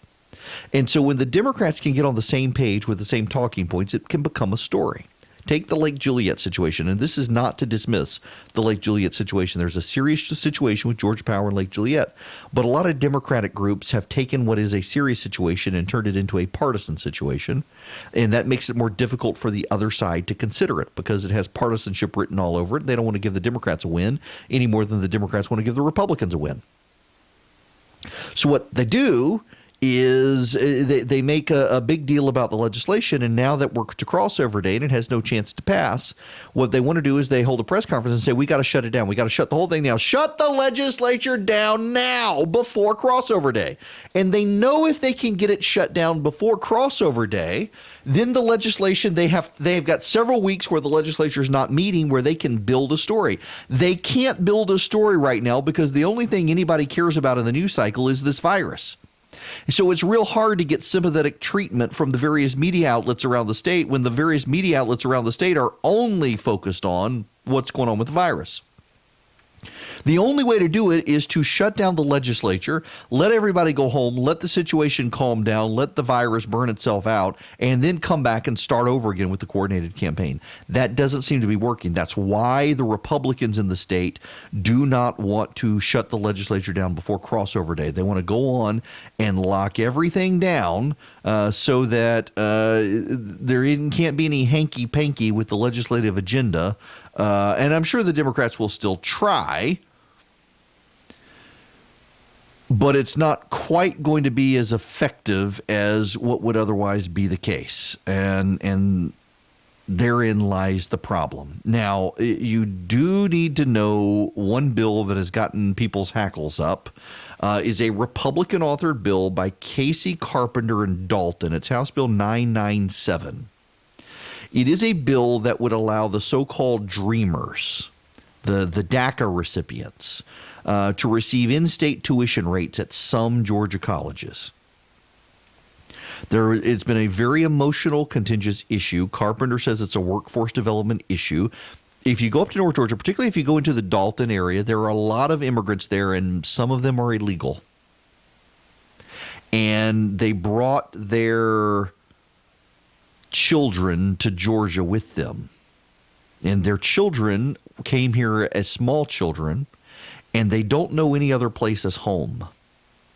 And so when the Democrats can get on the same page with the same talking points, it can become a story. Take the Lake Juliet situation, and this is not to dismiss the Lake Juliet situation. There's a serious situation with Georgia Power and Lake Juliet, but a lot of Democratic groups have taken what is a serious situation and turned it into a partisan situation, and that makes it more difficult for the other side to consider it because it has partisanship written all over it. They don't want to give the Democrats a win any more than the Democrats want to give the Republicans a win. So what they do is they make a big deal about the legislation, and now that we're to crossover day and it has no chance to pass, what they want to do is they hold a press conference and say, we got to shut it down. We got to shut the whole thing down. Shut the legislature down now before crossover day. And they know if they can get it shut down before crossover day, then the legislation, they've got several weeks where the legislature is not meeting where they can build a story. They can't build a story right now because the only thing anybody cares about in the news cycle is this virus. So it's real hard to get sympathetic treatment from the various media outlets around the state when the various media outlets around the state are only focused on what's going on with the virus. The only way to do it is to shut down the legislature, let everybody go home, let the situation calm down, let the virus burn itself out, and then come back and start over again with the coordinated campaign. That doesn't seem to be working. That's why the Republicans in the state do not want to shut the legislature down before crossover day. They want to go on and lock everything down so that there can't be any hanky-panky with the legislative agenda. And I'm sure the Democrats will still try, but it's not quite going to be as effective as what would otherwise be the case. And therein lies the problem. Now, you do need to know one bill that has gotten people's hackles up is a Republican-authored bill by Casey Carpenter and Dalton. It's House Bill 997. It is a bill that would allow the so-called Dreamers, the DACA recipients, to receive in-state tuition rates at some Georgia colleges. It's been a very emotional, contentious issue. Carpenter says it's a workforce development issue. If you go up to North Georgia, particularly if you go into the Dalton area, there are a lot of immigrants there, and some of them are illegal. And they brought their children to Georgia with them. And their children came here as small children, and they don't know any other place as home.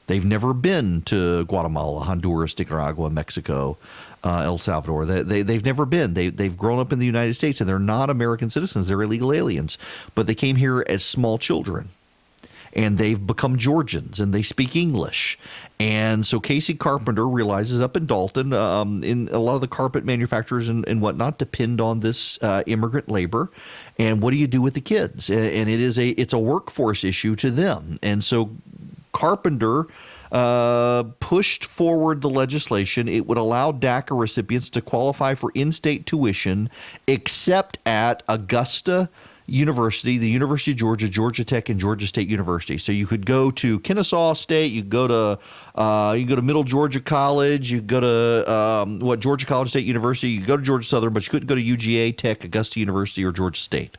They've never been to Guatemala, Honduras, Nicaragua, Mexico, El Salvador. They've never been. They've grown up in the United States, and they're not American citizens. They're illegal aliens. But they came here as small children, and they've become Georgians, and they speak English. And so Casey Carpenter realizes up in Dalton, in a lot of the carpet manufacturers and whatnot depend on this immigrant labor. And what do you do with the kids? And it's a workforce issue to them. And so Carpenter pushed forward the legislation. It would allow DACA recipients to qualify for in-state tuition except at Augusta university, the University of Georgia, Georgia Tech, and Georgia State University. So you could go to Kennesaw State, you could go to Middle Georgia College, you could go to Georgia College State University, you could go to Georgia Southern, but you couldn't go to UGA, Tech, Augusta University, or Georgia State.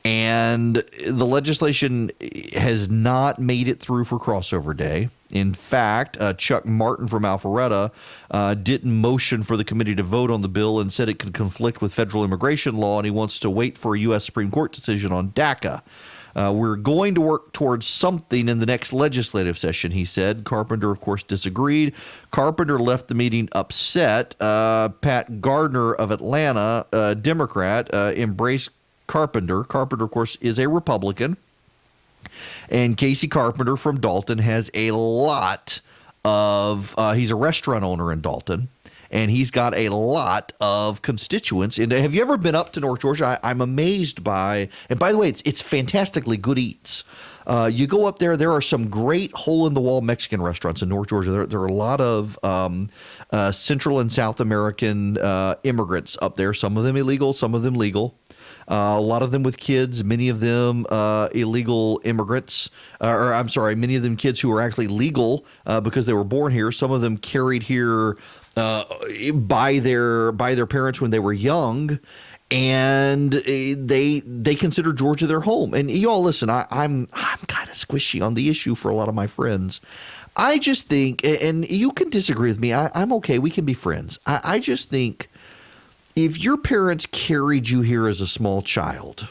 And the legislation has not made it through for crossover day. In fact, Chuck Martin from Alpharetta didn't motion for the committee to vote on the bill and said it could conflict with federal immigration law, and he wants to wait for a U.S. Supreme Court decision on DACA. We're going to work towards something in the next legislative session, he said. Carpenter, of course, disagreed. Carpenter left the meeting upset. Pat Gardner of Atlanta, Democrat, embraced Carpenter. Carpenter, of course, is a Republican. And Casey Carpenter from Dalton has a lot of he's a restaurant owner in Dalton, and he's got a lot of constituents. And have you ever been up to North Georgia? I'm amazed by, and by the way, it's fantastically good eats. You go up there are some great hole-in-the-wall Mexican restaurants in North Georgia. There are a lot of Central and South American immigrants up there, some of them illegal, some of them legal. A lot of them with kids, many of them illegal immigrants, many of them kids who are actually legal because they were born here. Some of them carried here by their parents when they were young, and they consider Georgia their home. And y'all listen, I'm kind of squishy on the issue for a lot of my friends. I just think, and you can disagree with me, I'm okay, we can be friends. I just think, if your parents carried you here as a small child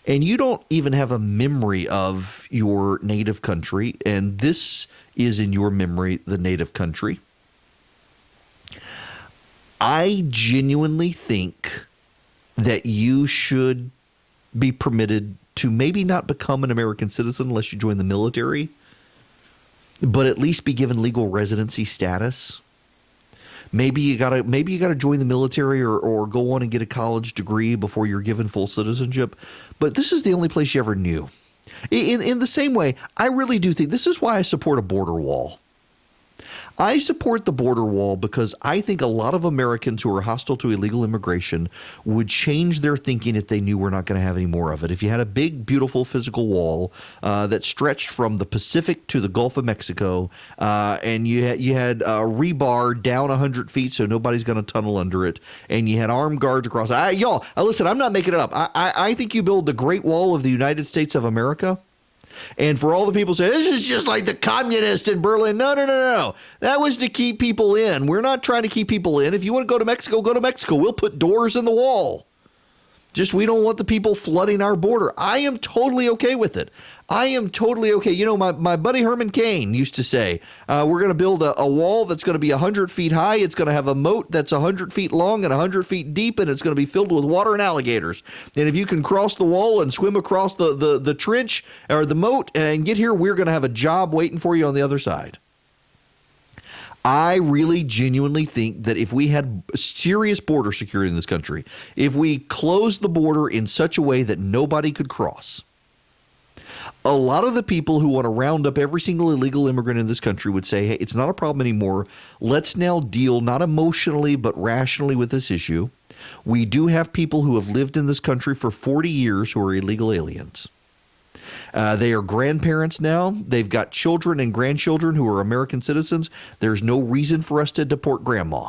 and you don't even have a memory of your native country, and this is in your memory the native country, I genuinely think that you should be permitted to maybe not become an American citizen unless you join the military, but at least be given legal residency status. Maybe you gotta join the military or go on and get a college degree before you're given full citizenship. But this is the only place you ever knew. In the same way, I really do think this is why I support a border wall. I support the border wall because I think a lot of Americans who are hostile to illegal immigration would change their thinking if they knew we're not going to have any more of it. If you had a big, beautiful physical wall that stretched from the Pacific to the Gulf of Mexico, and you had rebar down 100 feet so nobody's going to tunnel under it, and you had armed guards across. Listen, I'm not making it up. I think you build the Great Wall of the United States of America. And for all the people who say, this is just like the communists in Berlin. No. That was to keep people in. We're not trying to keep people in. If you want to go to Mexico, go to Mexico. We'll put doors in the wall. Just we don't want the people flooding our border. I am totally okay with it. I am totally okay. You know, my buddy Herman Cain used to say, we're going to build a wall that's going to be 100 feet high. It's going to have a moat that's 100 feet long and 100 feet deep, and it's going to be filled with water and alligators. And if you can cross the wall and swim across the trench or the moat and get here, we're going to have a job waiting for you on the other side. I really genuinely think that if we had serious border security in this country, if we closed the border in such a way that nobody could cross, a lot of the people who want to round up every single illegal immigrant in this country would say, hey, it's not a problem anymore. Let's now deal not emotionally but rationally with this issue. We do have people who have lived in this country for 40 years who are illegal aliens. They are grandparents now. They've got children and grandchildren who are American citizens. There's no reason for us to deport grandma.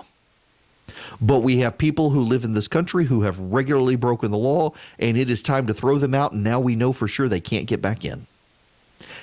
But we have people who live in this country who have regularly broken the law, and it is time to throw them out, and now we know for sure they can't get back in.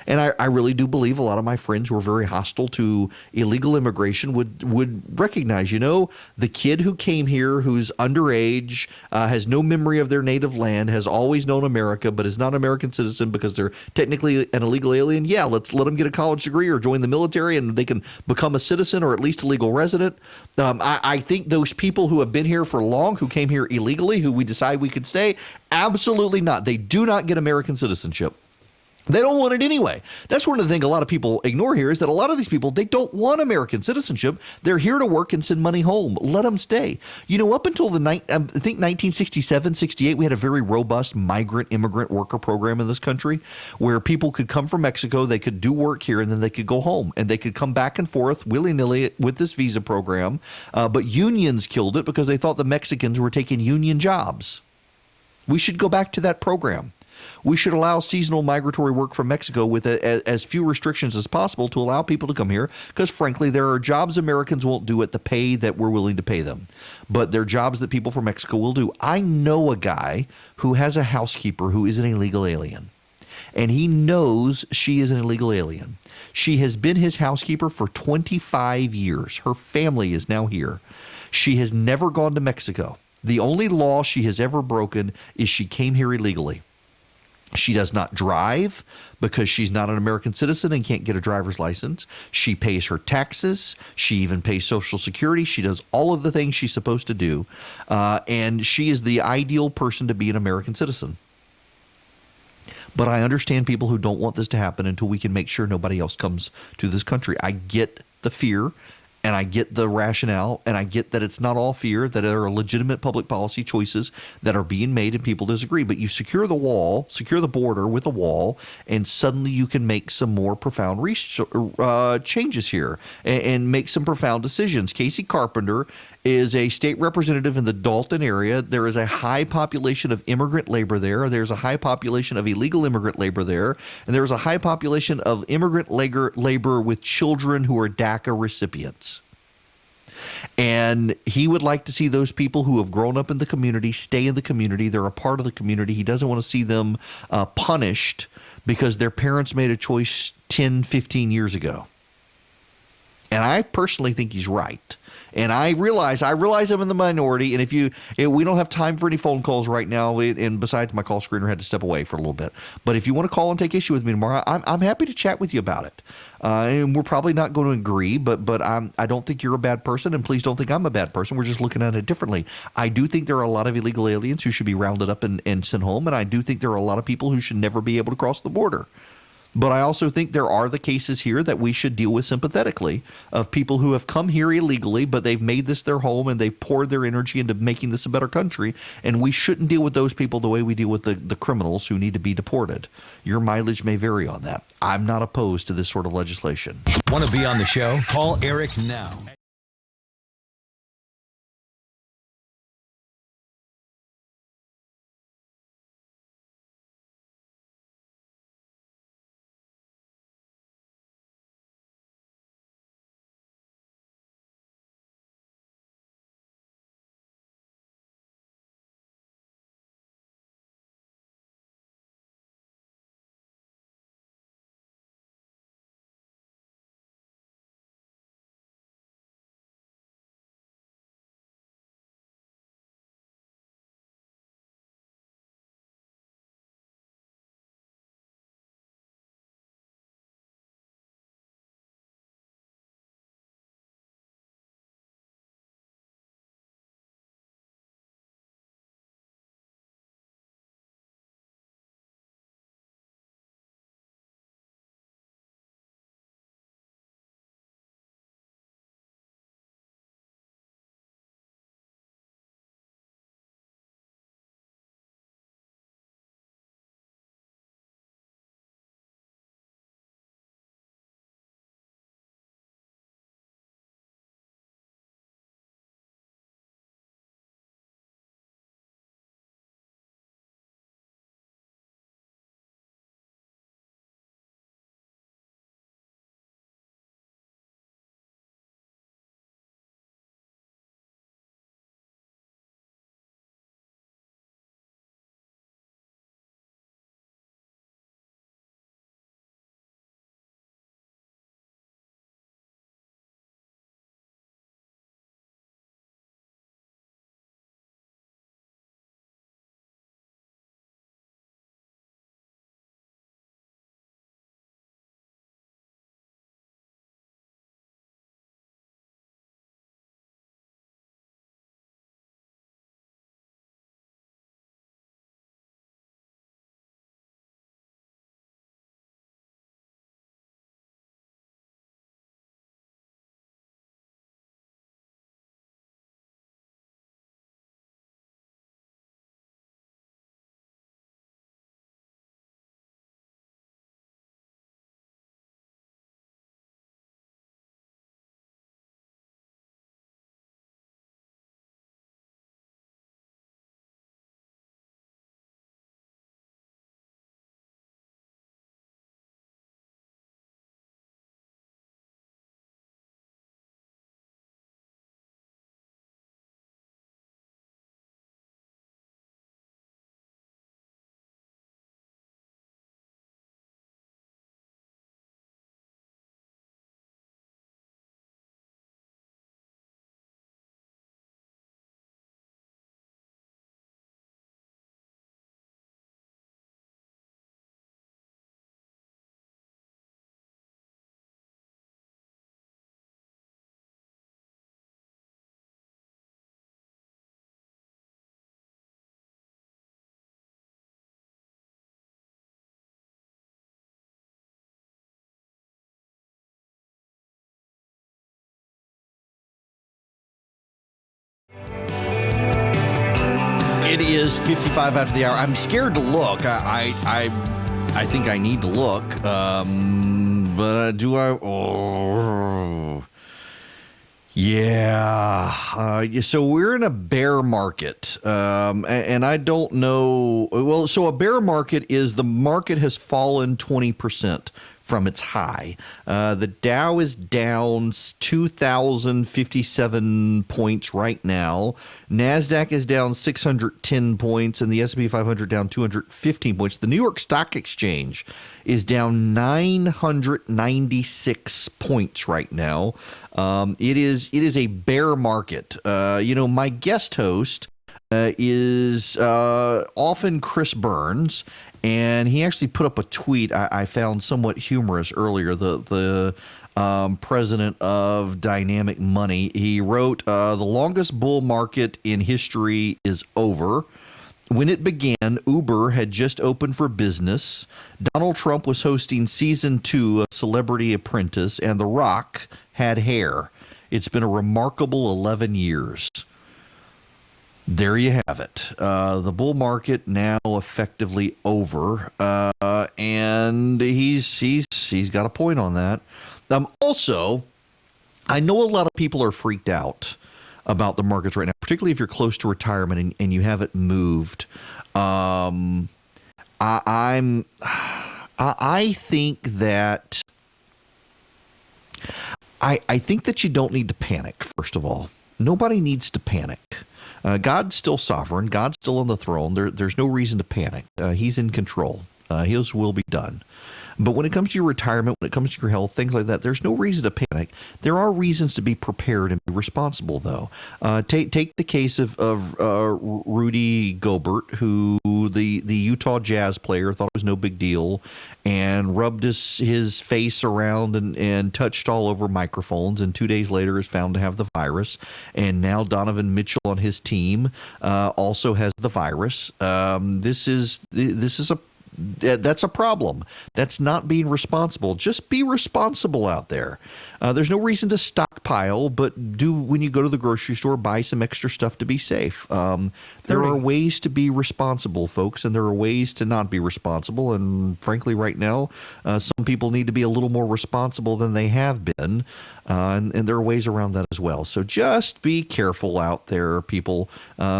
And I really do believe a lot of my friends who are very hostile to illegal immigration would recognize, the kid who came here who's underage, has no memory of their native land, has always known America, but is not an American citizen because they're technically an illegal alien. Yeah, let's let them get a college degree or join the military and they can become a citizen or at least a legal resident. I think those people who have been here for long, who came here illegally, who we decide we could stay, absolutely not. They do not get American citizenship. They don't want it anyway. That's one of the things a lot of people ignore here is that a lot of these people, they don't want American citizenship. They're here to work and send money home. Let them stay. Up until I think 1967, 68, we had a very robust migrant immigrant worker program in this country where people could come from Mexico, they could do work here, and then they could go home. And they could come back and forth willy-nilly with this visa program. But unions killed it because they thought the Mexicans were taking union jobs. We should go back to that program. We should allow seasonal migratory work from Mexico with as few restrictions as possible to allow people to come here because, frankly, there are jobs Americans won't do at the pay that we're willing to pay them. But they're jobs that people from Mexico will do. I know a guy who has a housekeeper who is an illegal alien, and he knows she is an illegal alien. She has been his housekeeper for 25 years. Her family is now here. She has never gone to Mexico. The only law she has ever broken is she came here illegally. She does not drive because she's not an American citizen and can't get a driver's license. She pays her taxes. She even pays Social Security. She does all of the things she's supposed to do. And she is the ideal person to be an American citizen. But I understand people who don't want this to happen until we can make sure nobody else comes to this country. I get the fear. And I get the rationale, and I get that it's not all fear, that there are legitimate public policy choices that are being made and people disagree. But you secure the wall, secure the border with a wall, and suddenly you can make some more profound changes here and make some profound decisions. Casey Carpenter is a state representative in the Dalton area. There is a high population of immigrant labor there. There's a high population of illegal immigrant labor there. And there's a high population of immigrant labor with children who are DACA recipients. And he would like to see those people who have grown up in the community stay in the community. They're a part of the community. He doesn't want to see them punished because their parents made a choice 10, 15 years ago. And I personally think he's right. And I realize I'm in the minority. And we don't have time for any phone calls right now. And besides, my call screener had to step away for a little bit. But if you want to call and take issue with me tomorrow, I'm happy to chat with you about it. And we're probably not going to agree, but I don't think you're a bad person, and please don't think I'm a bad person. We're just looking at it differently. I do think there are a lot of illegal aliens who should be rounded up and sent home, and I do think there are a lot of people who should never be able to cross the border. But I also think there are the cases here that we should deal with sympathetically of people who have come here illegally, but they've made this their home and they've poured their energy into making this a better country. And we shouldn't deal with those people the way we deal with the criminals who need to be deported. Your mileage may vary on that. I'm not opposed to this sort of legislation. Want to be on the show? Call Eric now. It is 55 after the hour. I'm scared to look. I think I need to look. But do I? Oh. Yeah. So we're in a bear market. And I don't know. Well, so a bear market is the market has fallen 20% from its high. The Dow is down 2,057 points right now. NASDAQ is down 610 points, and the S&P 500 down 215 points. The New York Stock Exchange is down 996 points right now. It is a bear market. My guest host is often Chris Burns. And he actually put up a tweet I found somewhat humorous earlier, the president of Dynamic Money. He wrote, the longest bull market in history is over. When it began, Uber had just opened for business. Donald Trump was hosting season 2 of Celebrity Apprentice, and The Rock had hair. It's been a remarkable 11 years. There you have it. The bull market now effectively over, and he's got a point on that. Also, I know a lot of people are freaked out about the markets right now, particularly if you're close to retirement and you haven't moved. I think that I think that you don't need to panic. First of all, nobody needs to panic. God's still sovereign. God's still on the throne. There's no reason to panic. He's in control. His will be done. But when it comes to your retirement, when it comes to your health, things like that, there's no reason to panic. There are reasons to be prepared and be responsible, though. Take the case of Rudy Gobert, who the Utah Jazz player thought it was no big deal and rubbed his face around and touched all over microphones, and 2 days later is found to have the virus. And now Donovan Mitchell on his team also has the virus. That's a problem. That's not being responsible. Just be responsible out there. There's no reason to stockpile, but when you go to the grocery store, buy some extra stuff to be safe. There are ways to be responsible, folks, and there are ways to not be responsible. And frankly, right now, some people need to be a little more responsible than they have been. And there are ways around that as well. So just be careful out there, people.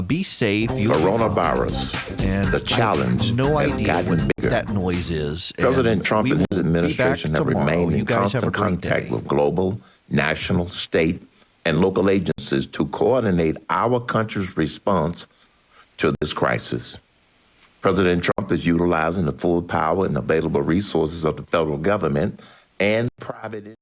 Be safe. Coronavirus. And the challenge has no has idea gotten what bigger. that noise is. President Trump and his administration have tomorrow. remained You in guys have a constant great contact day. with global, national, state, and local agencies to coordinate our country's response to this crisis. President Trump is utilizing the full power and available resources of the federal government and private